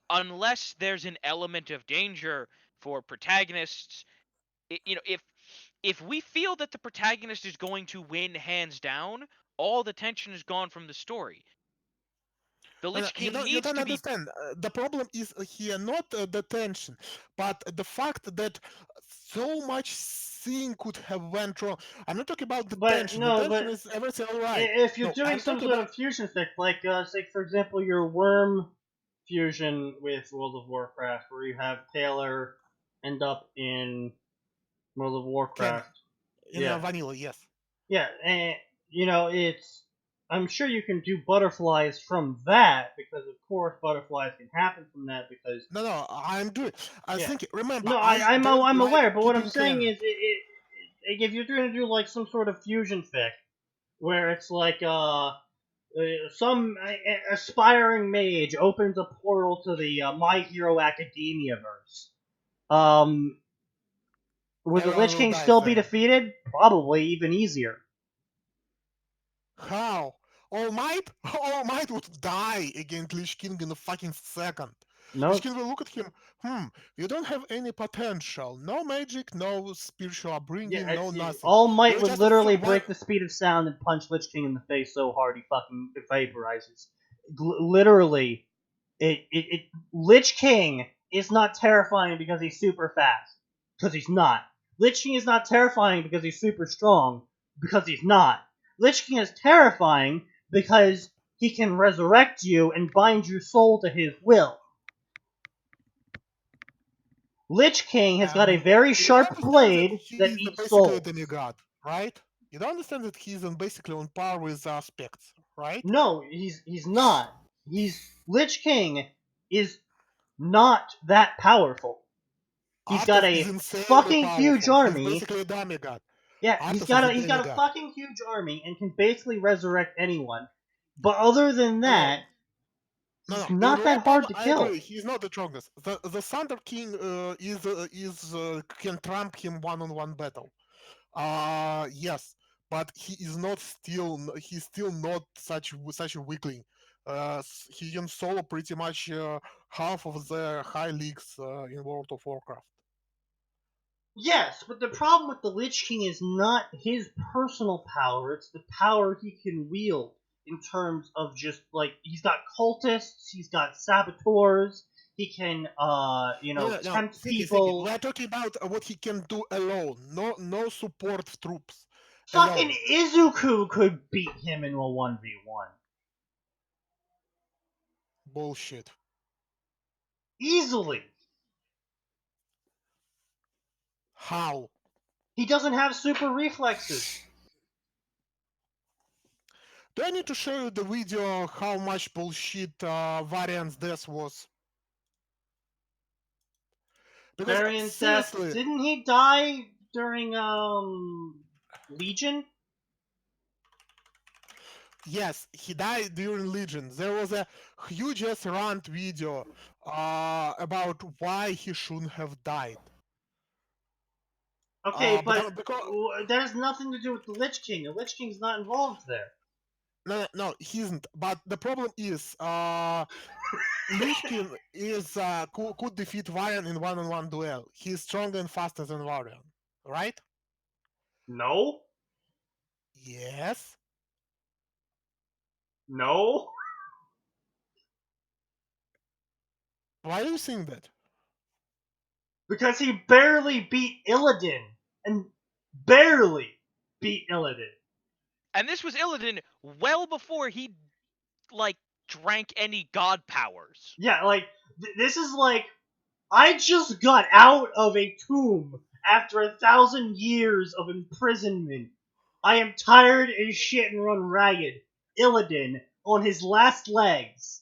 Unless there's an element of danger for protagonists, if we feel that the protagonist is going to win hands down, all the tension is gone from the story. The Lich King You needs don't to be. understand. The problem is here not the tension, but the fact that so much thing could have went wrong. I'm not talking about the tension. The tension is everything all right. If you're No, doing I'm some talking sort about of fusion effect, like, say, for example, your worm fusion with World of Warcraft, where you have Taylor end up in World of Warcraft. in vanilla, yes. Yeah, and, it's... I'm sure you can do butterflies from that, because of course butterflies can happen from that, because... No, I'm doing. I think. Remember, No, I'm I'm like aware, but what I'm keeping saying canon. is, if you're going to do, like, some sort of fusion fic, where it's like, some aspiring mage opens a portal to the My Hero Academia verse. Would the Everyone Lich will King die still be then. defeated? Probably, even easier. How? All Might? All Might would die against Lich King in a fucking second. No, Lich King will look at him. You don't have any potential. No magic, no spiritual upbringing, no nothing. All Might You're would just literally one. break the speed of sound and punch Lich King in the face so hard he fucking vaporizes. Literally, Lich King is not terrifying because he's super fast. Because he's not. Lich King is not terrifying because he's super strong. Because he's not. Lich King is terrifying because he can resurrect you and bind your soul to his will. Lich King has got a very sharp blade that eats Basically souls. a demigod, right? You don't understand that he's basically on par with aspects, right? No, he's not. Lich King is not that powerful. He's got Arthas is a insanely fucking huge powerful. He's army. basically a demigod. Yeah, Arthas is a he's got a demigod. fucking huge army and can basically resurrect anyone. But other than that, No, he's no. In not raw that power, hard to I kill. agree. He's not the strongest. The Thunder King can trump him one-on-one battle. Yes, but he's still not such a weakling. He can solo pretty much half of the high leagues in World of Warcraft. Yes, but the problem with the Lich King is not his personal power, it's the power he can wield in terms of just, like, he's got cultists, he's got saboteurs, he can, No. tempt Thinking. people. We're talking about what he can do alone. No support troops. Fucking Alone. Izuku could beat him in a 1v1. Bullshit. Easily. How? He doesn't have super reflexes. Do I need to show you the video how much bullshit Varian's death was? Because Varian's death. seriously, Didn't he die during, Legion? yes, he died during Legion. There was a huge ass rant video about why he shouldn't have died. Okay, But because that has nothing to do with the Lich King. The Lich King's not involved there. no, he isn't. But the problem is, Lich King could defeat Varian in one-on-one duel. He's stronger and faster than Varian, right? No? Yes. No? Why do you think that? Because he barely beat Illidan. And barely beat Illidan. And this was Illidan well before he, like, drank any god powers. Yeah, like, this is like, I just got out of a tomb after 1,000 years of imprisonment. I am tired as shit and run ragged. Illidan on his last legs.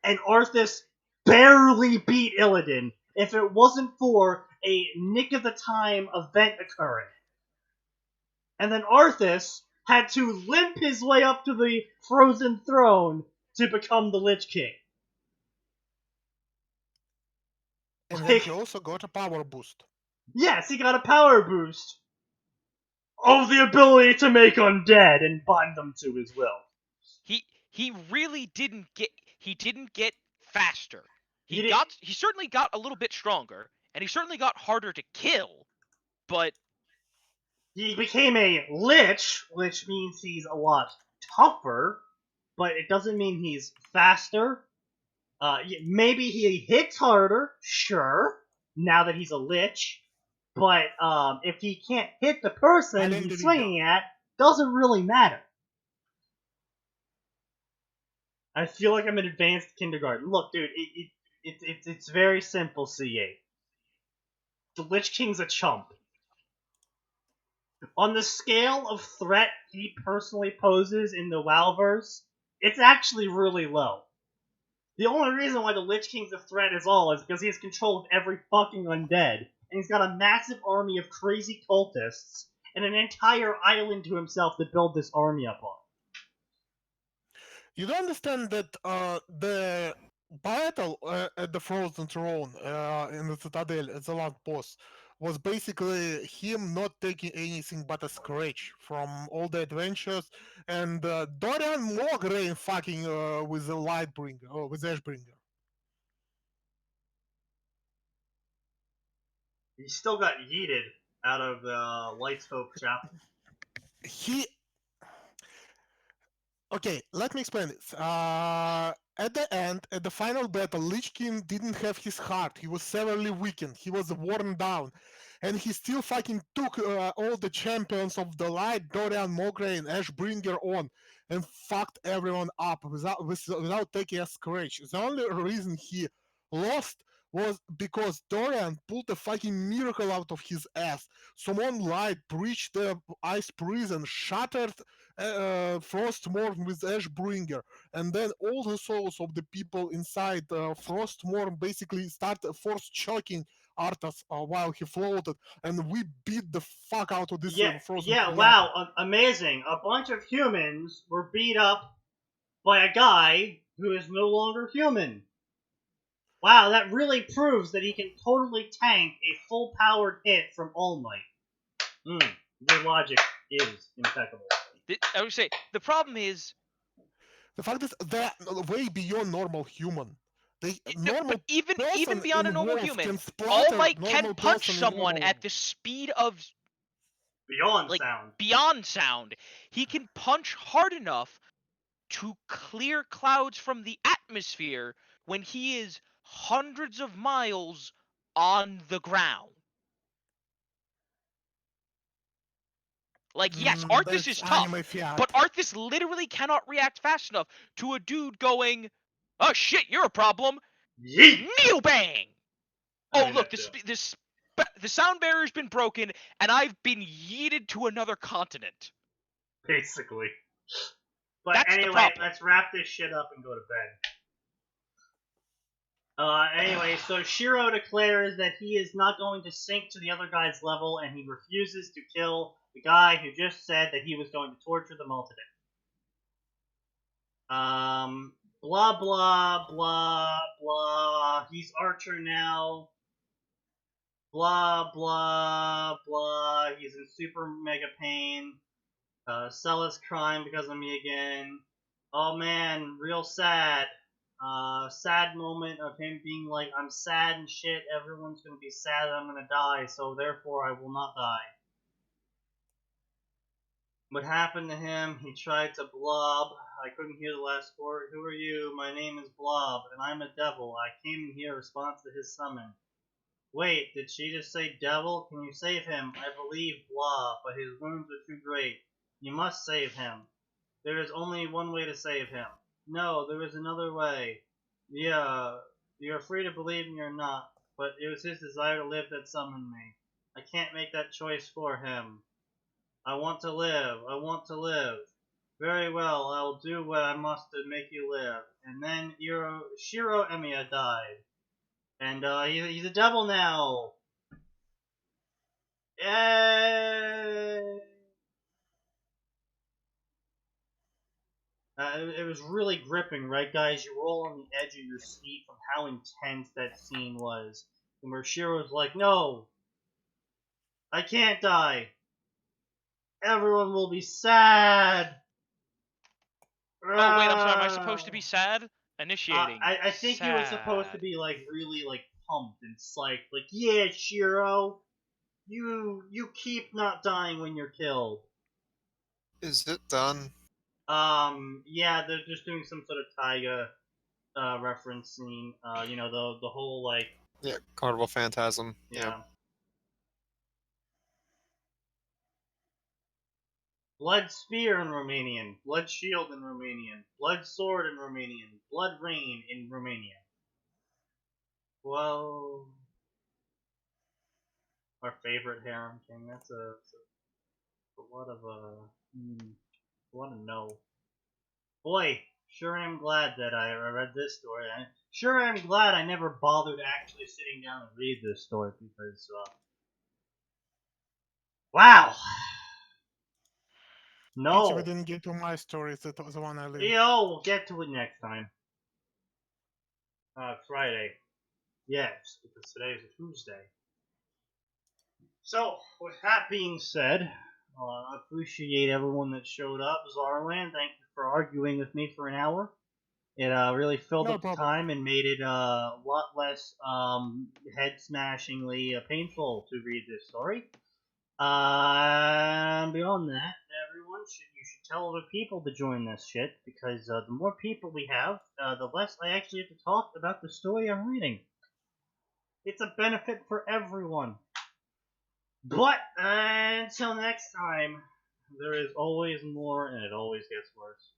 And Arthas barely beat Illidan if it wasn't for a nick of the time event occurring. And then Arthas had to limp his way up to the frozen throne to become the Lich King. And then he also got a power boost. Yes, he got a power boost of the ability to make undead and bind them to his will. He really didn't get faster. He certainly got a little bit stronger, and he certainly got harder to kill, but he became a Lich, which means he's a lot tougher, but it doesn't mean he's faster. Maybe he hits harder, sure, now that he's a Lich, but if he can't hit the person he's swinging at, doesn't really matter. I feel like I'm in advanced kindergarten. Look, dude, it's very simple, CA. The Lich King's a chump. On the scale of threat he personally poses in the WoWverse, it's actually really low. The only reason why the Lich King's a threat is because he has control of every fucking undead, and he's got a massive army of crazy cultists, and an entire island to himself to build this army up on. You don't understand that the battle at the Frozen Throne in the Citadel as the last boss was basically him not taking anything but a scratch from all the adventures, and Dorian Mograine fucking with the Lightbringer, or with Ashbringer. He still got yeeted out of the Light's Hope chapel. Okay, let me explain this. At the end, at the final battle, Lich King didn't have his heart. He was severely weakened. He was worn down. And he still fucking took all the champions of the light, Dorian, Mograine, Ashbringer on, and fucked everyone up without taking a scratch. The only reason he lost was because Dorian pulled a fucking miracle out of his ass. Summoned light, breached the ice prison, shattered Frostmourne with Ashbringer, and then all the souls of the people inside Frostmourne basically started force choking Arthas while he floated, and we beat the fuck out of this frozen Yeah, creature. wow, amazing. A bunch of humans were beat up by a guy who is no longer human. Wow, that really proves that he can totally tank a full-powered hit from All Might. Your logic is impeccable. I would say the problem is The fact is they're way beyond normal human. Normal but even person beyond a in normal wolf human, can All splatter Might can normal punch person in someone normal. at the speed of Beyond like sound. beyond sound. He can punch hard enough to clear clouds from the atmosphere when he is hundreds of miles on the ground. Like, yes, Arthas That's is anime tough, fiat. but Arthas literally cannot react fast enough to a dude going, "Oh shit, you're a problem." Yeet! Needle bang! I Oh mean, look, that's the sound barrier's been broken, and I've been yeeted to another continent. basically. But That's the anyway, problem. let's wrap this shit up and go to bed. Anyway, so Shiro declares that he is not going to sink to the other guy's level, and he refuses to kill the guy who just said that he was going to torture them all to death. Blah blah blah blah. He's Archer now. Blah blah blah. He's in super mega pain. Sell his crime because of me again. Oh man, real sad. Sad moment of him being like, I'm sad and shit, everyone's gonna be sad that I'm gonna die, so therefore I will not die. What happened to him? He tried to blob. I couldn't hear the last word. Who are you? My name is Blob, and I'm a devil. I came in here in response to his summon. Wait, did she just say devil? Can you save him? I believe Blob, but his wounds are too great. You must save him. There is only one way to save him. No, there is another way. Yeah, you're free to believe me or not, but it was his desire to live that summoned me. I can't make that choice for him. I want to live. I want to live. Very well, I will do what I must to make you live. And then Shiro Emiya died. And he's a devil now. Yay! It was really gripping, right, guys? You were all on the edge of your seat from how intense that scene was. And where Shiro's like, no, I can't die. Everyone will be sad. Oh wait, I'm sorry. Am I supposed to be sad? Initiating. I think he was supposed to be like really like pumped and psyched, like, yeah, Shiro, you keep not dying when you're killed. Is it done? Yeah, they're just doing some sort of Taiga reference scene. You know, the whole like, Yeah, Carnival Phantasm. yeah. Blood Spear in Romanian, Blood Shield in Romanian, Blood Sword in Romanian, Blood Rain in Romanian. Well, our favorite harem king. That's a lot of a lot of no. Boy, sure am glad that I read this story. I sure am glad I never bothered actually sitting down and read this story because wow. Pity we No. didn't get to my story. That was the one I lived. Yo, we'll get to it next time. Friday. Yes, because today is a Tuesday. So, with that being said, I appreciate everyone that showed up. Zarlan, thank you for arguing with me for an hour. It really filled No up the problem. time and made it a lot less head-smashingly painful to read this story. Beyond that, everyone you should tell other people to join this shit because the more people we have, the less I actually have to talk about the story I'm reading. It's a benefit for everyone. But until next time, there is always more, and it always gets worse.